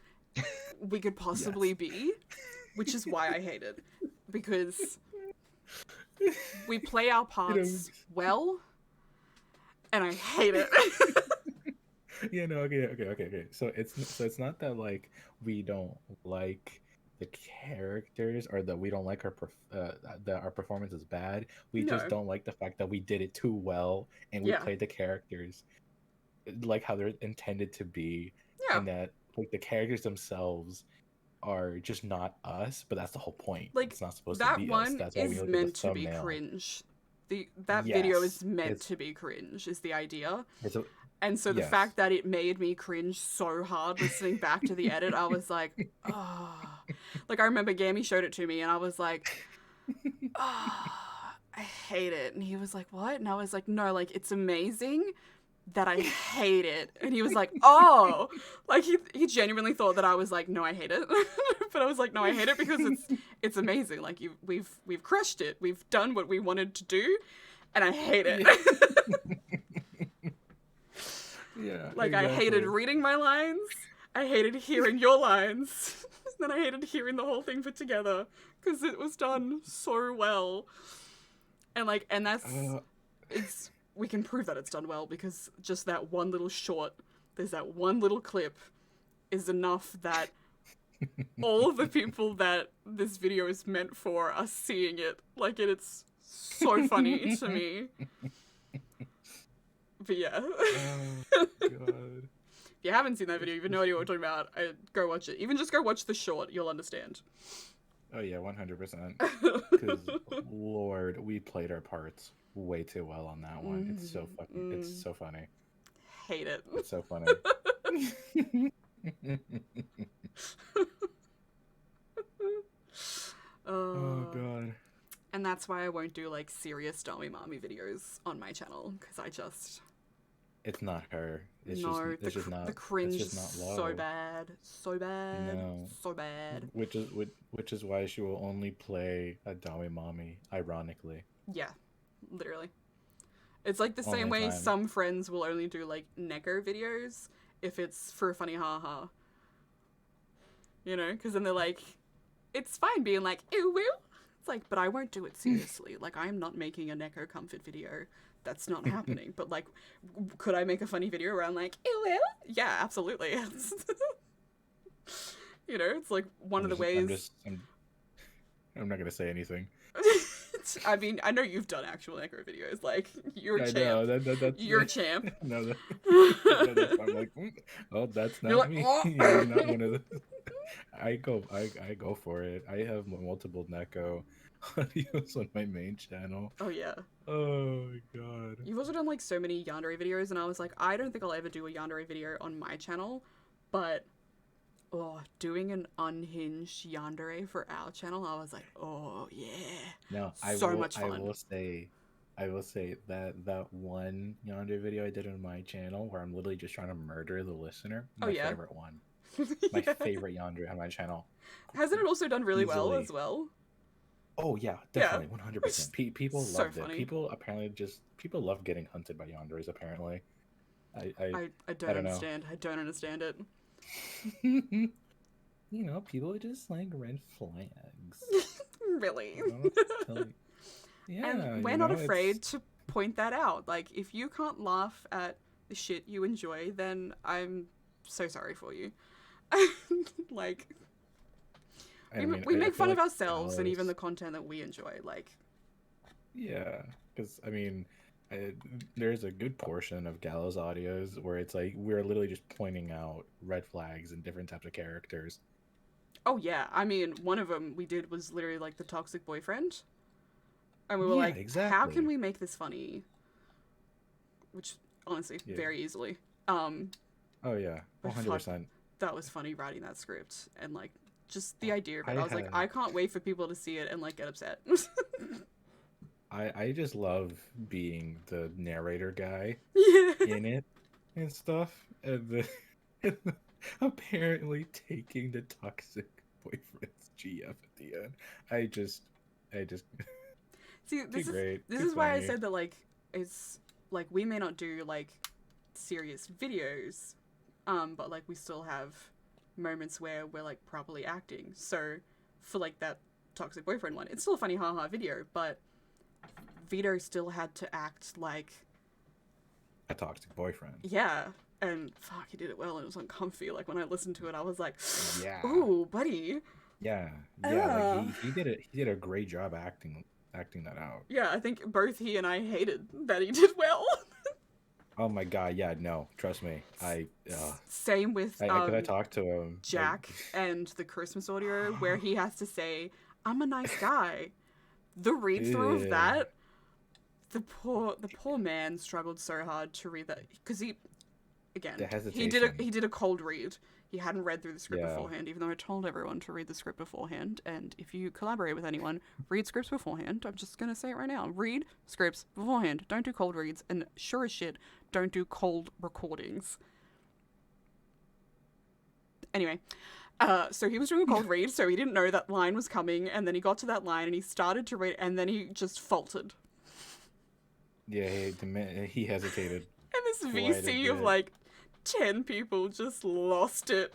we could yes. possibly be, which is why I hate it. Because we play our you know, parts well, and I hate it. yeah, no, okay. So it's not that like we don't like the characters or that we don't like that our performance is bad. We just No. don't like the fact that we did it too well and we Yeah. played the characters like how they're intended to be, Yeah. and that like the characters themselves are just not us, but that's the whole point. Like It's not supposed to that be us. one That's why we is look at the meant to be thumbnail. cringe. That video is Yes, meant to be cringe is the idea. it's a And so the yes. fact that it made me cringe so hard listening back to the edit, I was like, oh. Like, I remember Gammy showed it to me, and I was like, oh, I hate it. And he was like, what? And I was like, no, like, it's amazing that I hate it. And he was like, oh. Like, he genuinely thought that I was like, no, I hate it. But I was like, no, I hate it because it's amazing. Like, we've crushed it. We've done what we wanted to do, and I hate it. Yeah, Like, exactly. I hated reading my lines. I hated hearing your lines. Then I hated hearing the whole thing put together because it was done so well. And like, and that's it's we can prove that it's done well because just that one little short, there's that one little clip, is enough that all of the people that this video is meant for are seeing it. Like, it's so funny to me. But yeah. Oh god. If you haven't seen that video, you have no idea what we're talking about, go watch it. Even just go watch the short, you'll understand. Oh yeah, 100%. Because Lord, we played our parts way too well on that one. It's so fucking. It's so funny. Hate it. It's so funny. Oh god. And that's why I won't do like serious Dummy Mommy videos on my channel because I just. It's not her. It's no, just not. The cringe it's just is not low. so bad, so bad, No. so bad. Which is why she will only play a Dawi Mommy, ironically. Yeah, literally. It's like the Only same way time. some friends will only do like Neko videos if it's for a funny haha. You know, because then they're like, it's fine being like, ew, will. It's like, but I won't do it seriously. Like, I'm not making a Neko comfort video. That's not happening. But like, could I make a funny video around like, ew, will? Yeah, absolutely. You know, it's like one of the ways. I'm not gonna say anything. I mean, I know you've done actual Neko videos. Like, you're a I champ. know, that's You're a champ. No, I'm like, oh, that's not You're like, me. oh. You're not one of the. I go for it. I have multiple Neko audios on my main channel. Oh yeah. Oh my god. You've also done like so many yandere videos, and I was like, I don't think I'll ever do a yandere video on my channel, but doing an unhinged yandere for our channel, I was like, oh yeah. No, Much fun. I will say that one yandere video I did on my channel where I'm literally just trying to murder the listener. My favorite one. My favorite yandere on my channel. Hasn't it also done really well Easily. as well? Oh yeah, definitely, 100%. People So loved funny. it. People love getting hunted by yanderes. Apparently, I don't understand. Know. I don't understand it. You know, people just like red flags. Really? Yeah. And we're not afraid to point that out. Like, if you can't laugh at the shit you enjoy, then I'm so sorry for you. Like, we make fun of ourselves Gallows, and even the content that we enjoy. Like, yeah, because I mean, there's a good portion of Gallows audios where it's like we're literally just pointing out red flags and different types of characters. Oh yeah, I mean, one of them we did was literally like the toxic boyfriend, and we were like, exactly. how can we make this funny? Which honestly, very easily. Oh yeah, 100%. That was funny writing that script and like just the idea of it. I was like, I can't wait for people to see it and like get upset. I just love being the narrator guy in it and stuff, and apparently taking the toxic boyfriend's GF at the end. I just see this is why I said that like it's like we may not do like serious videos, but like we still have moments where we're like properly acting. So for like that toxic boyfriend one, it's still a funny haha video, but Vito still had to act like a toxic boyfriend. Yeah, and fuck, he did it well, and it was uncomfy. Like when I listened to it, I was like, yeah, ooh, buddy, Yeah, yeah, like Uh, he did a great job acting that out. yeah, I think both he and I hated that he did well. Oh my god, yeah, no, trust me. Same with I could I talk to him like Jack and the Christmas audio where he has to say, "I'm a nice guy." The read through of yeah, that, the poor man struggled so hard to read that because the again, hesitation. he did a cold read. He hadn't read through the script Yeah. beforehand, even though I told everyone to read the script beforehand. And if you collaborate with anyone, read scripts beforehand. I'm just gonna say it right now. Read scripts beforehand. Don't do cold reads, and sure as shit, don't do cold recordings. Anyway, so he was doing a cold read, so he didn't know that line was coming, and then he got to that line and he started to read, and then he just faltered. Yeah, he hesitated And this quite a VC of bit. like 10 people just lost it.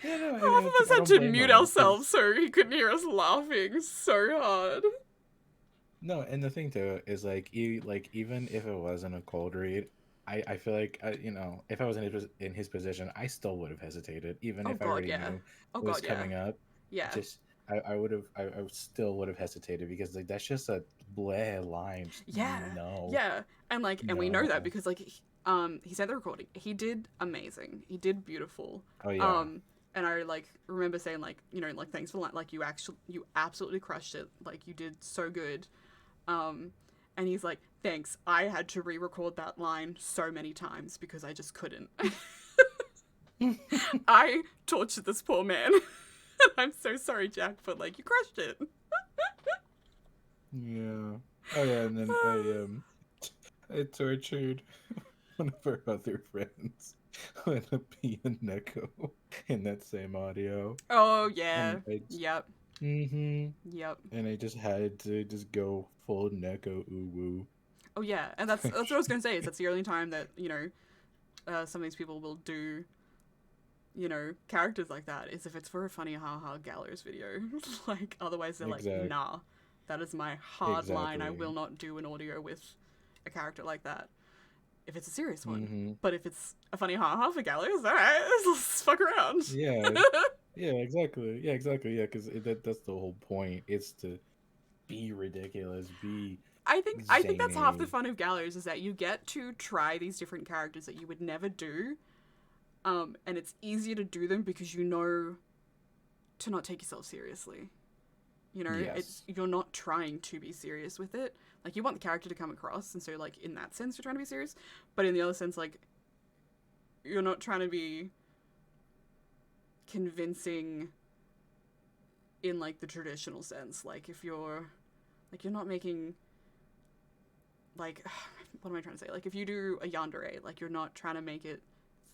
Yeah, no, and Half of it's like us I had don't to blame mute him ourselves because so he couldn't hear us laughing so hard. no, and the thing too is like even if it wasn't a cold read, I feel like if I was in his position, I still would have hesitated even Oh if I god, already yeah. knew Oh it was god, yeah. coming up. Yeah. Just I still would have hesitated because like that's just a bleh line. Just Yeah. no, Yeah. And we know that no. because like he sent the recording. He did amazing. He did beautiful. Oh yeah, Um and I like remember saying like, like thanks for like you absolutely crushed it. Like you did so good. Um and he's like, "Thanks. I had to re-record that line so many times because I just couldn't." I tortured this poor man. I'm so sorry, Jack, but like you crushed it. yeah. Oh yeah, and then I tortured one of our other friends with a P and echo in that same audio, Oh yeah. and Yep. mm-hmm, Yep. and I just had to just go full Neko ooh woo. Oh yeah, and that's what I was gonna say. Is that's the only time that some of these people will do characters like that is if it's for a funny haha Gallows video. Like otherwise they're like, Exact, nah, that is my hard line. I exactly. will not do an audio with a character like that if it's a serious one. Mm-hmm. But if it's a funny haha for Gallows, all right, let's fuck around. Yeah, yeah, exactly. Yeah, exactly. Yeah, because that's the whole point. It's to be ridiculous, be I think that's half the zany. fun of Gallows is that you get to try these different characters that you would never do. And it's easier to do them because you know to not take yourself seriously. Yes. You're not trying to be serious with it. Like you want the character to come across, and so like in that sense you're trying to be serious, but in the other sense like you're not trying to be convincing in like the traditional sense. Like if you're not making like what am I trying to say? Like if you do a yandere, like you're not trying to make it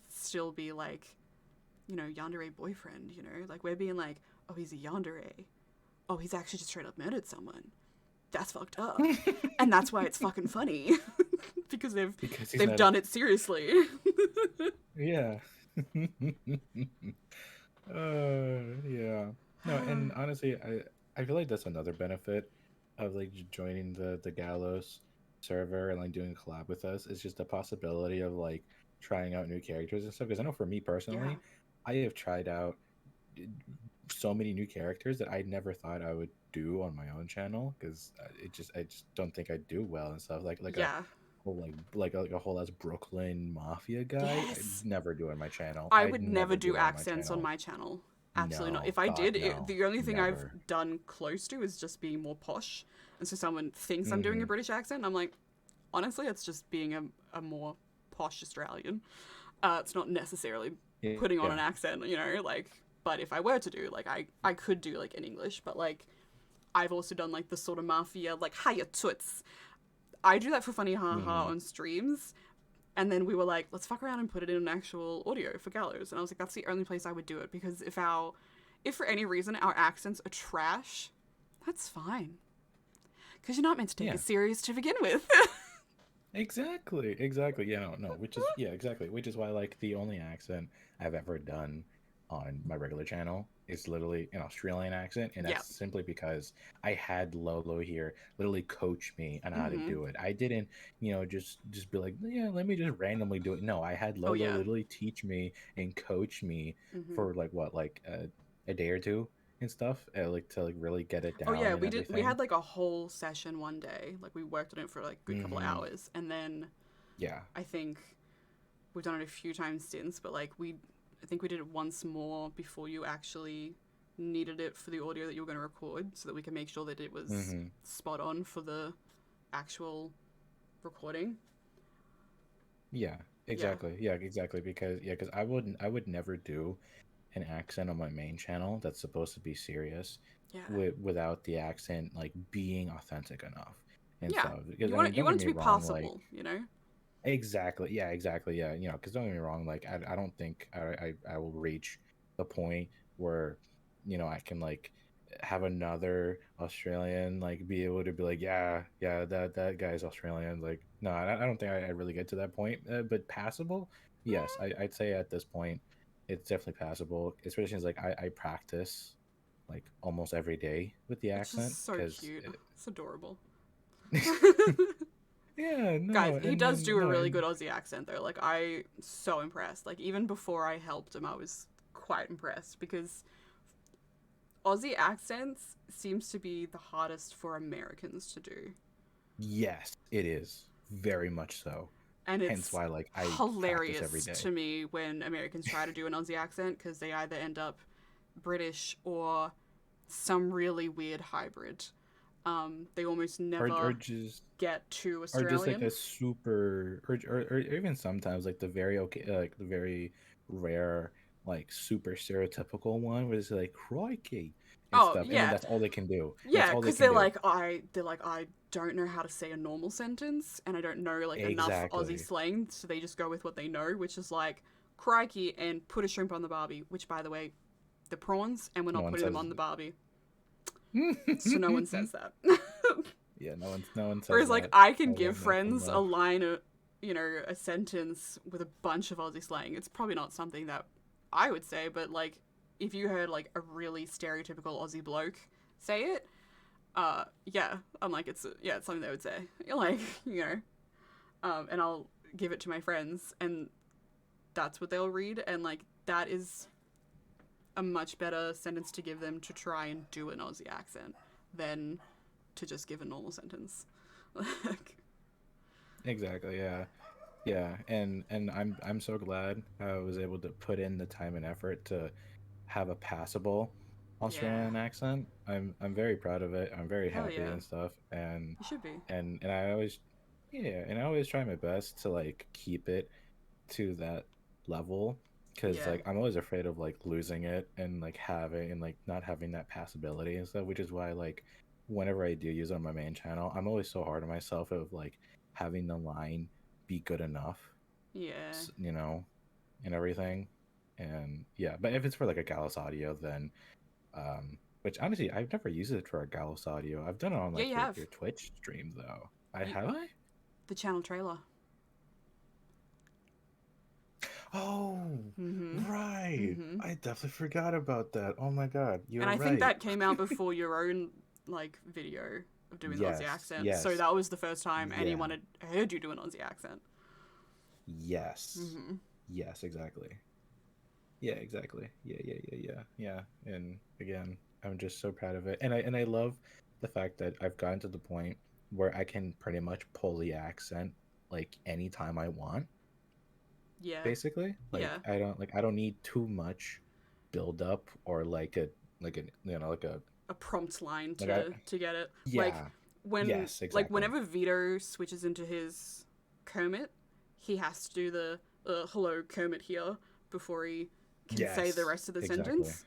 still be like yandere boyfriend. Like we're being like, oh, he's a yandere. Oh, he's actually just straight up murdered someone. That's fucked up, and that's why it's fucking funny because they've Because he's they've not a done it seriously. yeah. Yeah. No, and honestly, I feel like that's another benefit of like joining the Gallows server and like doing a collab with us. It's just the possibility of like trying out new characters and stuff. Because I know for me Yeah, personally, I have tried out so many new characters that I never thought I would do on my own channel because I just don't think I do well and stuff like a yeah. whole like a whole ass Brooklyn mafia guy. I'd Yes, never do on my channel. I I'd would never never do do it on my accents on channel. my channel. Absolutely not. No, If I God did, no, the only thing I've never. done close to is just being more posh. And so someone thinks I'm doing a Hmm. British accent, and I'm like, honestly, it's just being a more posh Australian. It's not necessarily putting on Yeah. an accent, like. But if I were to do, like, I could do like an English, but like, I've also done like the sort of mafia, like hiya toots. I do that for funny haha Hmm. on streams, and then we were like, let's fuck around and put it in an actual audio for Gallows. And I was like, that's the only place I would do it because if for any reason our accents are trash, that's fine. Because you're not meant to take Yeah. it serious to begin with. Exactly. Exactly. Yeah. No. No. Which is yeah. Exactly. Which is why like the only accent I've ever done on my regular channel is literally an Australian accent, and Yeah. that's simply because I had Lolo here literally coach me on how to Mm-hmm. do it. I didn't, just be like, yeah, let me just randomly do it. No, I had Oh Lolo yeah. literally teach me and coach me Mm-hmm. for like what, like a day or two and stuff, like to like really get it Oh down yeah, and we did. We everything. had like a whole session one day. Like we worked on it for like a good couple of Hmm. hours, and then Yeah. I think we've done it a few times since. But like I think we did it once more before you actually needed it for the audio that you were going to record, so that we can make sure that it was Hmm. spot on for the actual recording. Yeah. Yeah. Exactly. Yeah. Exactly. Because I would never do an accent on my main channel that's supposed to be serious Yeah. without the accent like being authentic enough and Yeah. stuff. Because I mean, You don't want get it to me be wrong, like passable, you know? exactly, yeah, exactly, yeah, because don't get me wrong, like I don't think I will reach the point where I can like have another Australian like be able to be like, yeah, yeah, that guy's Australian. Like, no, I don't think I really get to that point, but passable, yes, I'd say at this point it's definitely passable, especially since like I practice like almost every day with the Which is accent so because cute. It's adorable. yeah, Guys, no, he and does then do a no, really and good Aussie accent though. Like I so impressed. Like even before I helped him, I was quite impressed because Aussie accents seems to be the hardest for Americans to do. yes, it is very much so. And Hence it's why like I practice every hilarious day. to me when Americans try to do an Aussie accent because they either end up British or some really weird hybrid. They almost Or never just get too like Australian. a super or even sometimes like the very okay like the very rare like super stereotypical one where it's like crikey and Oh stuff, and then yeah, that's all they can do. That's yeah, all they because can do. they're like I don't know how to say a normal sentence, and I don't know like enough Aussie Exactly. slang, so they just go with what they know, which is like crikey and put a shrimp on the barbie. Which, by the way, the prawns, and we're No not one putting them says on the barbie, so no one says that. yeah, no one says Whereas like that. I can I give love that from friends a love. line, a sentence with a bunch of Aussie slang. It's probably not something that I would say, but like if you heard like a really stereotypical Aussie bloke say it, yeah, I'm like it's something they would say. You're like and I'll give it to my friends, and that's what they'll read, and like that is a much better sentence to give them to try and do an Aussie accent than to just give a normal sentence. Like, Exactly, yeah. Yeah, and I'm so glad I was able to put in the time and effort to have a passable yeah, Australian accent. I'm very proud of it. I'm very hell happy yeah, and stuff. And you should be. and I always yeah, and I always try my best to like keep it to that level because Yeah, like I'm always afraid of like losing it and like having and like not having that passability and stuff, which is why like whenever I do use it on my main channel, I'm always so hard on myself of like having the line be good enough, yeah, and everything. And yeah, but if it's for like a Gallus audio, then which honestly I've never used it for a Gallus audio. I've done it on yeah. like You your have Twitch stream though. I you, have I? the channel trailer. Oh, Mm-hmm. right. Mm-hmm. I definitely forgot about that. Oh my God, And you're I think right. that came out before your own like video of doing the Aussie Yes, accent. So yes, that was the first time yeah, anyone had heard you do an Aussie accent. yes, Mm-hmm. yes, exactly. Yeah, exactly. Yeah. And again, I'm just so proud of it. And I love the fact that I've gotten to the point where I can pretty much pull the accent like anytime I want, Yeah, basically. yeah. I don't need too much build up or like a A prompt line like I to get it. Like yeah. when Yes, exactly. whenever Vito switches into his Kermit, he has to do the hello Kermit here before he can say the Yes, rest of the exactly. sentence.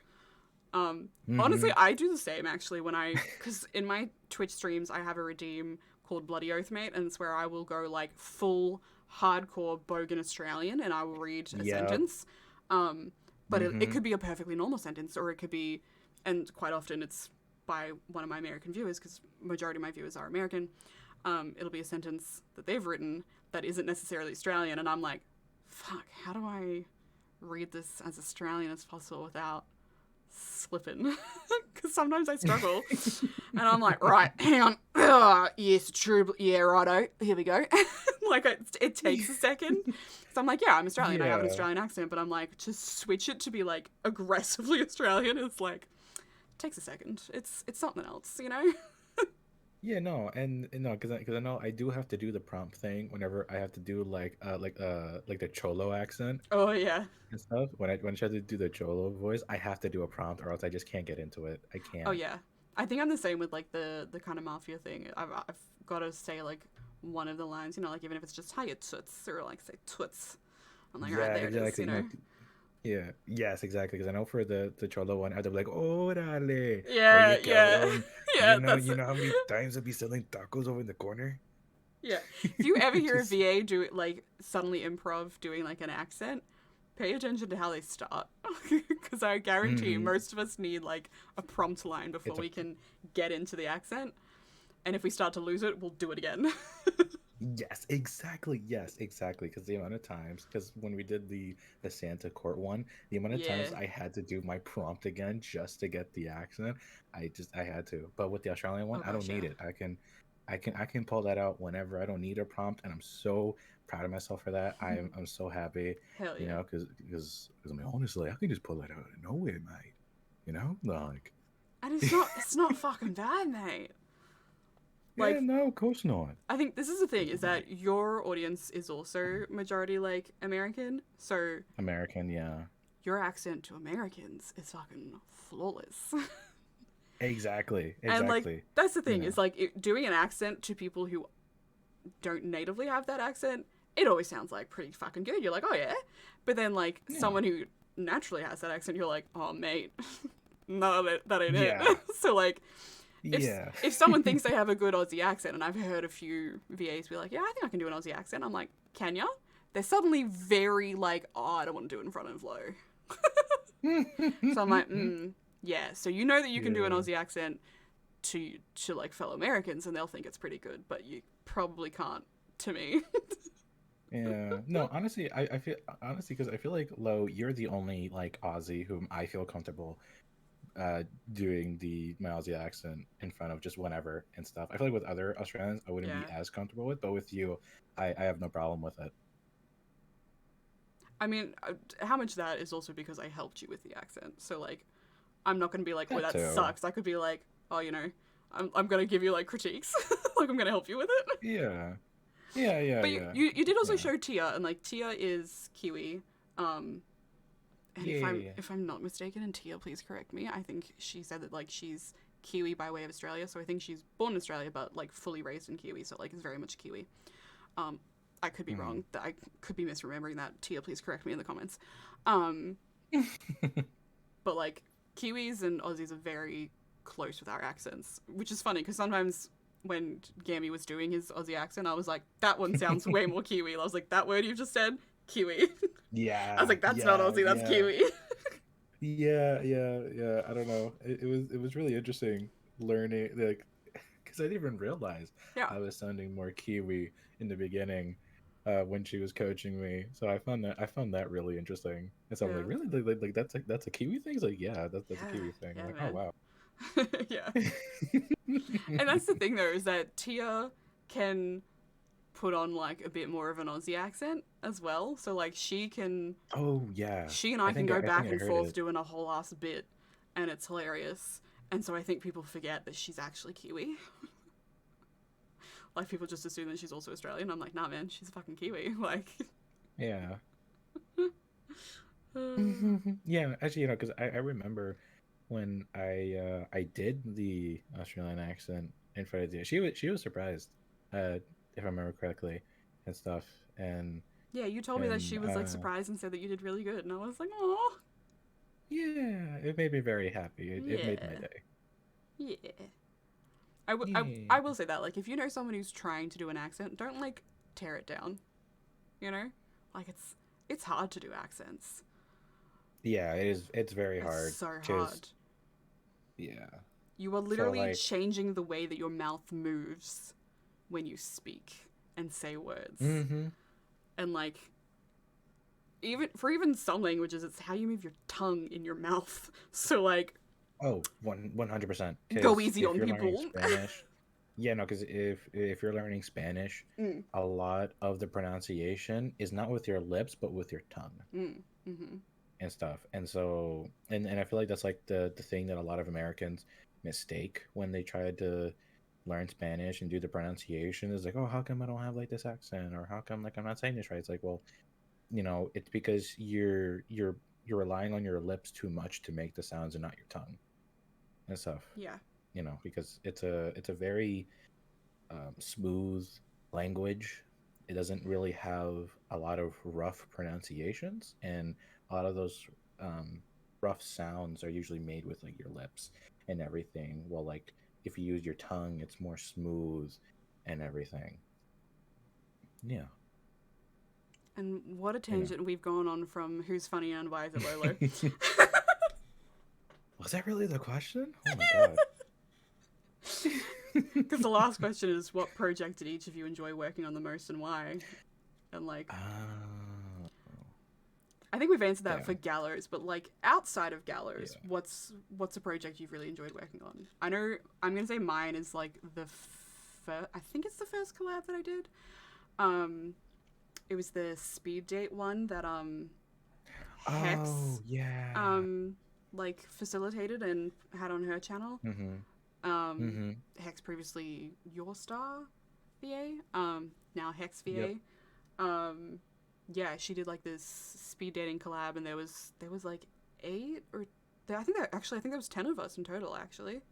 Honestly, Mhm. I do the same actually because in my Twitch streams I have a redeem called Bloody Oath Mate, and it's where I will go like full hardcore bogan Australian and I will read a Yep. sentence. But it Mhm. could be a perfectly normal sentence, or it could be, and quite often it's by one of my American viewers because majority of my viewers are American. It'll be a sentence that they've written that isn't necessarily Australian, and I'm like, fuck, how do I read this as Australian as possible without slipping. Because sometimes I struggle. And I'm like, right, hang on. Yes, true. Yeah, righto. Here we go. Like, it takes a second. So I'm like, yeah, I'm Australian. I have an Yeah. Australian accent. But I'm like, to switch it to be, like, aggressively Australian is, like, takes a second. It's something else, you know? Yeah, no, and no, because I know I do have to do the prompt thing whenever I have to do like the Cholo accent Oh, yeah. and stuff. When I try to do the Cholo voice, I have to do a prompt or else I just can't get into it. I Oh, can't. yeah. I think I'm the same with, like, the kind of mafia thing. I've got to say, like, one of the lines, you know, like, even if it's just, hiya, toots, or, like, say, toots. I'm like, all right, Yeah, there it is, exactly. you know? Yeah, yes, exactly. Because I know for the Cholo one, I have to be like, "Orale, Yeah, oye, yeah. cabrón, Yeah, that's you it. know how many times I'll be selling tacos over in the corner?" Yeah. If you ever hear a Just VA do like suddenly improv doing like an accent, pay attention to how they start. Because I guarantee you, mm-hmm. most of us need like a prompt line before It's a we can get into the accent. And if we start to lose it, we'll do it again. Yes, exactly. Yes, exactly. Because the amount of times, because when we did the Santa Court one, the amount of Yeah. times I had to do my prompt again just to get the accent, I had to. But with the Australian one, Oh I don't gosh, yeah. need it. I can pull that out whenever. I don't need a prompt, and I'm so proud of myself for that. I'm so happy, Hell you yeah. know, because I mean honestly, I can just pull that out of nowhere, mate. You know, like And it's not fucking bad, mate. yeah, Like, no, of course not. I think this is the thing, is that your audience is also majority like American, so American, yeah. your accent to Americans is fucking flawless. Exactly, And like exactly. that's the You thing, know. is like doing an accent to people who don't natively have that accent, it always sounds like pretty fucking good. You're like, oh yeah. But then like Yeah. someone who naturally has that accent, you're like, oh mate, no, that ain't it. Yeah. So like Yeah. if someone thinks they have a good Aussie accent, and I've heard a few VAs be like, yeah, I think I can do an Aussie accent, I'm like, can ya? They're suddenly very like, oh, I don't want to do it in front of Lo. So I'm like, yeah. So you know that you can do an Yeah. Aussie accent to like fellow Americans, and they'll think it's pretty good, but you probably can't to me. Yeah. No, honestly, I feel honestly because I feel like Lo, you're the only like Aussie whom I feel comfortable doing the my Aussie accent in front of just whenever and stuff. I feel like with other Australians I wouldn't be Yeah. as comfortable with, but with you, I have no problem with it. I mean, how much of that is also because I helped you with the accent. So like, I'm not gonna be like, oh, That that too. sucks. I could be like, oh, you know, I'm gonna give you like critiques, like I'm gonna help you with it. Yeah. Yeah, yeah, But you, yeah. you you did also Yeah. show Tia, and like Tia is Kiwi. Um, and Yeah, yeah, yeah. if I'm not mistaken, and Tia, please correct me. I think she said that like she's Kiwi by way of Australia, so I think she's born in Australia, but like fully raised in Kiwi, so like is very much Kiwi. Um, I could be Mhm. wrong. I could be misremembering that. Tia, please correct me in the comments. Um, but like Kiwis and Aussies are very close with our accents, which is funny because sometimes when Gammy was doing his Aussie accent, I was like, that one sounds way more Kiwi. I was like, that word you just said, Kiwi. I was Yeah, like, that's not yeah, Aussie, that's yeah. Kiwi. Yeah, yeah, yeah. I don't know. It was really interesting learning like because I didn't even realize Yeah, I was sounding more Kiwi in the beginning when she was coaching me. So I found that really interesting. And so I'm like, yeah, really like that's a Kiwi thing? It's like, yeah, that's a yeah, Kiwi thing. I'm yeah, like, oh man. wow. Yeah. And that's the thing though, is that Tia can put on like a bit more of an Aussie accent as well. So like Oh yeah. she and I can go I think back I and heard forth it. doing a whole ass bit, and it's hilarious. And so I think people forget that she's actually Kiwi. Like people just assume that she's also Australian. I'm like, nah, man, she's a fucking Kiwi. Like, Yeah. uh, Yeah, actually, you know, because I remember when I did the Australian accent in front of the she was surprised, uh, if I remember correctly, and stuff, yeah, you told me that and she was like surprised and said that you did really good, and I was like, oh, yeah, it made me very happy. It made my yeah, day. yeah. I Yeah, will say that like if you know someone who's trying to do an accent, don't like tear it down. You know, like it's hard to do accents. yeah, it is. It's very It's hard. so Cause hard. yeah, You are so literally like, changing the way that your mouth moves when you speak and say words. mm-hmm, And like even some languages, it's how you move your tongue in your mouth. So like, Oh, 100%. go Because easy if on you're learning people. Spanish, yeah, no, because if you're learning Spanish, Mm, a lot of the pronunciation is not with your lips, but with your tongue mm, mm-hmm. and stuff. And so, and I feel like that's like the thing that a lot of Americans mistake when they try to learn Spanish and do the pronunciation is like, oh, how come I don't have like this accent, or how come like I'm not saying this right? It's like, well, it's because you're relying on your lips too much to make the sounds and not your tongue and stuff. Yeah. Because it's a very smooth language. It doesn't really have a lot of rough pronunciations, and a lot of those um, rough sounds are usually made with like your lips and everything. Well, like if you use your tongue, it's more smooth and everything. Yeah, And what a you know. tangent we've gone on from who's funnier and why is it Lolo? Was that really the question? Oh my god. Because the last question is, what project did each of you enjoy working on the most and why? And like, uh, I think we've answered that for Damn. Gallows, but like outside of Gallows, Yeah. what's a project you've really enjoyed working on? I know I'm gonna say mine is like I think it's the first collab that I did. Um, it was the speed date one that Oh Hex yeah. um like facilitated and had on her channel. Mhm. Um, Mhm. Hex previously Your Star VA. Now Hex Yep. VA. Yeah, she did like this speed dating collab, and there was like eight or I think there was 10 of us in total actually,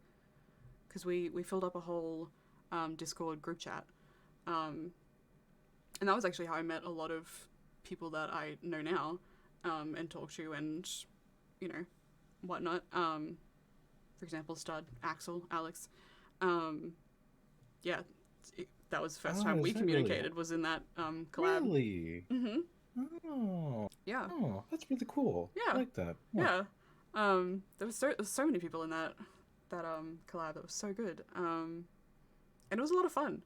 because we filled up a whole Discord group chat, um, and that was actually how I met a lot of people that I know now, and talk to, and you know whatnot. For example, Stud, Axel, Alex. Um, yeah, that was the first Oh, time is we that really communicated, was in that collab. really? Mm-hmm. Oh, Yeah, oh, that's really cool. I yeah, like that. Huh. yeah. There was so many people in that collab that was so good. And it was a lot of fun.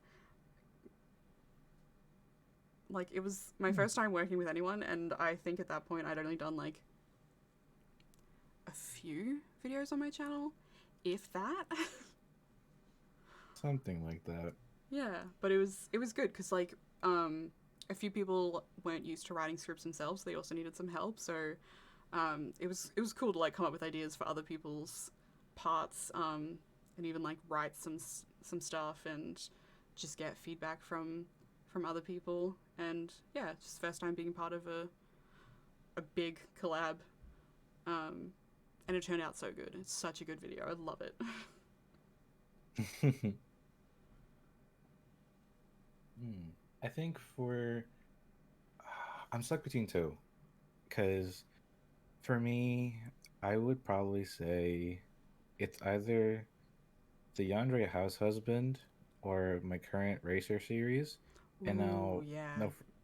Like, it was my Hmm. first time working with anyone, and I think at that point I'd only done like a few videos on my channel, if that. Something like that. Yeah, but it was good because like a few people weren't used to writing scripts themselves. They also needed some help, so it was cool to like come up with ideas for other people's parts, and even like write some stuff and just get feedback from other people. And yeah, just first time being part of a big collab, um, and it turned out so good. It's such a good video. I love it. Hmm. I think I'm stuck between two, because for me, I would probably say it's either the Yandere House Husband or my current Racer series. And Ooh, yeah.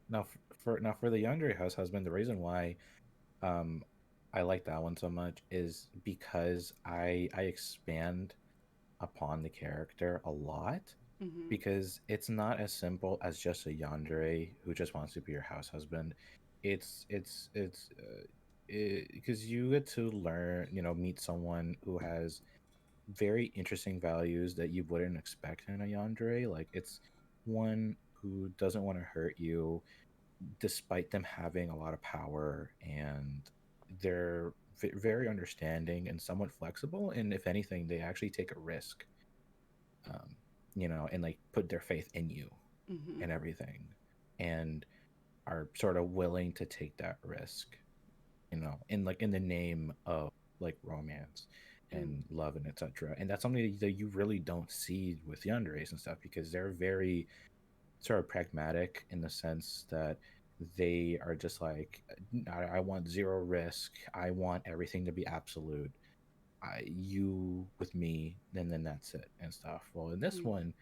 now for the Yandere House Husband, the reason why um I like that one so much is because I expand upon the character a lot, Mhm. because it's not as simple as just a yandere who just wants to be your house husband. It's because you get to learn, meet someone who has very interesting values that you wouldn't expect in a yandere. Like, it's one who doesn't want to hurt you despite them having a lot of power, and they're very understanding and somewhat flexible, and if anything they actually take a risk, um, and like put their faith in you Mhm. and everything, and are sort of willing to take that risk, in like in the name of like romance Mm. and love and etc. And that's something that you really don't see with yanderes and stuff, because they're very sort of pragmatic in the sense that they are just like, I want zero risk, I want everything to be absolute, you with me, and then that's it and stuff. Well, in this Mm. one,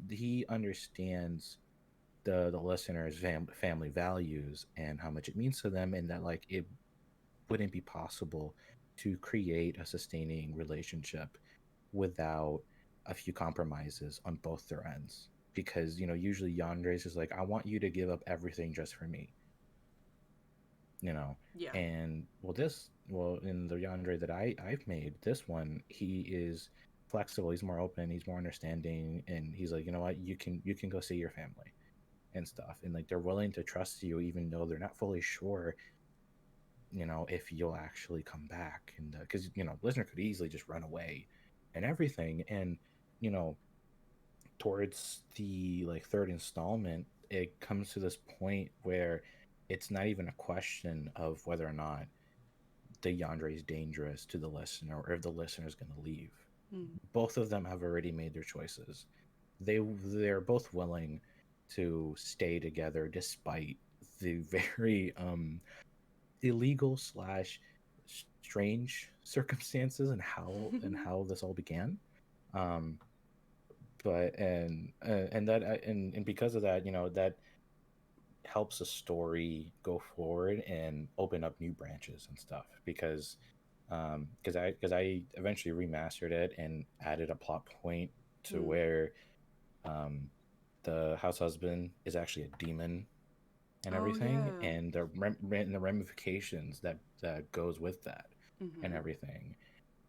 he understands the listener's family values and how much it means to them, and that like it wouldn't be possible to create a sustaining relationship without a few compromises on both their ends, because usually yandere's is like, I want you to give up everything just for me. you know. Yeah. And in the Yandere that I've made, this one, he is flexible, he's more open, he's more understanding, and he's like, you know what, you can go see your family and stuff, and like they're willing to trust you even though they're not fully sure, if you'll actually come back. And because listener could easily just run away and everything. And you know towards the like third installment, it comes to this point where it's not even a question of whether or not the yandere is dangerous to the listener or if the listener is going to leave. Mm. Both of them have already made their choices. They're both willing to stay together despite the very illegal slash strange circumstances and how this all began. Um, but and because of that, that helps a story go forward and open up new branches and stuff. Because I eventually remastered it and added a plot point to Mm. where um, the house husband is actually a demon and Oh everything, yeah. and the ramifications that goes with that and Mhm. everything,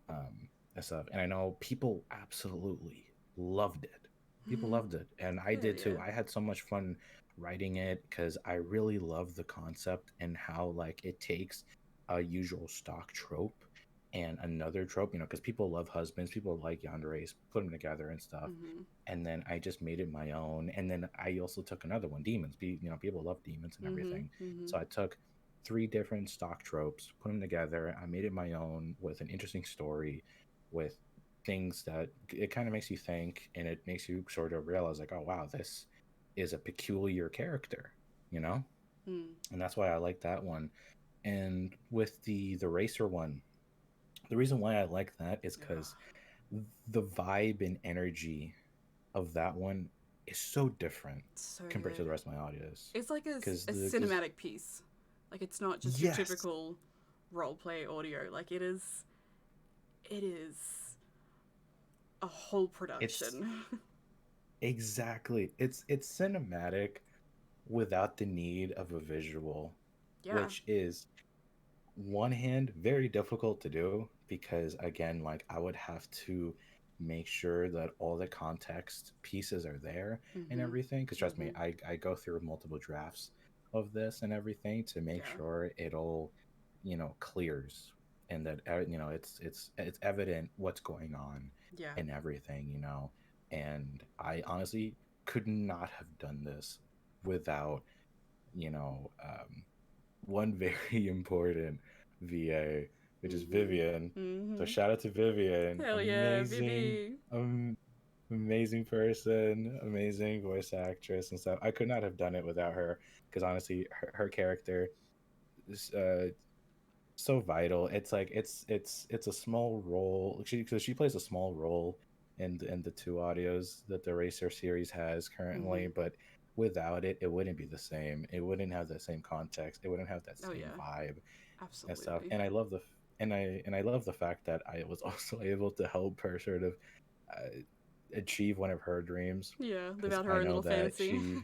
and stuff. And I know people absolutely loved it. People loved it, and I Hell did too. yeah. I had so much fun writing it because I really love the concept and how like it takes a usual stock trope and another trope. Because people love husbands, people like yandere's, put them together and stuff. Mhm. And then I just made it my own. And then I also took another one, demons. People love demons and Mhm. everything. Mhm. So I took three different stock tropes, put them together. I made it my own with an interesting story, with things that it kind of makes you think, and it makes you sort of realize like, oh wow, this is a peculiar character, you know. Mm. And that's why I like that one. And with the racer one, the reason why I like that is Yeah. because the vibe and energy of that one is so different So compared to good. the rest of my audios. It's like Because a because cinematic piece. Like it's not just your yes, typical role play audio. Like it is a whole it's production. exactly, it's cinematic without the need of a visual, Yeah. which is one hand very difficult to do because again, like I would have to make sure that all the context pieces are there and Mhm. everything. Because trust me, Mhm. I go through multiple drafts of this and everything to make Yeah. sure it all clears, and that it's evident what's going on Yeah. and everything. And I honestly could not have done this without you know um one very important VA, which is Mhm. Vivian. So Mhm. shout out to Vivian, Hell yeah, amazing, Vivi. amazing person, amazing voice actress and stuff. I could not have done it without her because honestly, her character is so vital. It's like it's a small role. She plays a small role in the two audios that the Racer series has currently, Mhm. but without it, it wouldn't be the same. It wouldn't have the same context. It wouldn't have that Oh same yeah. vibe and stuff. Absolutely. And I love I love the fact that I was also able to help her sort of uh, achieve one of her dreams Yeah. Live because out her I own know little that fantasy.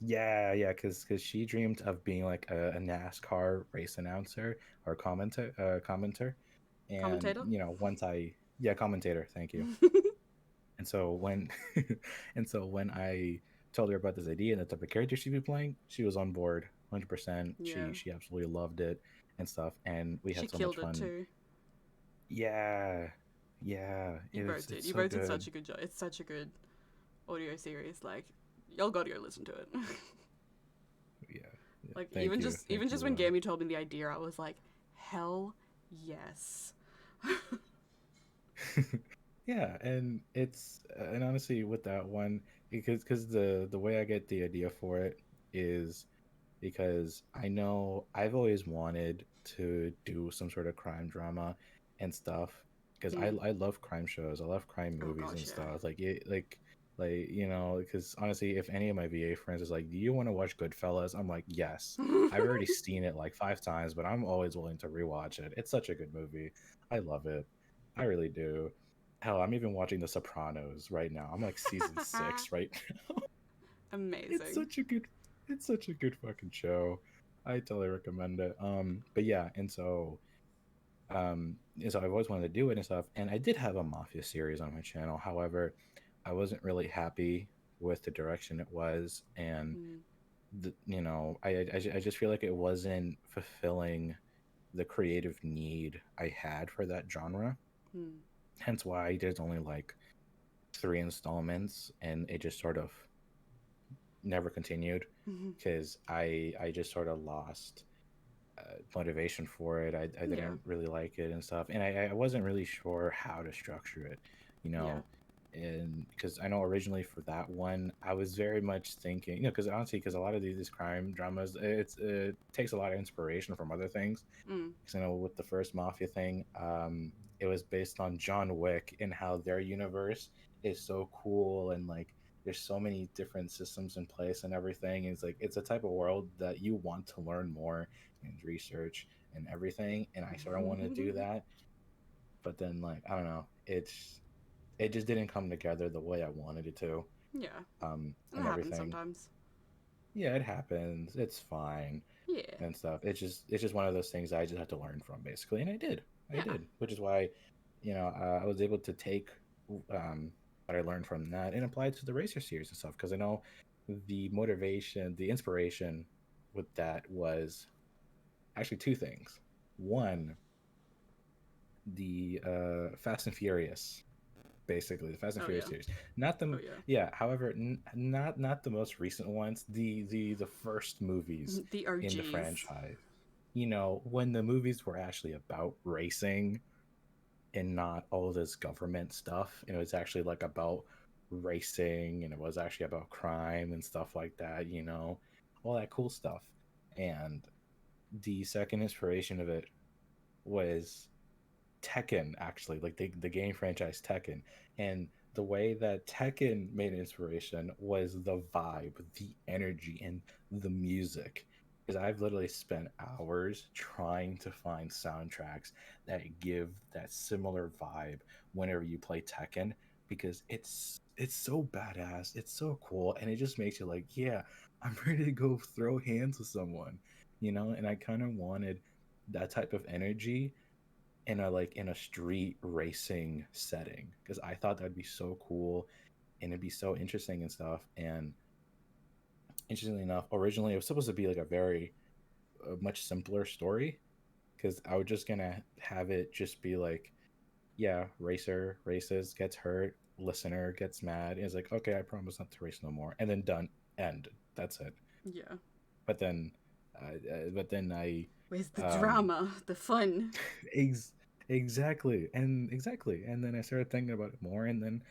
yeah, because she dreamed of being like a NASCAR race announcer or commenter, and Commentator. once yeah, commentator, thank you. And so when I told her about this idea and the type of character she'd be playing, she was on board 100%. Yeah. She absolutely loved it and stuff, and we She had so much killed it fun. too. Yeah, yeah, You both it's did. You so both did good. such a good job. It's such a good audio series. Like, y'all gotta go listen to it. Yeah, yeah. Like Thank even just you. when Gammy told me the idea, I was like, hell yes. Yeah, and honestly with that one, because the way I get the idea for it is because I know I've always wanted to do some sort of crime drama and stuff because I Hmm. I love crime shows. I love crime Oh movies and gosh, yeah. stuff. Because honestly, if any of my VA friends is like, "Do you want to watch Goodfellas?" I'm like, "Yes." I've already seen it like 5 times, but I'm always willing to rewatch it. It's such a good movie. I love it. I really do. Hell, I'm even watching The Sopranos right now. I'm like season 6 right now. It's Amazing. such a good it's such a good fucking show. I totally recommend it. But yeah, and so I've always wanted to do it and stuff. And I did have a mafia series on my channel. However, I wasn't really happy with the direction it was, and Mm, I just feel like it wasn't fulfilling the creative need I had for that genre. mm, Hence why there's only like three installments, and it just sort of never continued mm-hmm. because I just sort of lost motivation for it. I Yeah, didn't really like it and stuff, and I wasn't really sure how to structure it, you yeah. know. And because I know originally for that one, I was very much thinking, because honestly, because a lot of these crime dramas, it takes a lot of inspiration from other things. Mm, Because with the first Mafia thing, it was based on John Wick and how their universe is so cool, and like there's so many different systems in place and everything. It's like it's a type of world that you want to learn more and research and everything. And I sort of want to do that, but then like I don't know, it just didn't come together the way I wanted it to, yeah. That and happens everything. sometimes. Yeah, it happens. It's fine Yeah, and stuff. It's just one of those things I just had to learn from basically, and I yeah. did, which is why I was able to take what I learned from that and apply it to the racer series and stuff because I know the motivation, the inspiration with that was actually two things. One, the Fast and Furious, basically the Fast and Oh Furious yeah. series. Not Oh the yeah. Yeah. However, not the most recent ones. The first movies The in the OGs. franchise. When the movies were actually about racing and not all this government stuff. And it was actually like about racing, and it was actually about crime and stuff like that. All that cool stuff. And the second inspiration of it was Tekken, actually, like the game franchise Tekken. And the way that Tekken made an inspiration was the vibe, the energy, and the music. Because I've literally spent hours trying to find soundtracks that give that similar vibe whenever you play Tekken, because it's so badass, it's so cool, and it just makes you like, yeah, I'm ready to go throw hands with someone. And I kind of wanted that type of energy in a street racing setting because I thought that'd be so cool and it'd be so interesting and stuff. And interestingly enough, originally it was supposed to be like a very much simpler story because I was just gonna have it just be like, yeah, racer races, gets hurt, listener gets mad, and it's like, okay, I promise not to race no more, and then done, end. That's it. Yeah. But then, I Where's the um drama? The fun? Ex- exactly. And then I started thinking about it more, and then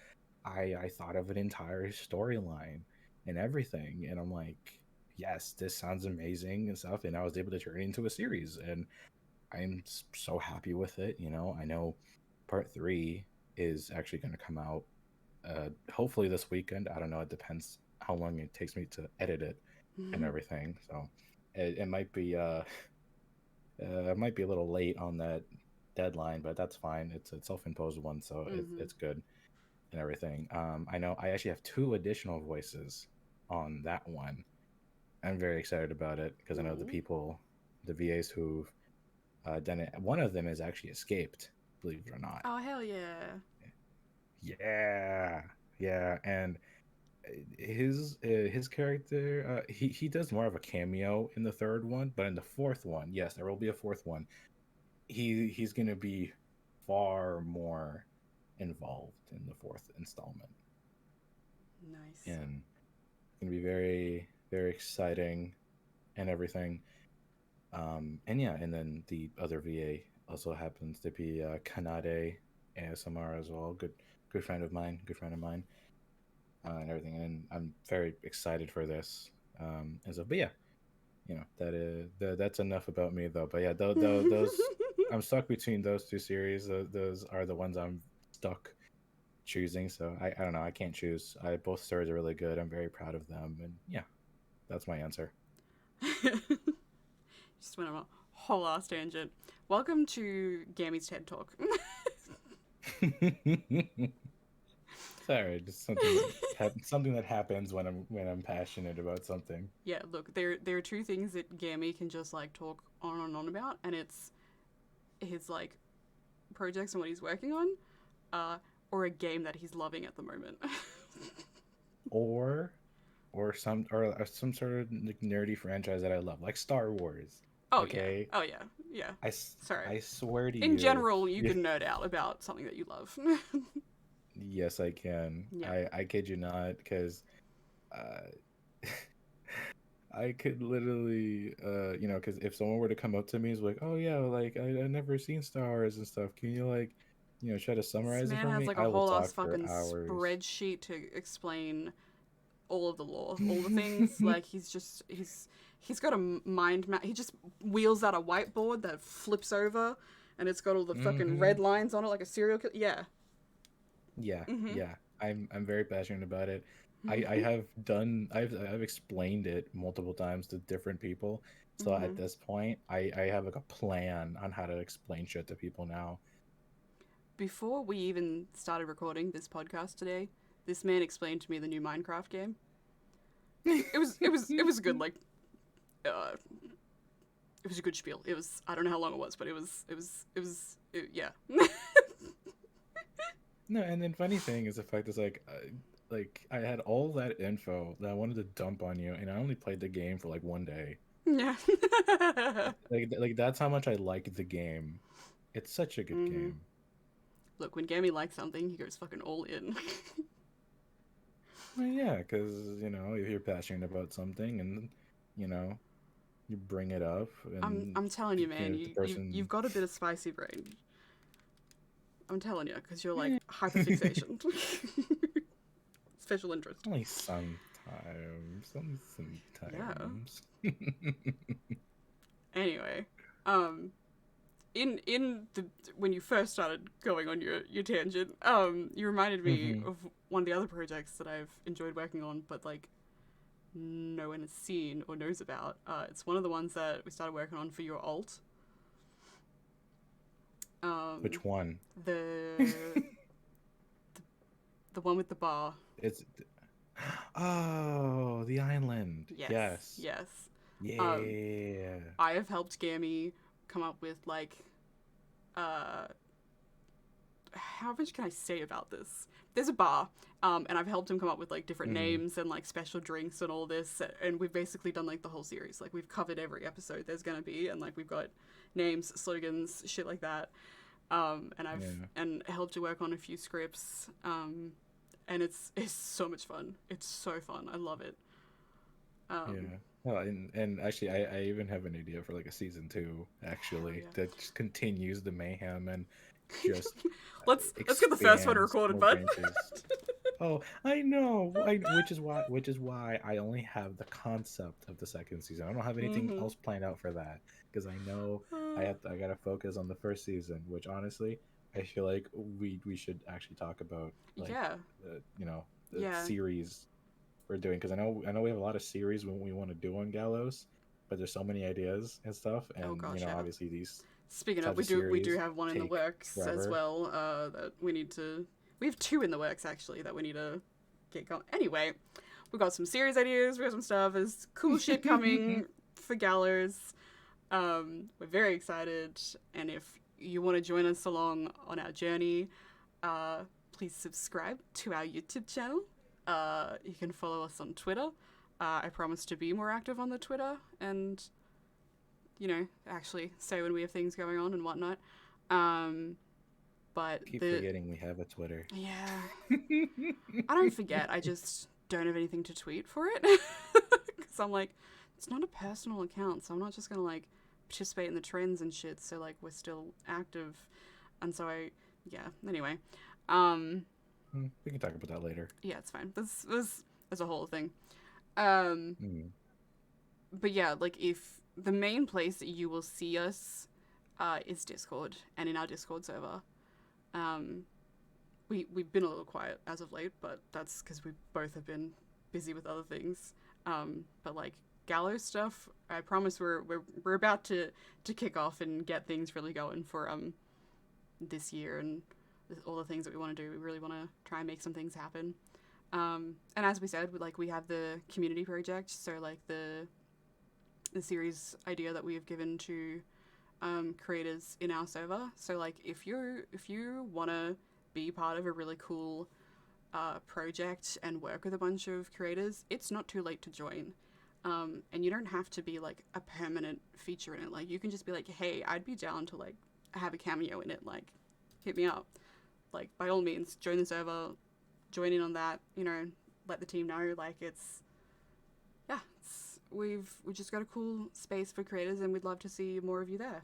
I thought of an entire storyline and everything, and I'm like, yes, this sounds amazing and stuff. And I was able to turn it into a series, and I'm so happy with it. I know part three is actually going to come out hopefully this weekend. I don't know. It depends how long it takes me to edit it and everything. So it might be I might be a little late on that deadline, but that's fine. It's a self-imposed one, so Mm-hmm. it's good and everything. I know I actually have two additional voices on that one. I'm very excited about it because I know Ooh. the VAs who've done it. One of them has actually escaped, believe it or not. Oh hell yeah. Yeah, yeah, and his character he does more of a cameo in the third one, but in the fourth one, yes, there will be a fourth one. He's going to be far more involved in the fourth installment, Nice. and it's going to be very very exciting and everything. And yeah, and then the other VA also happens to be Kanade ASMR as well. Good friend of mine, and everything. And I'm very excited for this. And so, but yeah, that's enough about me though. But yeah, those I'm stuck between those two series. Those are the ones I'm stuck choosing. So I don't know. I can't choose. Both stories are really good. I'm very proud of them, and yeah, that's my answer. Just went on a whole ass tangent. Welcome to Gammy's TED Talk. Sorry, just something that happens when I'm passionate about something. Yeah, look, there are two things that Gammy can just like talk on and on about, and it's his like projects and what he's working on, uh, or a game that he's loving at the moment. Or or some sort of like nerdy franchise that I love, like Star Wars. Oh yeah, Okay, oh yeah, yeah. Sorry. I swear to In you, general, you yeah, can nerd out about something that you love. yes, I can. Yeah. I kid you not, because uh, I could literally, because if someone were to come up to me, is like, oh yeah, like I never seen Star Wars and stuff. Can you like, try to This summarize it man for has me? like a I will whole ass talk for fucking hours. spreadsheet to explain all of the lore, all the things. Like he's got a mind map. He just wheels out a whiteboard that flips over, and it's got all the fucking Hmm. red lines on it like a serial killer. Yeah. Yeah, Mhm. yeah. I'm very passionate about it. I've explained it multiple times to different people. So at Mhm. this point, I have like a plan on how to explain shit to people now. Before we even started recording this podcast today, this man explained to me the new Minecraft game. It was good. Like, uh, it was a good spiel. It was, I don't know how long it was, but yeah. No, and then funny thing is the fact is like I had all that info that I wanted to dump on you, and I only played the game for like one day. Yeah. Like that's how much I like the game. It's such a good Mhm. game. Look, when Gammy likes something, he goes fucking all in. Well, yeah, because if you're passionate about something and you know you bring it up and I'm telling you, man, the you've person. got a bit of spicy brain. I'm telling you, because you're like Eh, hyperfixation, special interest. only sometimes. Yeah. Sometimes. Anyway, um, in the when you first started going on your tangent, you reminded me Hmm. of one of the other projects that I've enjoyed working on, but like no one has seen or knows about. It's one of the ones that we started working on for your alt. Um, Which one? the the one with the bar. It's oh, the island. Yes, Yes. yes. Um, Yeah. I have helped Gammy come up with like uh how much can I say about this? There's a bar, and I've helped him come up with like different Hmm. names and like special drinks and all this, and we've basically done like the whole series. Like we've covered every episode there's gonna be, and like we've got names, slogans, shit like that. And I've Yeah. and helped to work on a few scripts, and it's so much fun. It's so fun. I love it. Um, Yeah. Well, and actually, I even have an idea for like a season two, Hell actually, yeah. that just continues the mayhem and just Let's get the first one expands recorded, more bud. branches. Oh, I know. Which is why I only have the concept of the second season. I don't have anything Mm-hmm. else planned out for that because I know I gotta focus on the first season. Which honestly, I feel like we should actually talk about like Yeah, the yeah. series we're doing because I know we have a lot of series we want to do on Gallows, but there's so many ideas and stuff, Oh and gosh, yeah. obviously these Speaking of, types of we do series have one in the take works as forever. well. That we need to. We have two in the works actually that we need to get going. Anyway, we got some series ideas. We got some stuff. There's cool shit coming for Gallows. We're very excited, and if you want to join us along on our journey, please subscribe to our YouTube channel. You can follow us on Twitter. I promise to be more active on the Twitter and actually say when we have things going on and whatnot. Um, but Keep the forgetting we have a Twitter. yeah, I don't forget. I just don't have anything to tweet for it because I'm like, it's not a personal account, so I'm not just gonna like participate in the trends and shit. So like, we're still active, and so yeah. Anyway, um, We can talk about that later. yeah, it's fine. This a whole thing. Um, Mm. but yeah, like if the main place that you will see us is Discord and in our Discord server. Um, we've been a little quiet as of late, but that's because we both have been busy with other things. But like Gallows stuff, I promise we're about to kick off and get things really going for this year and all the things that we want to do. We really want to try and make some things happen. And as we said, we have the community project, so like the series idea that we have given to creators in our server. So like if you want to be part of a really cool project and work with a bunch of creators, it's not too late to join. And you don't have to be like a permanent feature in it. Like you can just be like, hey, I'd be down to like have a cameo in it. Like, hit me up. Like by all means, join the server, join in on that. You know, let the team know. Like we've just got a cool space for creators, and we'd love to see more of you there.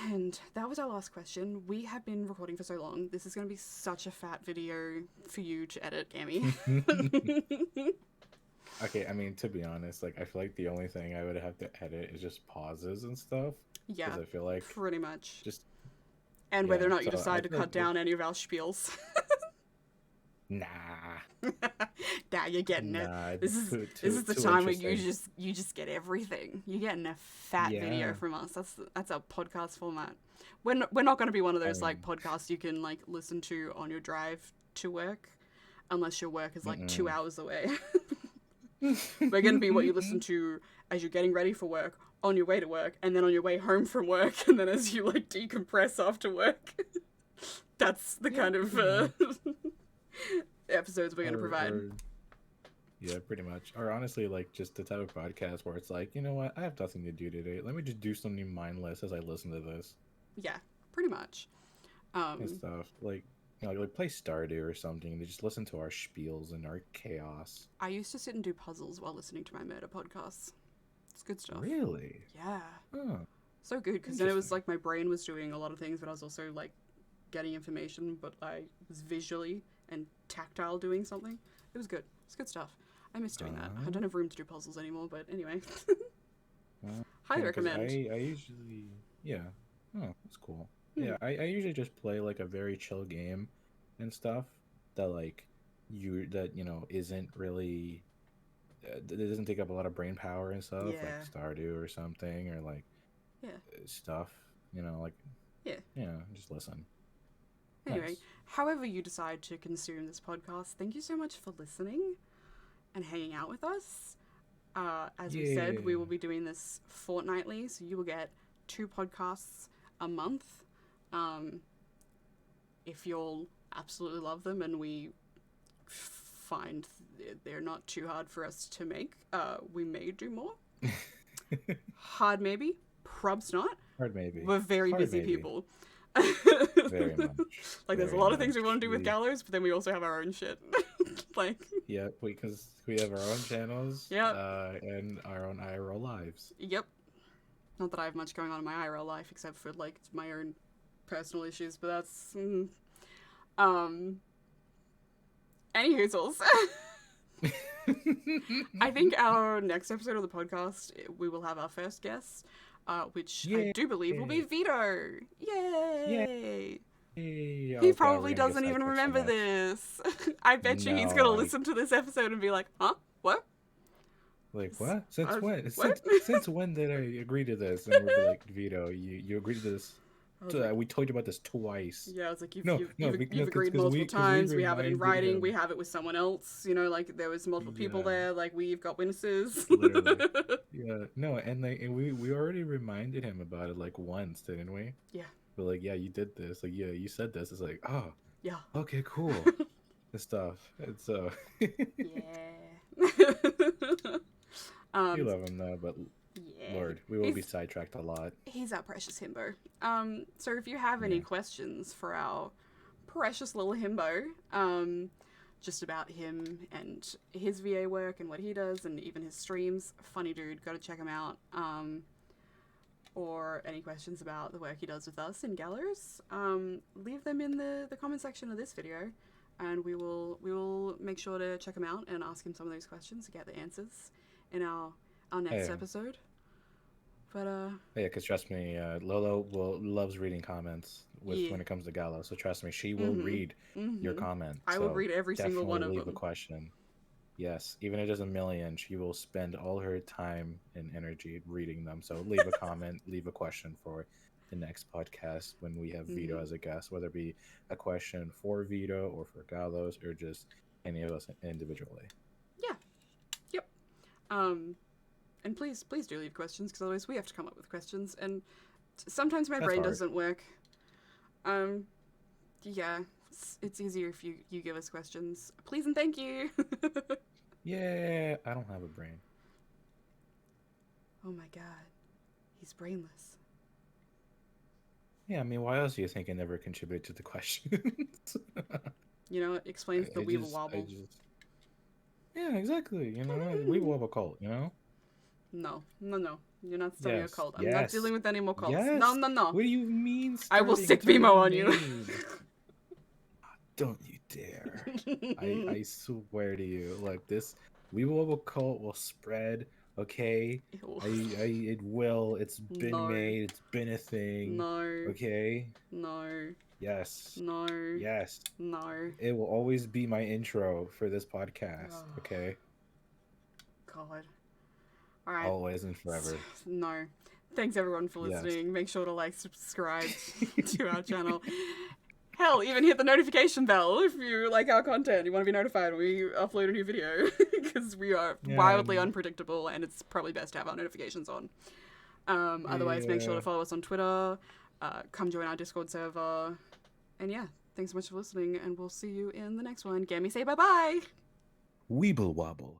And that was our last question. We have been recording for so long. This is going to be such a fat video for you to edit, Gammy. Okay, I mean, to be honest, like, I feel like the only thing I would have to edit is just pauses and stuff. Yeah, I feel like pretty much. just... And yeah, whether or not you so decide to cut down any of our spiels. Nah. Nah, you're getting Nah, it. This is the too time where interesting. you just get everything. You're getting a fat video from us. That's our podcast format. We're not going to be one of those like podcasts you can like listen to on your drive to work, unless your work is like 2 hours away. We're going to be what you listen to as you're getting ready for work, on your way to work, and then on your way home from work, and then as you like decompress after work. That's the kind of episodes we're going to provide. Yeah, pretty much. Or honestly, like just the type of podcast where it's like, you know what, I have nothing to do today. Let me just do something mindless as I listen to this. Yeah, pretty much. And stuff like, you know, like play Stardew or something, and just listen to our spiels and our chaos. I used to sit and do puzzles while listening to my murder podcasts. It's good stuff. Really? Yeah. Oh, so good, because then it was like my brain was doing a lot of things, but I was also like getting information, but I was visually and tactile doing something. It was good. It's good stuff. I miss doing that. I don't have room to do puzzles anymore, but anyway. Highly recommend. I usually... yeah. Oh, that's cool. Yeah, I usually just play like a very chill game and stuff that like you know isn't really it doesn't take up a lot of brain power and stuff, like Stardew or something, or like stuff, you know, like just listen. Anyway, Nice. however you decide to consume this podcast, thank you so much for listening and hanging out with us. As we said, we will be doing this fortnightly, so you will get 2 podcasts a month. If you'll absolutely love them and we find they're not too hard for us to make, we may do more. Hard maybe, probs not. Hard maybe. We're very busy people. Very much. Like there's a lot of things we want to do with Gallows, but then we also have our own shit. Like yeah, because we have our own channels, and our own IRL lives. Yep. Not that I have much going on in my IRL life except for like my own personal issues, but that's any hoozles. I think our next episode of the podcast, we will have our first guest, which I do believe will be Vito. Yay! He probably doesn't even remember this. I bet you he's gonna listen to this episode and be like, huh? What? Like, what? Since when? Since when did I agree to this? And we'll be like, Vito, you agreed to this. We told you about this twice. Yeah, I was like, you've agreed multiple times. We have it in writing. We have it with someone else. You know, like there was multiple people there. Like we've got witnesses. Literally. Yeah. No, and we already reminded him about it like once, didn't we? Yeah. But like, yeah, you did this. Like, yeah, you said this. It's like, oh. Yeah. Okay, cool. This stuff. It's so. Yeah. You love him though, but. Yeah. Lord, we will be sidetracked a lot. He's our precious himbo. So if you have any questions for our precious little himbo, just about him and his VA work and what he does and even his streams, funny dude, gotta check him out. Or any questions about the work he does with us in Gallows, leave them in the comment section of this video, and we will make sure to check him out and ask him some of those questions to get the answers in our next episode. But yeah, because trust me, Lolo loves reading comments when it comes to Gallo. So trust me, she will read your comment. I will read every single one of them. Leave a question. Yes, even if it is 1,000,000, she will spend all her time and energy reading them. So leave a comment, leave a question for the next podcast when we have Vito Mm. as a guest, whether it be a question for Vito or for Gallows or just any of us individually. Yeah. Yep. Um, and please do leave questions because otherwise we have to come up with questions, and sometimes my That's brain hard. doesn't work. Um, yeah, it's easier if you give us questions. Please and thank you. Yeah, I don't have a brain. Oh my god, he's brainless. Yeah, I mean, why else do you think I never contributed to the questions? You know, it explains the weeble I wobble. just, yeah, exactly. You know, we will have a cult. You know. No, no, no. You're not starting a Yes, cult. I'm not yes, dealing with any more cults. No, yes. no, no. What do you mean I will starting? sick It's already BMO on you. made. Don't you dare. I swear to you, like this, we will have a cult will spread. Okay, Ew. it will. It's been No, made. It's been a thing. no, Okay. no, Yes. no, Yes. no. It will always be my intro for this podcast. Oh, Okay. God. Alright. Always and forever. No. Thanks everyone for Yes. listening. Make sure to like, subscribe to our channel. Hell, even hit the notification bell if you like our content. You want to be notified when we upload a new video. Because we are Yeah. wildly unpredictable and it's probably best to have our notifications on. Otherwise, make sure Yeah. to follow us on Twitter. Come join our Discord server. And yeah, thanks so much for listening and we'll see you in the next one. Gammy, say bye-bye! Weeble wobble.